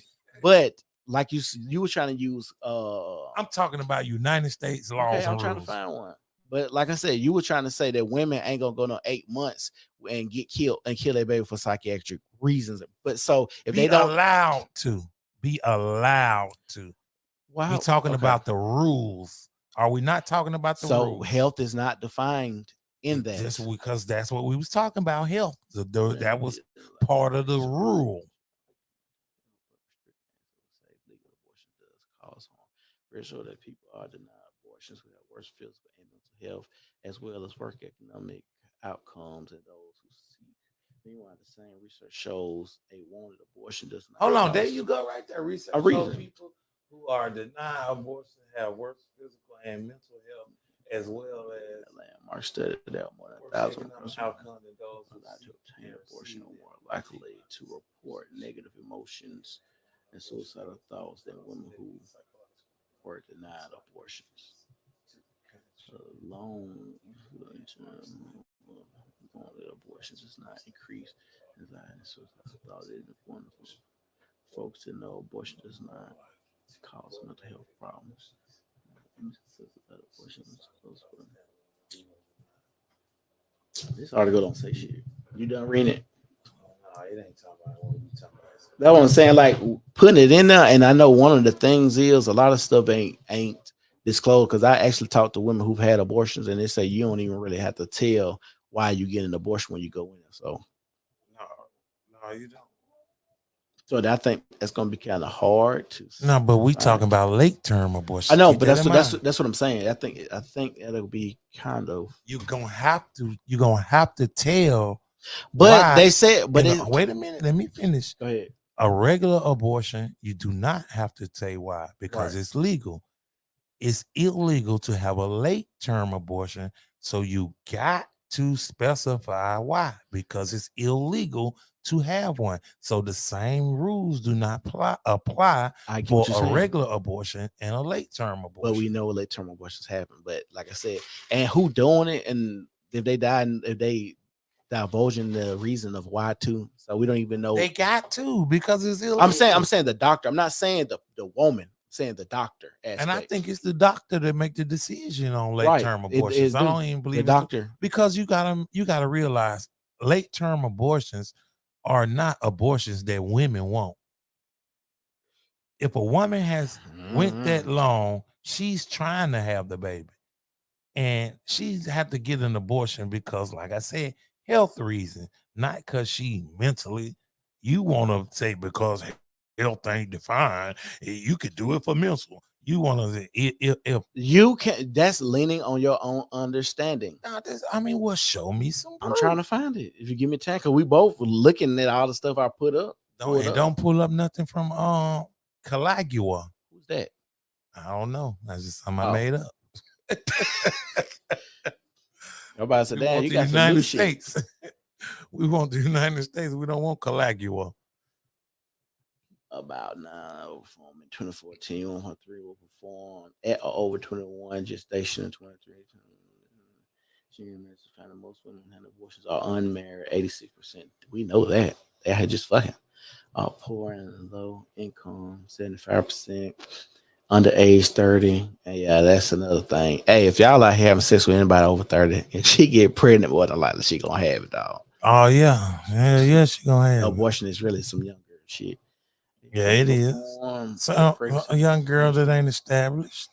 Speaker 1: But like you were trying to use.
Speaker 2: I'm talking about United States laws.
Speaker 1: Okay, I'm trying to find one. But like I said, you were trying to say that women ain't gonna go no 8 months and get killed and kill their baby for psychiatric reasons. But so if they don't
Speaker 2: be allowed to.
Speaker 1: Wow.
Speaker 2: We're talking about the rules. Are we not talking about the rules?
Speaker 1: So health is not defined in that.
Speaker 2: Just because that's what we was talking about. Health. That was part of the rule.
Speaker 1: Legal abortion does cause harm. We're sure that people are denied abortions who have worse physical and mental health, as well as work economic outcomes, and those who seek. Meanwhile, the same research shows a wanted abortion does not.
Speaker 2: Hold on, there you go, right there. Research shows people who are denied abortion have worse physical and mental health, as well as
Speaker 1: a landmark study that more than 1,000
Speaker 2: outcomes than those who
Speaker 1: to obtain abortion are more likely to report negative emotions and suicidal thoughts than women who were denied abortions. Long term abortions is not increased anxiety and suicidal thoughts. It is wonderful folks to know abortion does not cause mental health problems. This article don't say shit. You done reading it?
Speaker 2: No, it ain't talking about what we talking about.
Speaker 1: That's what I'm saying. Like putting it in there, and I know one of the things is a lot of stuff ain't disclosed because I actually talked to women who've had abortions, and they say you don't even really have to tell why you get an abortion when you go in.
Speaker 2: No, no, you don't.
Speaker 1: So I think that's gonna be kind of hard to.
Speaker 2: No, but we
Speaker 1: find.
Speaker 2: talking about late term
Speaker 1: I
Speaker 2: abortion.
Speaker 1: know,
Speaker 2: Keep
Speaker 1: but
Speaker 2: that in mind.
Speaker 1: that's what I'm saying. I think it'll be kind of.
Speaker 2: You're gonna have to tell
Speaker 1: But
Speaker 2: why.
Speaker 1: they said, but it.
Speaker 2: Wait a minute, let me finish.
Speaker 1: Go ahead.
Speaker 2: A regular abortion, you do not have to tell why because
Speaker 1: Right.
Speaker 2: it's legal. It's illegal to have a late term abortion, so you got to specify why because it's illegal to have one. So the same rules do not apply
Speaker 1: I get
Speaker 2: for
Speaker 1: what you're
Speaker 2: a
Speaker 1: saying.
Speaker 2: regular abortion and a late term abortion.
Speaker 1: But we know late term abortions happen. But like I said, and who doing it, and if they die, and if they divulging the reason of why too, so we don't even know.
Speaker 2: They got to because it's illegal.
Speaker 1: I'm saying the doctor. I'm not saying the woman. I'm saying the doctor aspect.
Speaker 2: And I think it's the doctor that make the decision on late
Speaker 1: Right.
Speaker 2: term abortions. I don't even believe
Speaker 1: the doctor.
Speaker 2: because you gotta realize late term abortions are not abortions that women want. If a woman has went that long, she's trying to have the baby, and she's have to get an abortion because, like I said, health reason, not because she mentally. You want to say because health ain't defined, you could do it for mental. You want to if
Speaker 1: You can. That's leaning on your own understanding.
Speaker 2: I mean, well, show me some.
Speaker 1: I'm trying to find it. If you give me time, because we both looking at all the stuff I put up.
Speaker 2: Don't pull up nothing from Calagua.
Speaker 1: Who's that?
Speaker 2: I don't know. That's just something I made up.
Speaker 1: Everybody said, "Damn, you got
Speaker 2: the
Speaker 1: some new
Speaker 2: United
Speaker 1: shit."
Speaker 2: States. We want the United States. We don't want Calagua.
Speaker 1: About 9 performing 2014 on her 3 will perform at or over 21 gestation in 23. She remains to find that most women who have abortions are unmarried, 86%. We know that. They had just fucking poor and low income, 75%, under age 30. And yeah, that's another thing. Hey, if y'all out here having sex with anybody over 30, if she get pregnant, more than likely she gonna have it, dog.
Speaker 2: Oh yeah. Yeah, she gonna have
Speaker 1: abortion is really some younger shit.
Speaker 2: Yeah, it is. So a young girl that ain't established.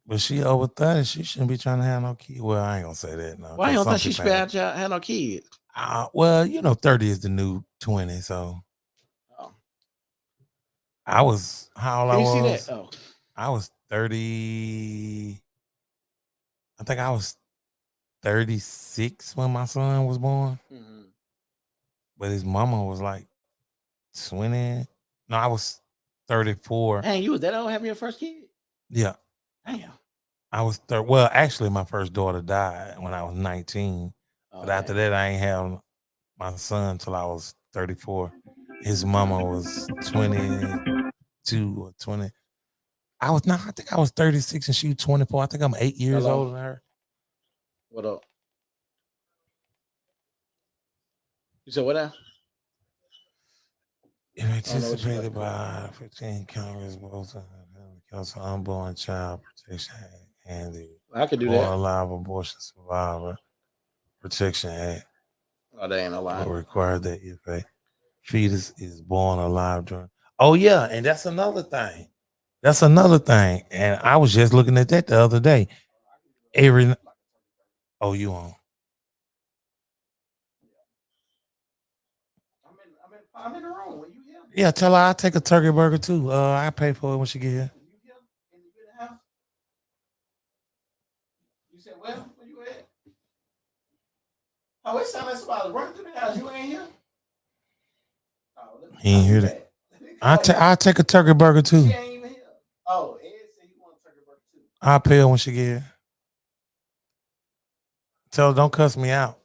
Speaker 2: But she over 30, she shouldn't be trying to have no kids. Well, I ain't gonna say that now.
Speaker 1: Why you don't think she should have no kids?
Speaker 2: Well, 30 is the new 20, so I was how old I was.
Speaker 1: See that? Oh.
Speaker 2: I was 30. I think I was 36 when my son was born. Mm-hmm. But his mama was like 20. No, I was 34.
Speaker 1: Dang, you was that old having your first kid?
Speaker 2: Yeah.
Speaker 1: Damn.
Speaker 2: I was well, actually, my first daughter died when I was 19. But after that, I ain't have my son till I was 34. His mama was 22 or 20. I think I was 36 and she was 24. I think I'm 8 years older than her.
Speaker 1: What up? You said what now?
Speaker 2: Anticipated by 15 Congress, both Council Unborn Child Protection Act and the
Speaker 1: I could do that.
Speaker 2: Alive Abortion Survivor Protection Act.
Speaker 1: Oh, they ain't alive.
Speaker 2: Will require that if a fetus is born alive during. Oh yeah, and that's another thing. And I was just looking at that the other day. Oh, you on? I'm in the room. When you here? Yeah, tell her I'll take a turkey burger too. I pay for it when she get here. You said where? Where you at? Oh, it sounds like somebody running through the house. You ain't here? He ain't hear that. I'll take a turkey burger too. She ain't even here. Oh, Ed said he want a turkey burger too. I'll pay her when she get here. Tell her don't cuss me out.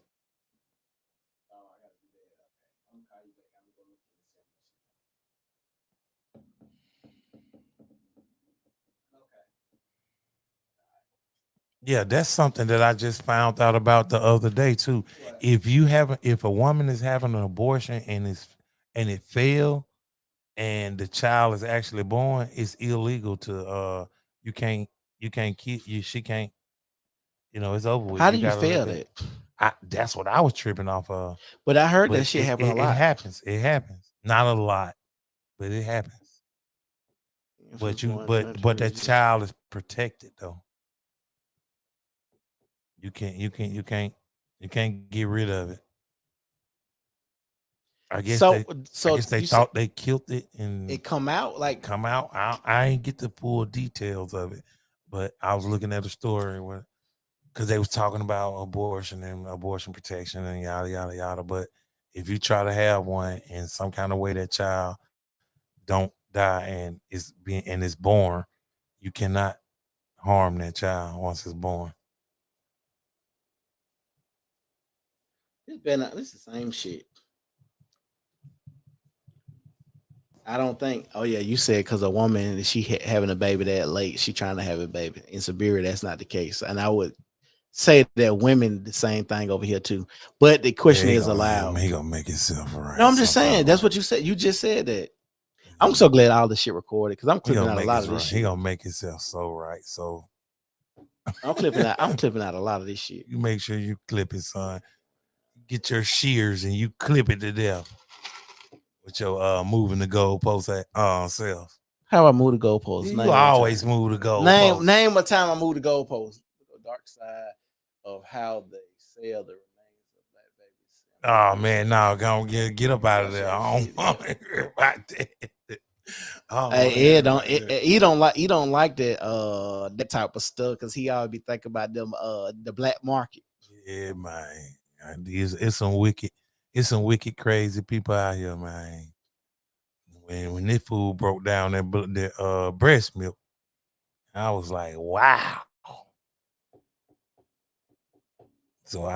Speaker 2: Yeah, that's something that I just found out about the other day too. If a woman is having an abortion and it failed, and the child is actually born, it's illegal to you can't she can't, it's over with.
Speaker 1: How do
Speaker 2: You
Speaker 1: you
Speaker 2: gotta let
Speaker 1: fail
Speaker 2: that.
Speaker 1: that?
Speaker 2: That's what I was tripping off of.
Speaker 1: But I heard that
Speaker 2: But
Speaker 1: shit
Speaker 2: it,
Speaker 1: happen a
Speaker 2: it, it
Speaker 1: lot.
Speaker 2: happens. It happens. Not a lot, but it happens.
Speaker 1: From foreign
Speaker 2: But that
Speaker 1: countries.
Speaker 2: child is protected though. You can't get rid of it. I guess
Speaker 1: So
Speaker 2: they I
Speaker 1: so
Speaker 2: guess they
Speaker 1: you said
Speaker 2: thought they killed it and
Speaker 1: it come out like
Speaker 2: come out. I ain't get the full details of it, but I was looking at a story where because they was talking about abortion and abortion protection and yada yada yada. But if you try to have one in some kind of way that child don't die and is born, you cannot harm that child once it's born.
Speaker 1: this is the same shit. I don't think. Oh yeah, you said because a woman she having a baby that late, she trying to have a baby. In Siberia, that's not the case, and I would say that women the same thing over here too. But the
Speaker 2: Yeah,
Speaker 1: question is allowed.
Speaker 2: he gonna make himself
Speaker 1: No,
Speaker 2: right
Speaker 1: I'm just
Speaker 2: some kind
Speaker 1: saying
Speaker 2: of
Speaker 1: that's
Speaker 2: way.
Speaker 1: what you said. You just said that. I'm so glad all this shit recorded because I'm
Speaker 2: He
Speaker 1: clipping
Speaker 2: gonna
Speaker 1: out a
Speaker 2: make
Speaker 1: lot
Speaker 2: his
Speaker 1: of this
Speaker 2: right. He
Speaker 1: shit.
Speaker 2: gonna make himself so right. So
Speaker 1: I'm clipping out. I'm clipping out a lot of this shit.
Speaker 2: you make sure you clip it, son. Get your shears and you clip it to death with your moving the goalpost self.
Speaker 1: How I move the goalposts?
Speaker 2: You
Speaker 1: Name one
Speaker 2: always
Speaker 1: time.
Speaker 2: move the goalpost.
Speaker 1: Name a time I moved the goalposts. The dark side of how they sell the remains of black babies.
Speaker 2: Oh man, no, go get up out of
Speaker 1: Watch
Speaker 2: there.
Speaker 1: that
Speaker 2: I don't
Speaker 1: shit.
Speaker 2: want to hear about that. Oh
Speaker 1: Hey, Ed don't
Speaker 2: man,
Speaker 1: he don't like that type of stuff because he always be thinking about them the black market.
Speaker 2: yeah, man. It's some wicked crazy people out here, man. When this fool broke down that breast milk, I was like, wow. So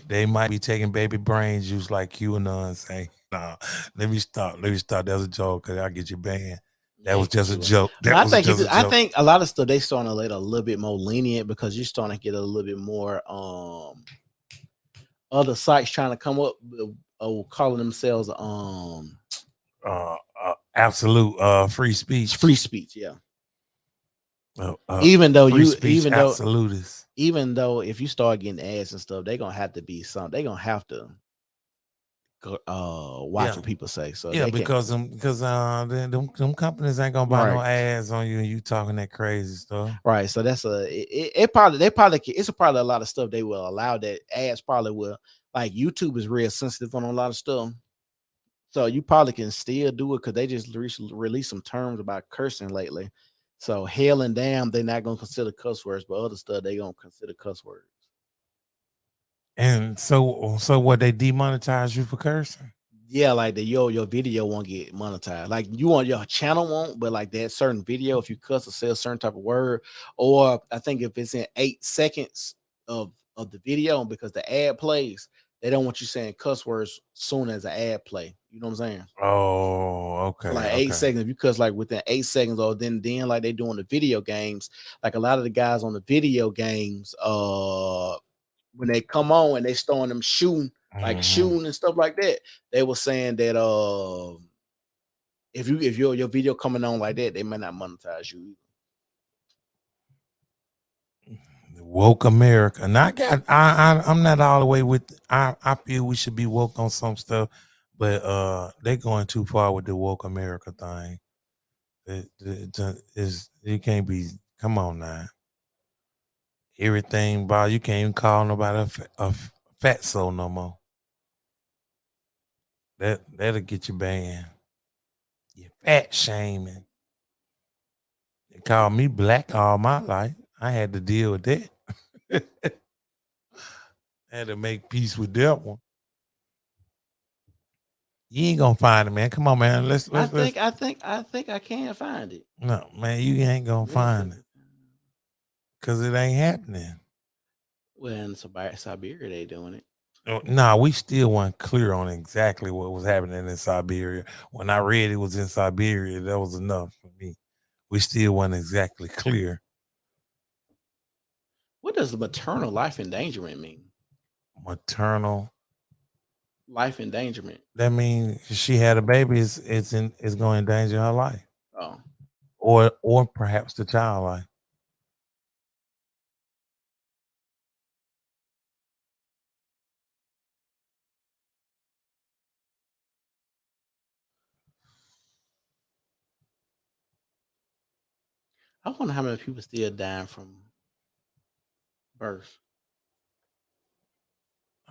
Speaker 2: they might be taking baby brain juice like QAnon saying, nah, let me stop. That was a joke because I'll get you banned. That was just a joke.
Speaker 1: No,
Speaker 2: That was just a
Speaker 1: I
Speaker 2: joke.
Speaker 1: think a lot of stuff they starting to let a little bit more lenient because you're starting to get a little bit more other sites trying to come up calling themselves
Speaker 2: Absolute free speech.
Speaker 1: free speech, yeah. Even though
Speaker 2: free speech absolutist.
Speaker 1: even though if you start getting ads and stuff, they're gonna have to be something. They're gonna have to watch what people say. So
Speaker 2: Yeah,
Speaker 1: they can't
Speaker 2: because them companies ain't gonna buy no ads on you and you talking that crazy stuff.
Speaker 1: right. So that's it probably it's probably a lot of stuff they will allow that ads probably will, like YouTube is real sensitive on a lot of stuff. So you probably can still do it because they just released some terms about cursing lately. So hell and damn, they're not gonna consider cuss words, but other stuff they gonna consider cuss words.
Speaker 2: And so what, they demonetize you for cursing?
Speaker 1: Yeah, like your video won't get monetized. Like you want your channel won't, but like that certain video, if you cuss or say a certain type of word, or I think if it's in 8 seconds of the video, because the ad plays, they don't want you saying cuss words soon as the ad play. You know what I'm saying?
Speaker 2: Oh, okay.
Speaker 1: So like 8 seconds, if you cuss like within 8 seconds, or then like they do on the video games, like a lot of the guys on the video games, when they come on and they starting them shooting, like shooting and stuff like that, they were saying that if your video coming on like that, they may not monetize you either.
Speaker 2: Woke America. And I'm not all the way with. I feel we should be woke on some stuff, but they're going too far with the woke America thing. It can't be. Come on now. Everything about you can't even call nobody a fat soul no more. That'll get you banned. You fat shaming. They called me black all my life. I had to deal with that. I had to make peace with that one. You ain't gonna find it, man. Come on, man.
Speaker 1: I think I can find it.
Speaker 2: No, man, you ain't gonna find it because it ain't happening.
Speaker 1: Well, in Siberia, they doing it.
Speaker 2: Nah, we still weren't clear on exactly what was happening in Siberia. When I read it was in Siberia, that was enough for me. We still weren't exactly clear.
Speaker 1: What does maternal life endangerment mean?
Speaker 2: Maternal
Speaker 1: life endangerment.
Speaker 2: That means she had a baby. It's going to endanger her life,
Speaker 1: Oh,
Speaker 2: or perhaps the child life.
Speaker 1: I wonder how many people still dying from birth.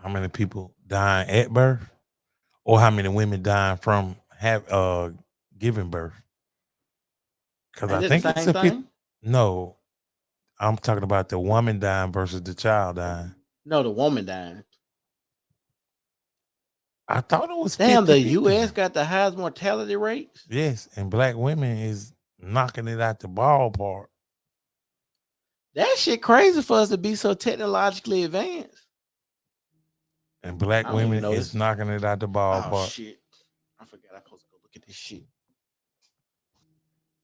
Speaker 2: How many people dying at birth, or how many women dying from giving birth? Because
Speaker 1: Ain't
Speaker 2: I
Speaker 1: that the
Speaker 2: think it's
Speaker 1: same
Speaker 2: a fit.
Speaker 1: thing?
Speaker 2: No, I'm talking about the woman dying versus the child dying.
Speaker 1: No, the woman dying.
Speaker 2: I thought it was
Speaker 1: Damn, the
Speaker 2: 50-50.
Speaker 1: U.S. got the highest mortality rates.
Speaker 2: Yes, and black women is knocking it out the ballpark.
Speaker 1: That shit crazy for us to be so technologically advanced.
Speaker 2: And black
Speaker 1: I don't even
Speaker 2: women
Speaker 1: know
Speaker 2: is
Speaker 1: this.
Speaker 2: knocking it out the
Speaker 1: Oh
Speaker 2: ballpark.
Speaker 1: shit! I forgot I supposed to go look at this shit.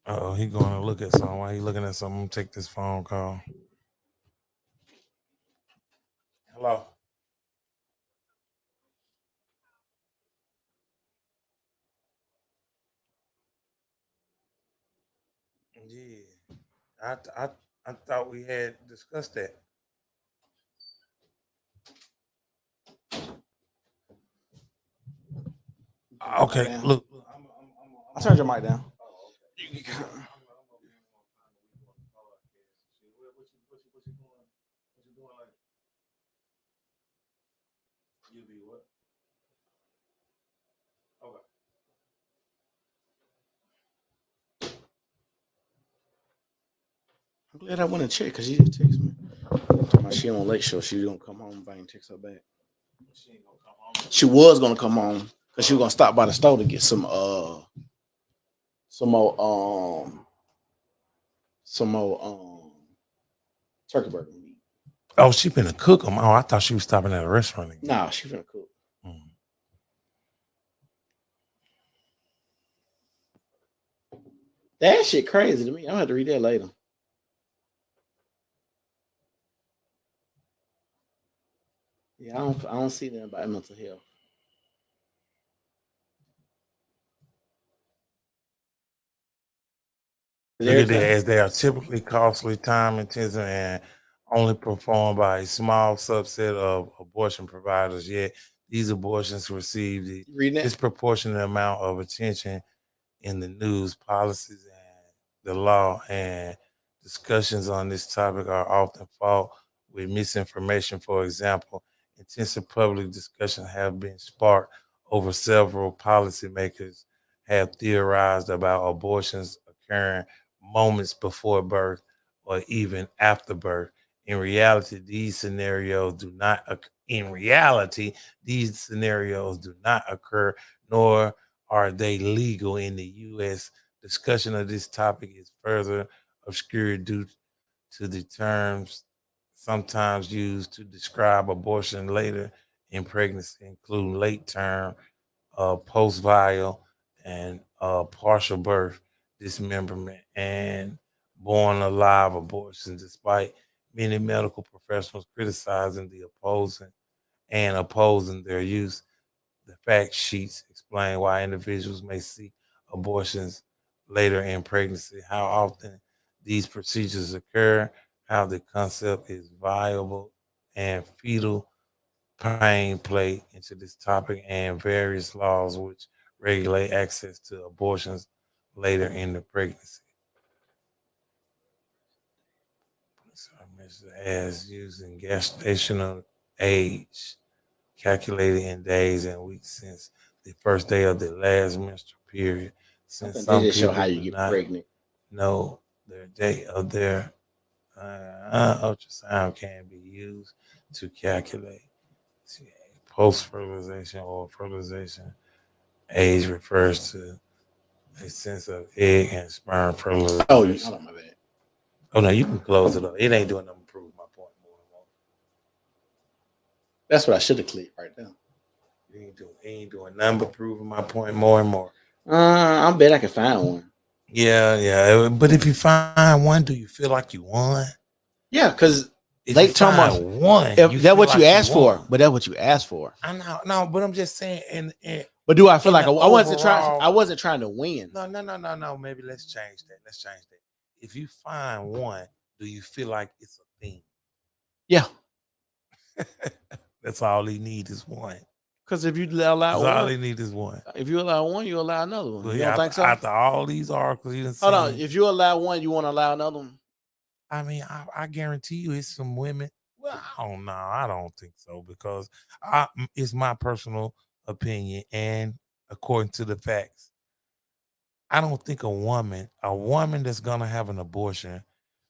Speaker 2: Oh, he going to look at something. While he looking at something, I'm gonna take this phone call. Hello. Yeah, I I I thought we had discussed that. Okay, look.
Speaker 1: I turned your mic down.
Speaker 2: You be what? Okay.
Speaker 1: I'm glad I went and checked because she just texted me. Talking about she on late show. She gonna come home if I ain't text her back.
Speaker 2: She ain't gonna come home.
Speaker 1: She was gonna come home because she was gonna stop by the store to get some more some more turkey burger meat.
Speaker 2: Oh, she finna cook them. Oh, I thought she was stopping at a restaurant again.
Speaker 1: Nah, she finna cook.
Speaker 2: Mm.
Speaker 1: That shit crazy to me. I'm gonna have to read that later. Yeah, I don't see that about mental health.
Speaker 2: Look at that.
Speaker 1: Everything.
Speaker 2: As they are typically costly, time intensive, and only performed by a small subset of abortion providers. Yet these abortions receive the
Speaker 1: Reading that?
Speaker 2: disproportionate amount of attention in the news, policies, and the law. And discussions on this topic are often fraught with misinformation. For example, intensive public discussions have been sparked over several policymakers have theorized about abortions occurring moments before birth or even after birth. In reality, these scenarios do not occur, nor are they legal in the U.S. Discussion of this topic is further obscured due to the terms sometimes used to describe abortion later in pregnancy, including late term, post-viral, and partial birth dismemberment, and born alive abortion. Despite many medical professionals criticizing opposing their use, the fact sheets explain why individuals may seek abortions later in pregnancy, how often these procedures occur, how the concept is viable, and fetal pain play into this topic, and various laws which regulate access to abortions later in the pregnancy. So, as using gestational age calculated in days and weeks since the first day of the last menstrual period,
Speaker 1: I
Speaker 2: since
Speaker 1: think they
Speaker 2: some
Speaker 1: just show how
Speaker 2: people
Speaker 1: you
Speaker 2: do
Speaker 1: get
Speaker 2: not
Speaker 1: pregnant.
Speaker 2: know their date of their ultrasound can be used to calculate post-fertilization or fertilization age refers to a sense of egg and sperm
Speaker 1: Oh, you
Speaker 2: fertilization.
Speaker 1: hold on, my bad.
Speaker 2: Oh no, you can close it up. It ain't doing nothing to prove my point more and more.
Speaker 1: That's what I should have clicked right there.
Speaker 2: He ain't doing nothing but proving my point more and more.
Speaker 1: I bet I can find one.
Speaker 2: Yeah. But if you find one, do you feel like you won?
Speaker 1: Yeah, because late term
Speaker 2: one.
Speaker 1: If that's what you asked for, but that's what you asked for.
Speaker 2: I know, no, but I'm just saying. And
Speaker 1: but do I feel like I wasn't trying to win?
Speaker 2: No. Maybe let's change that. If you find one, do you feel like it's a thing?
Speaker 1: Yeah.
Speaker 2: That's all he needs is one.
Speaker 1: Because if you allow one,
Speaker 2: all he needs is one.
Speaker 1: If you allow one, you allow another one. You don't think so?
Speaker 2: After all these articles, you didn't
Speaker 1: hold on. If you allow one, you want to allow another one?
Speaker 2: I mean, I guarantee you, it's some women. Well, I don't know. I don't think so because it's my personal opinion, and according to the facts, I don't think a woman that's gonna have an abortion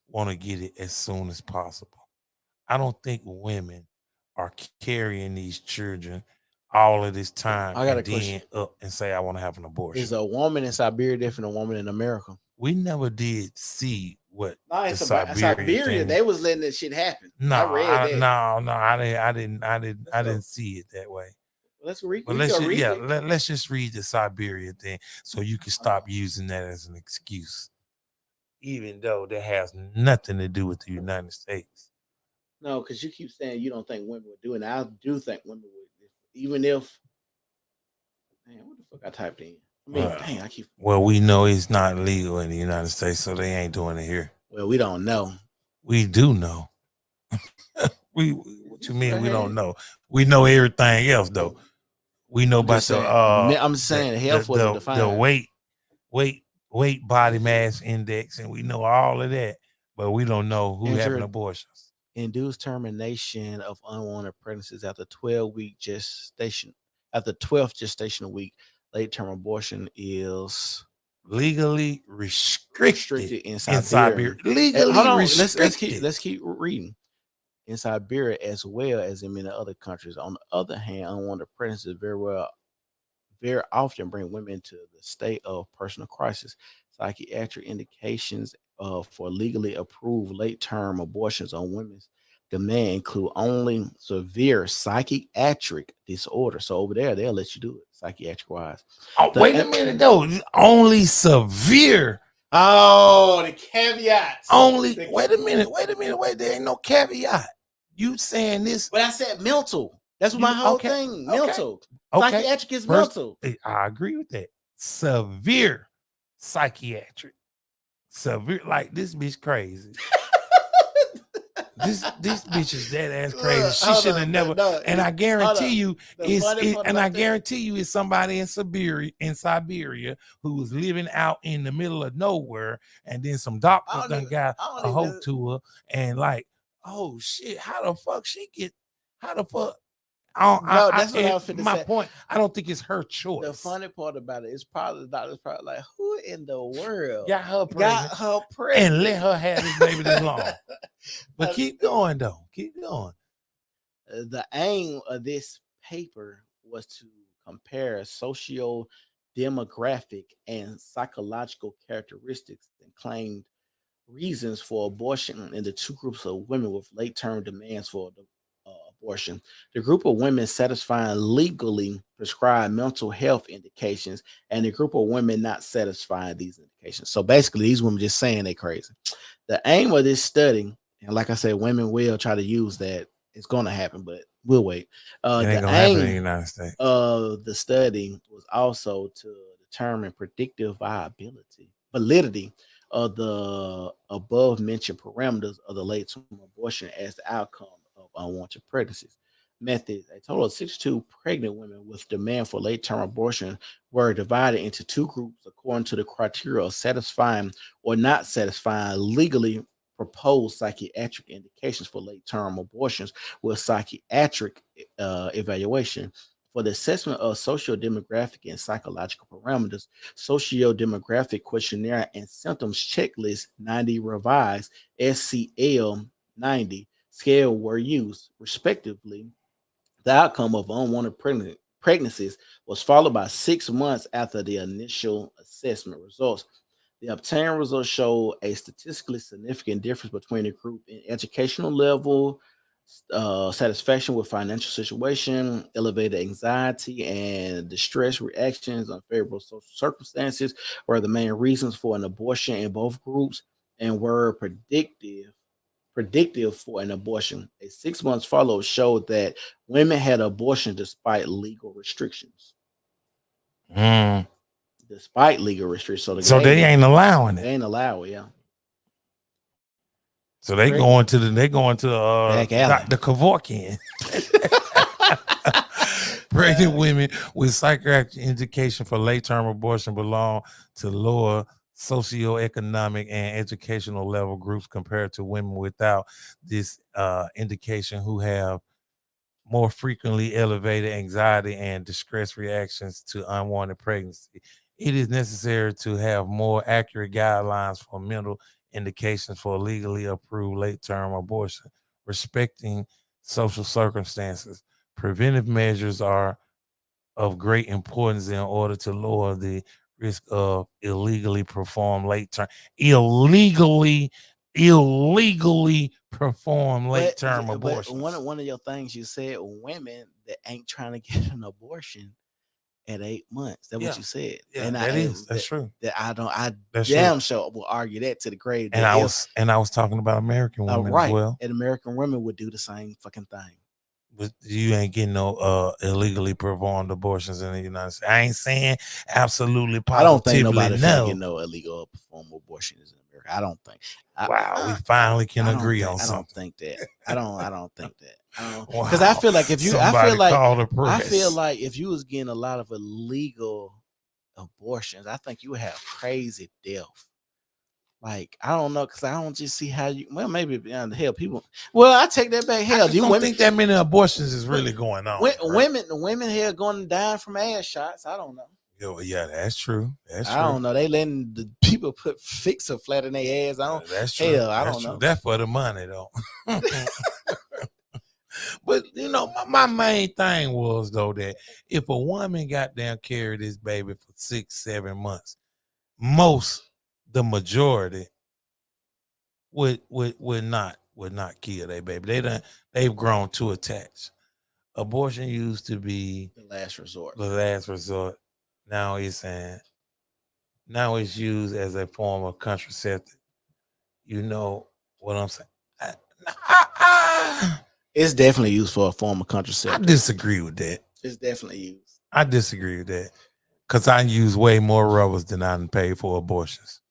Speaker 2: want to get it as soon as possible. I don't think women are carrying these children all of this time and then up and say, I want to have an abortion.
Speaker 1: Is a woman in Siberia different than a woman in America?
Speaker 2: We never did see what
Speaker 1: in Siberia they was letting that shit happen.
Speaker 2: No, I didn't see it that way.
Speaker 1: Let's read.
Speaker 2: Let's just read the Siberia thing so you can stop using that as an excuse, even though that has nothing to do with the United States.
Speaker 1: No, because you keep saying you don't think women would do it. And I do think women would, even if. Man, what the fuck I typed in? I mean,
Speaker 2: Well, we know it's not legal in the United States, so they ain't doing it here.
Speaker 1: Well, we don't know.
Speaker 2: We do know. What you mean we don't know? We know everything else though. We know about
Speaker 1: I'm saying health wasn't defined.
Speaker 2: The weight body mass index, and we know all of that, but we don't know who having abortions.
Speaker 1: Induced termination of unwanted pregnancies after 12-week gestation. After 12th gestational week, late term abortion is
Speaker 2: legally restricted in Siberia.
Speaker 1: Legally restricted. Let's keep reading. In Siberia, as well as in many other countries. On the other hand, unwanted pregnancies very often bring women to the state of personal crisis. Psychiatric indications for legally approved late-term abortions on women's demand include only severe psychiatric disorder. So over there, they'll let you do it psychiatric-wise.
Speaker 2: Oh, wait a minute, though. Only severe.
Speaker 1: Oh, the caveats.
Speaker 2: Wait a minute. There ain't no caveat. You saying this?
Speaker 1: But I said mental. That's what my whole thing. Mental. Okay. Psychiatric is mental.
Speaker 2: I agree with that. Severe psychiatric. Severe, like this bitch crazy. this bitch is dead ass crazy. She should have never. And I guarantee you, it's somebody in Siberia who was living out in the middle of nowhere, and then some doctors done got a hold to her, and like, oh shit, how the fuck she get? How the fuck?
Speaker 1: That's what I was finna
Speaker 2: my
Speaker 1: say.
Speaker 2: point. I don't think it's her choice.
Speaker 1: The funny part about it is probably the doctor's probably like, who in the world
Speaker 2: got her pregnant and let her have this baby this long? But keep going though. Keep going.
Speaker 1: The aim of this paper was to compare socio-demographic and psychological characteristics and claimed reasons for abortion in the two groups of women with late-term demands for abortion. The group of women satisfying legally prescribed mental health indications, and the group of women not satisfying these indications. So basically, these women just saying they crazy. The aim of this study, and like I said, women will try to use that. It's going to happen, but we'll wait.
Speaker 2: It ain't gonna happen in the United States.
Speaker 1: The study was also to determine predictive validity of the above mentioned parameters of the late-term abortion as the outcome of unwanted pregnancies. Methods. A total of 62 pregnant women with demand for late-term abortion were divided into two groups according to the criteria of satisfying or not satisfying legally proposed psychiatric indications for late-term abortions with psychiatric evaluation. For the assessment of socio-demographic and psychological parameters, socio-demographic questionnaire and symptoms checklist 90 revised SCL 90 scale were used, respectively. The outcome of unwanted pregnancies was followed by 6 months after the initial assessment results. The obtained results show a statistically significant difference between the group in educational level, satisfaction with financial situation, elevated anxiety and distress reactions, unfavorable social circumstances were the main reasons for an abortion in both groups and were predictive predictive for an abortion. A 6 months follow showed that women had abortion despite legal restrictions.
Speaker 2: Mm.
Speaker 1: Despite legal restrictions,
Speaker 2: So they ain't allowing
Speaker 1: they
Speaker 2: it.
Speaker 1: ain't allowed. Yeah.
Speaker 2: So they going to
Speaker 1: Back alley.
Speaker 2: Dr. Kevorkian. Pregnant women with psychiatric indication for late-term abortion belong to lower socioeconomic and educational level groups compared to women without this indication who have more frequently elevated anxiety and distress reactions to unwanted pregnancy. It is necessary to have more accurate guidelines for mental indications for legally approved late-term abortion, respecting social circumstances. Preventive measures are of great importance in order to lower the risk of illegally performed late-term abortions.
Speaker 1: But one of your things you said, women that ain't trying to get an abortion at 8 months. That's what you said.
Speaker 2: Yeah,
Speaker 1: and
Speaker 2: that's true.
Speaker 1: That's damn sure will argue that to the grave.
Speaker 2: And I was talking about American women as well.
Speaker 1: And American women would do the same fucking thing.
Speaker 2: But you ain't getting no illegally performed abortions in the United States. I ain't saying absolutely positively.
Speaker 1: I don't think nobody
Speaker 2: no.
Speaker 1: get no illegal performed abortions in America. I don't think.
Speaker 2: Wow, we finally can agree on something.
Speaker 1: I don't think that. I don't think that. Because I feel like if you, I feel like if you was getting a lot of illegal abortions, I think you would have crazy death. Like, I don't know, because I don't just see how you. Well, maybe beyond the hell people. Well, I take that back. Hell,
Speaker 2: do you think that many abortions is really going on?
Speaker 1: Women here going down from ass shots. I don't know.
Speaker 2: Yeah, that's true. That's true.
Speaker 1: I don't know. They letting the people put fixer flat in their ass. I don't.
Speaker 2: That's true.
Speaker 1: Hell, I don't know.
Speaker 2: That's for the money though. But my main thing was though that if a woman goddamn carried this baby for 6-7 months, the majority would not kill their baby. They've grown too attached. Abortion used to be
Speaker 1: the last resort.
Speaker 2: Now it's used as a form of contraceptive. You know what I'm saying?
Speaker 1: It's definitely used for a form of contraceptive.
Speaker 2: I disagree with that.
Speaker 1: It's definitely used.
Speaker 2: I disagree with that. Because I use way more rubbers than I pay for abortions.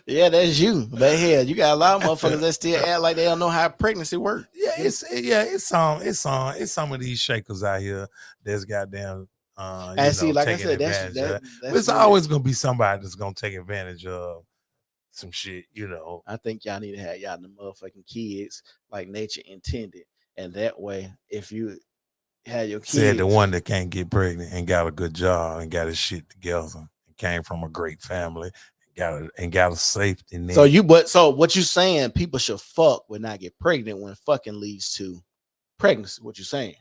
Speaker 1: Yeah, that's you. But hell, you got a lot of motherfuckers that still act like they don't know how pregnancy works.
Speaker 2: Yeah, it's some of these shakers out here that's goddamn
Speaker 1: and see, like I said, that's
Speaker 2: it's always gonna be somebody that's gonna take advantage of some shit,
Speaker 1: I think y'all need to have y'all the motherfucking kids like nature intended. And that way, if you had your kids,
Speaker 2: said the one that can't get pregnant and got a good job and got his shit together and came from a great family and got a safety net.
Speaker 1: So what you saying? People should fuck but not get pregnant when fucking leads to pregnancy. What you saying?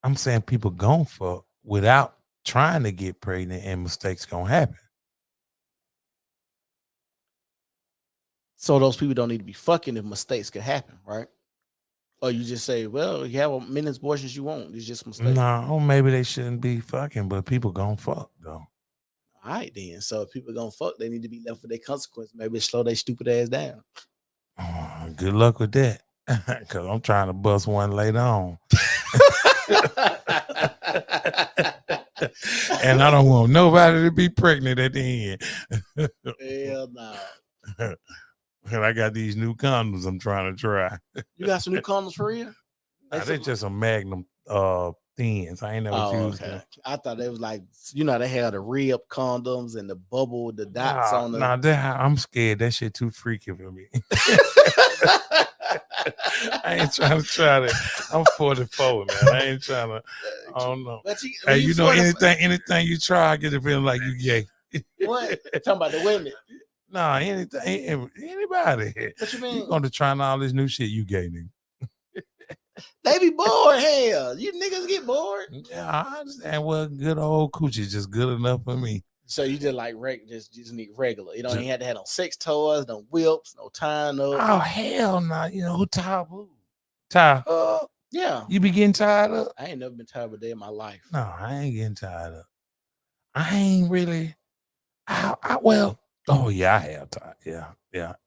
Speaker 2: I'm saying people gon' fuck without trying to get pregnant and mistakes gonna happen.
Speaker 1: So those people don't need to be fucking if mistakes could happen, right? Or you just say, well, you have as many abortions you want. It's just mistakes.
Speaker 2: No, maybe they shouldn't be fucking, but people gonna fuck though.
Speaker 1: All right, then. So if people gonna fuck, they need to be left with their consequences. Maybe slow their stupid ass down.
Speaker 2: Good luck with that, because I'm trying to bust one later on. And I don't want nobody to be pregnant at the end.
Speaker 1: Hell no.
Speaker 2: And I got these new condoms I'm trying to try.
Speaker 1: You got some new condoms for real?
Speaker 2: They're just a Magnum thins. I ain't never used them.
Speaker 1: I thought they was like, they had the rib condoms and the bubble, the dots on them.
Speaker 2: I'm scared. That shit too freaky for me. I ain't trying to try that. I'm 44 now. I ain't trying to. I don't know. But anything you try, I get the feeling like you gay.
Speaker 1: What? Talking about the women?
Speaker 2: Nah, anybody.
Speaker 1: What you mean?
Speaker 2: You going to try all this new shit, you gay, nigga.
Speaker 1: They be bored. Hell, you niggas get bored.
Speaker 2: Yeah, I understand. Well, good old coochie is just good enough for me.
Speaker 1: So you just like just need regular. You don't even have to have no sex toys, no whips, no tying up.
Speaker 2: Oh hell no! Who tied up? Tied up?
Speaker 1: Yeah.
Speaker 2: You be getting tied up?
Speaker 1: I ain't never been tied up a day in my life.
Speaker 2: No, I ain't getting tied up. I ain't really. Well, Oh yeah, I have time. Yeah.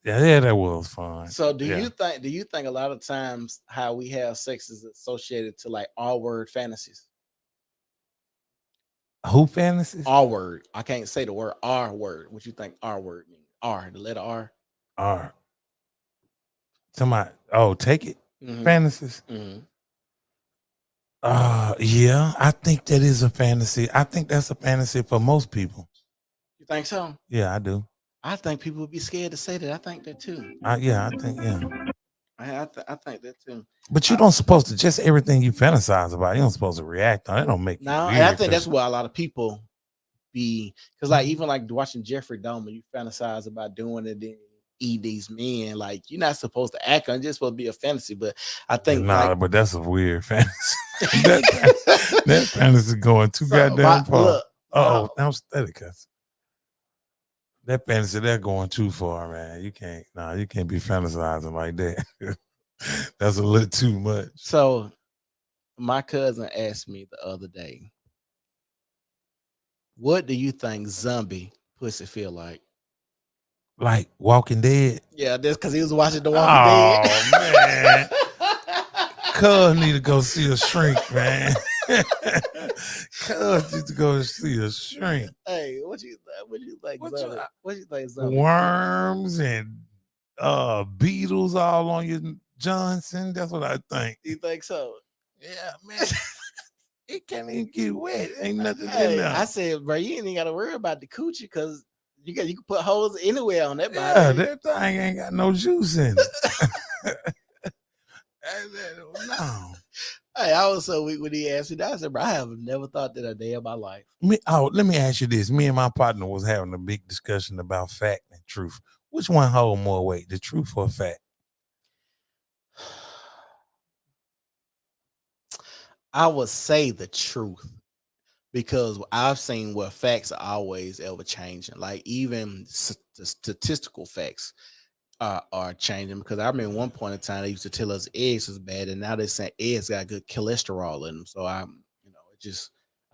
Speaker 2: That was fun.
Speaker 1: So do
Speaker 2: Yeah.
Speaker 1: you think a lot of times how we have sex is associated to like R word fantasies?
Speaker 2: Who fantasies?
Speaker 1: R word. I can't say the word R word. What you think R word means? R, the letter R.
Speaker 2: Or somebody? Oh, take it.
Speaker 1: Mm-hmm.
Speaker 2: Fantasies.
Speaker 1: Mm-hmm.
Speaker 2: Yeah, I think that is a fantasy. I think that's a fantasy for most people.
Speaker 1: You think so?
Speaker 2: Yeah, I do.
Speaker 1: I think people would be scared to say that. I think that too.
Speaker 2: Yeah, I think yeah.
Speaker 1: I think that too.
Speaker 2: But you don't supposed to just everything you fantasize about. You don't supposed to react on. That don't make you
Speaker 1: No, and I
Speaker 2: weird.
Speaker 1: think that's why a lot of people be because like even like watching Jeffrey Dahmer, you fantasize about doing it, then eat these men. Like you're not supposed to act on it, just supposed to be a fantasy. But I think
Speaker 2: Nah, but that's a weird fantasy. that fantasy going too goddamn far.
Speaker 1: Look,
Speaker 2: I'm steady, cuz. That fantasy, they're going too far, man. You can't be fantasizing like that. That's a little too much.
Speaker 1: So my cousin asked me the other day, what do you think zombie pussy feel like?
Speaker 2: Like Walking Dead?
Speaker 1: Yeah, that's because he was watching The Walking Dead.
Speaker 2: Oh, man. Cuz need to go see a shrink, man. Cuz need to go see a shrink.
Speaker 1: Hey, what you think, zombie? What you think, zombie?
Speaker 2: Worms and beetles all on your Johnson. That's what I think.
Speaker 1: You think so?
Speaker 2: Yeah, man. It can't even get wet. Ain't nothing in
Speaker 1: Hey,
Speaker 2: there.
Speaker 1: I said, bro, you ain't even got to worry about the coochie because you can put holes anywhere on that body.
Speaker 2: Yeah, that thing ain't got no juice in it. No.
Speaker 1: Hey, I was so weak when he asked me that. I said, bro, I have never thought that a day of my life.
Speaker 2: Let me ask you this. Me and my partner was having a big discussion about fact and truth. Which one hold more weight, the truth or fact?
Speaker 1: I would say the truth because I've seen where facts are always ever changing. Like even the statistical facts are changing because I remember one point in time they used to tell us eggs was bad, and now they're saying eggs got good cholesterol in them. So I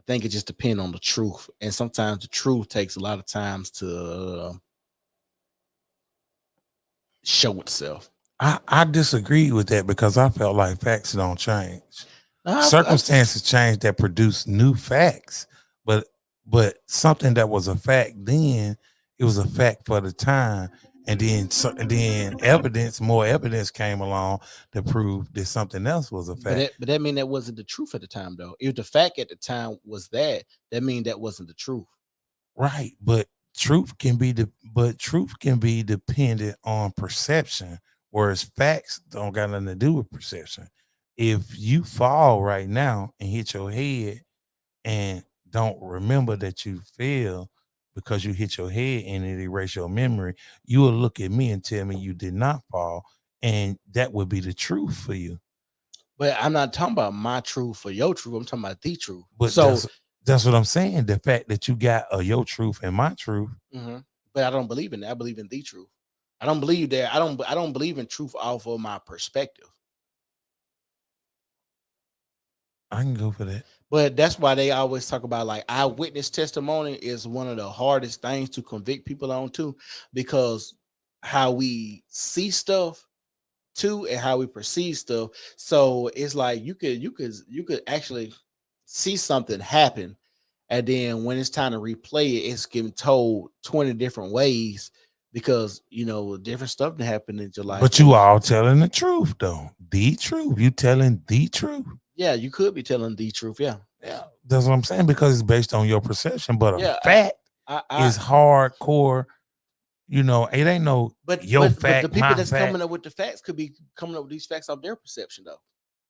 Speaker 1: think it just depends on the truth, and sometimes the truth takes a lot of times to show itself.
Speaker 2: I disagree with that because I felt like facts don't change. Circumstances change that produce new facts, but something that was a fact then, it was a fact for the time, and then more evidence came along to prove that something else was a fact.
Speaker 1: But that mean that wasn't the truth at the time, though. If the fact at the time was that mean that wasn't the truth,
Speaker 2: right? But truth can be dependent on perception, whereas facts don't got nothing to do with perception. If you fall right now and hit your head and don't remember that you fell because you hit your head and it erase your memory, you will look at me and tell me you did not fall, and that would be the truth for you.
Speaker 1: But I'm not talking about my truth or your truth. I'm talking about the truth.
Speaker 2: But so that's what I'm saying. The fact that you got your truth and my truth.
Speaker 1: Mm-hmm. But I don't believe in that. I believe in the truth. I don't believe that. I don't believe in truth off of my perspective.
Speaker 2: I can go for that.
Speaker 1: But that's why they always talk about like eyewitness testimony is one of the hardest things to convict people on too, because how we see stuff too and how we perceive stuff. So it's like you could actually see something happen, and then when it's time to replay it, it's getting told 20 different ways because different stuff that happened in your life.
Speaker 2: But you all telling the truth though. The truth. You telling the truth.
Speaker 1: Yeah, you could be telling the truth. Yeah.
Speaker 2: That's what I'm saying, because it's based on your perception. But a fact is hardcore. It ain't no
Speaker 1: fact. But the people that's coming up with the facts could be coming up with these facts off their perception though.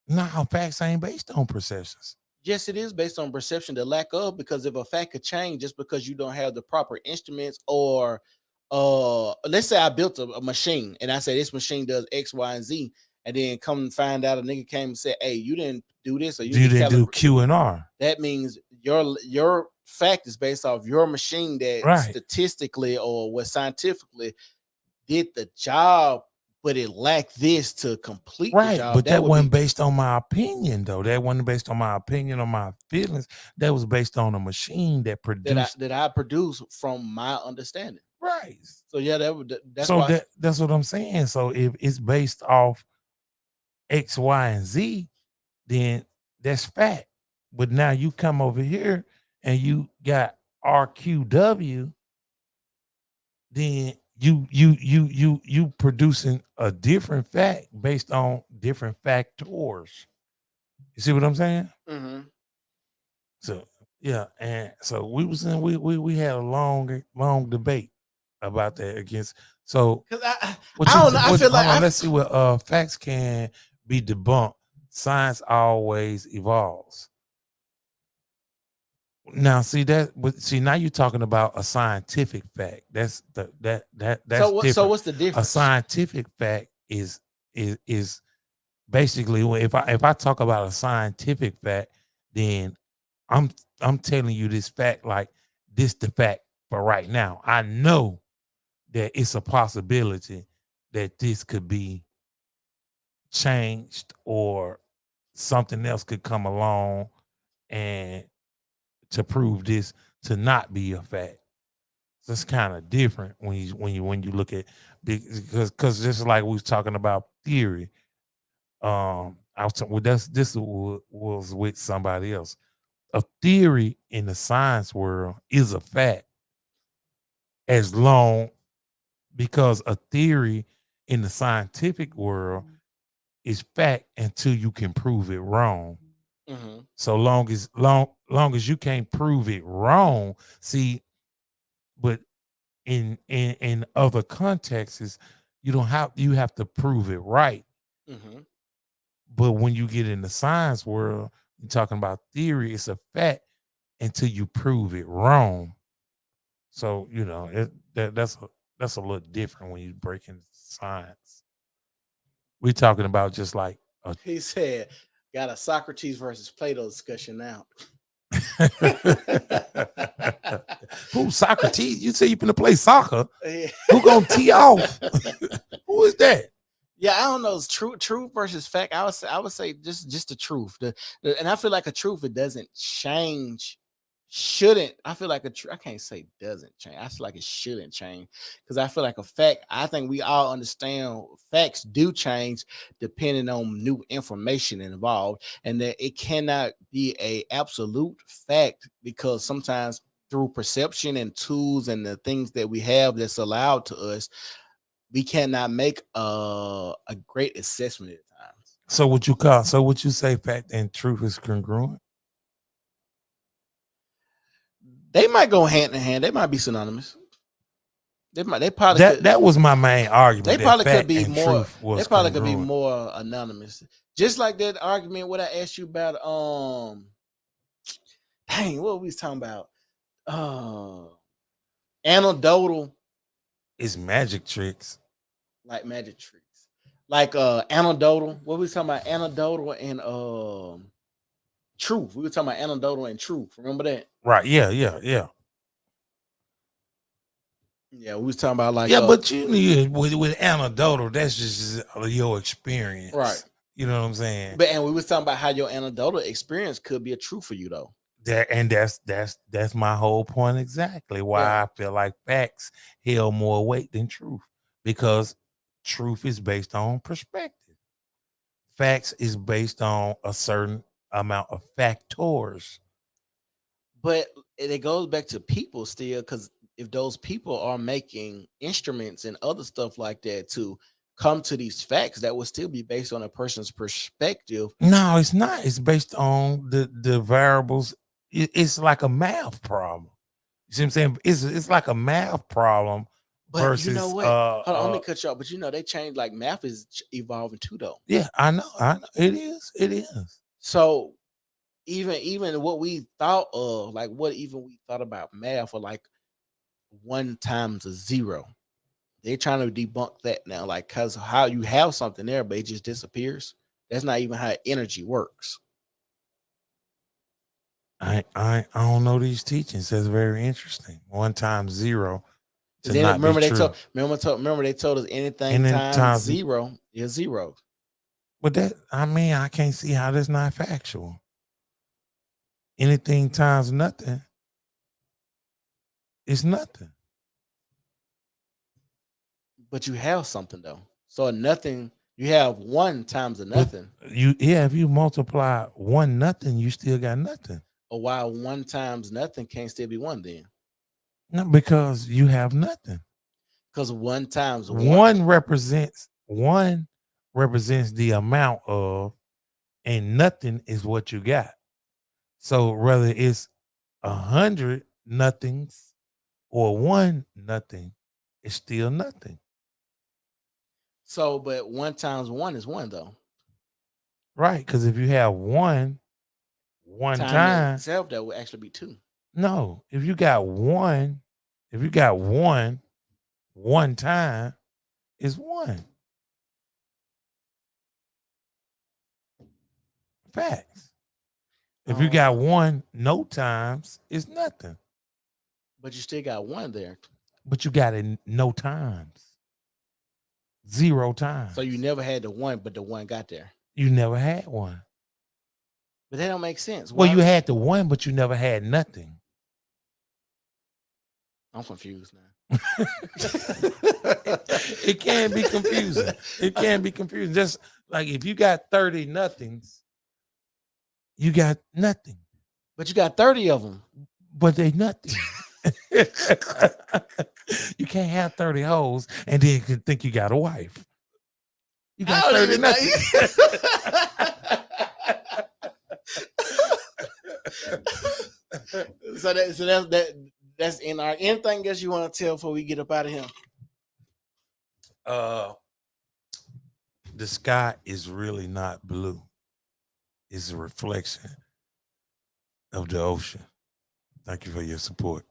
Speaker 2: No, facts ain't based on perceptions.
Speaker 1: Yes, it is based on perception, the lack of, because if a fact could change just because you don't have the proper instruments, or let's say I built a machine and I say this machine does X, Y, and Z, and then come and find out a nigga came and said, hey, you didn't do this, or you
Speaker 2: didn't do Q and R.
Speaker 1: That means your fact is based off your machine that statistically or what scientifically did the job, but it lacked this to complete the job.
Speaker 2: But that wasn't based on my opinion, though. That wasn't based on my opinion or my feelings. That was based on a machine that produced
Speaker 1: that I produced from my understanding.
Speaker 2: Right.
Speaker 1: So yeah, that's
Speaker 2: So
Speaker 1: why.
Speaker 2: that's what I'm saying. So if it's based off X, Y, and Z, then that's fact. But now you come over here and you got RQW, then you producing a different fact based on different factors. You see what I'm saying?
Speaker 1: Mm-hmm.
Speaker 2: So yeah, and so we had a long debate about that against. So
Speaker 1: Cause
Speaker 2: what
Speaker 1: I
Speaker 2: you
Speaker 1: don't know. I
Speaker 2: what
Speaker 1: feel
Speaker 2: hold
Speaker 1: like
Speaker 2: on, let's see what facts can be debunked. Science always evolves. Now see that, but see now you're talking about a scientific fact. That's
Speaker 1: so
Speaker 2: different.
Speaker 1: what's the
Speaker 2: A
Speaker 1: difference?
Speaker 2: scientific fact is basically, if I talk about a scientific fact, then I'm I'm telling you this fact, like this the fact for right now. I know that it's a possibility that this could be changed or something else could come along and to prove this to not be a fact. So it's kind of different when you look at, because just like we was talking about theory. I was well, was with somebody else. A theory in the science world is a fact, as long because a theory in the scientific world is fact until you can prove it wrong.
Speaker 1: Mm-hmm.
Speaker 2: So long as you can't prove it wrong, see, but in other contexts, you have to prove it right.
Speaker 1: Mm-hmm.
Speaker 2: But when you get in the science world, you're talking about theory, it's a fact until you prove it wrong. So that's a little different when you break into science. We're talking about just like a
Speaker 1: He said, "Got a Socrates versus Plato discussion now."
Speaker 2: who Socrates? You say you finna play soccer?
Speaker 1: Yeah.
Speaker 2: Who gonna tee off? Who is that?
Speaker 1: Yeah, I don't know. It's truth versus fact. I would say just the truth. And I feel like a truth, it doesn't change. Shouldn't, I feel like I can't say doesn't change. I feel like it shouldn't change because I feel like a fact. I think we all understand facts do change depending on new information involved, and that it cannot be a absolute fact because sometimes through perception and tools and the things that we have that's allowed to us, we cannot make a great assessment at times.
Speaker 2: So what you say fact and truth is congruent?
Speaker 1: They might go hand in hand. They might be synonymous. They probably
Speaker 2: That
Speaker 1: could.
Speaker 2: that was my main
Speaker 1: They
Speaker 2: argument, that
Speaker 1: probably could
Speaker 2: fact
Speaker 1: be
Speaker 2: and
Speaker 1: more.
Speaker 2: truth
Speaker 1: They
Speaker 2: was
Speaker 1: probably could be
Speaker 2: congruent.
Speaker 1: more anonymous. Just like that argument what I asked you about. Dang, what we was talking about? Uh, Anecdotal,
Speaker 2: It's magic tricks.
Speaker 1: like magic tricks, like anecdotal. What we was talking about? Anecdotal and truth. We were talking about anecdotal and truth. Remember that?
Speaker 2: Right. Yeah.
Speaker 1: Yeah, we was talking about like
Speaker 2: Yeah, but you need with anecdotal, that's just your
Speaker 1: right.
Speaker 2: experience. You know what I'm saying?
Speaker 1: But and we was talking about how your anecdotal experience could be a truth for you though.
Speaker 2: That's my whole point exactly.
Speaker 1: Yeah.
Speaker 2: Why I feel like facts held more weight than truth. Because truth is based on perspective. Facts is based on a certain amount of factors.
Speaker 1: But it goes back to people still, because if those people are making instruments and other stuff like that to come to these facts, that would still be based on a person's perspective.
Speaker 2: No, it's not. It's based on the variables. It's like a math problem. You see what I'm saying? It's like a math problem
Speaker 1: But you know
Speaker 2: versus
Speaker 1: what? Hold on, let me cut you off. But you know, they changed, like math is evolving too though.
Speaker 2: yeah, I know. It is.
Speaker 1: So even what we thought of, like what even we thought about math, or like one times a zero. They're trying to debunk that now, like because how you have something there, but it just disappears. That's not even how energy works.
Speaker 2: I don't know these teachings. That's very interesting. 1 times 0 to
Speaker 1: Because
Speaker 2: not be
Speaker 1: remember
Speaker 2: true.
Speaker 1: remember they told us anything
Speaker 2: And then
Speaker 1: times
Speaker 2: times,
Speaker 1: zero is zero.
Speaker 2: but that I can't see how that's not factual. Anything times nothing is nothing.
Speaker 1: But you have something though. So a nothing, you have 1 times a nothing.
Speaker 2: If you multiply 1 nothing, you still got nothing.
Speaker 1: Or why 1 times nothing can't still be 1 then?
Speaker 2: No, because you have nothing.
Speaker 1: Because 1 times 1.
Speaker 2: 1 represents the amount of, and nothing is what you got. So whether it's 100 nothings or 1 nothing, it's still nothing.
Speaker 1: So, but 1 times 1 is 1 though.
Speaker 2: Right? Because if you have one time
Speaker 1: itself, that would actually be 2.
Speaker 2: No, if you got one time, it's 1. Facts. If you got 1 no times, it's nothing.
Speaker 1: But you still got 1 there.
Speaker 2: But you got it no times. 0 times.
Speaker 1: So you never had the 1, but the 1 got there.
Speaker 2: You never had 1.
Speaker 1: But that don't make sense.
Speaker 2: Well, you had the 1, but you never had nothing.
Speaker 1: I'm confused now.
Speaker 2: It can be confusing. It can be confusing. Just like if you got 30 nothings, you got nothing.
Speaker 1: But you got 30 of them.
Speaker 2: But they nothing. You can't have 30 hoes and then think you got a wife. You got 30 nothing.
Speaker 1: So that's in our anything else you want to tell before we get up out of here?
Speaker 2: The sky is really not blue. It's a reflection of the ocean. Thank you for your support.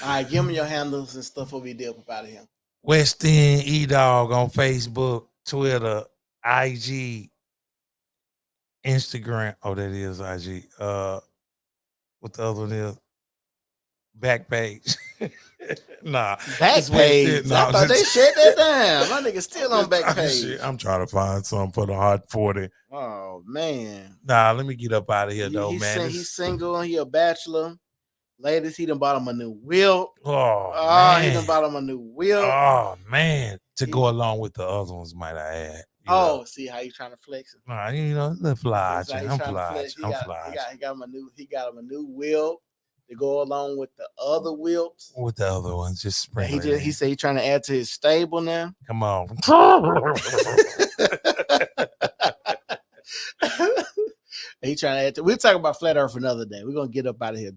Speaker 1: All right, give me your handles and stuff before we get up out of here.
Speaker 2: Westend EDog on Facebook, Twitter, IG, Instagram. Oh, that is IG. What the other one is? Backpage. Nah.
Speaker 1: Backpage. I thought they shut that down. My nigga still on Backpage.
Speaker 2: I'm trying to find something for the Hot 40.
Speaker 1: Oh, man.
Speaker 2: Nah, let me get up out of here, though, man.
Speaker 1: He's single. He a bachelor. Ladies, he done bought him a new wheel.
Speaker 2: Oh, man.
Speaker 1: He done bought him a new wheel.
Speaker 2: Oh, man. To go along with the other ones, might I add.
Speaker 1: See how you trying to flex it?
Speaker 2: Nah, the fly. I'm fly.
Speaker 1: He got him a new wheel to go along with the other wheels.
Speaker 2: With the other ones, just spring.
Speaker 1: He said he's trying to add to his stable now.
Speaker 2: Come on.
Speaker 1: He trying to add to. We'll talk about flat Earth another day. We're gonna get up out of here.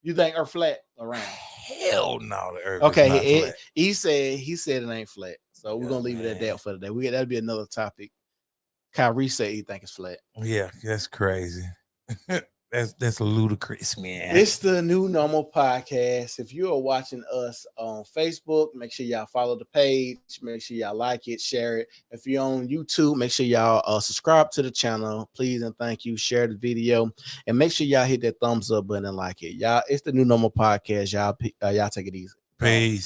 Speaker 1: You think Earth flat or round?
Speaker 2: Hell no, the Earth.
Speaker 1: Okay,
Speaker 2: is not flat.
Speaker 1: he said it ain't flat. So we're gonna leave it at that for the day. That'll be another topic. Kyrie said he think it's flat.
Speaker 2: Yeah, that's crazy. That's ludicrous, man.
Speaker 1: It's the New Normal Podcast. If you are watching us on Facebook, make sure y'all follow the page. Make sure y'all like it, share it. If you're on YouTube, make sure y'all subscribe to the channel. Please and thank you. Share the video and make sure y'all hit that thumbs up button and like it. Y'all, it's the New Normal Podcast. Y'all take it easy.
Speaker 2: Peace.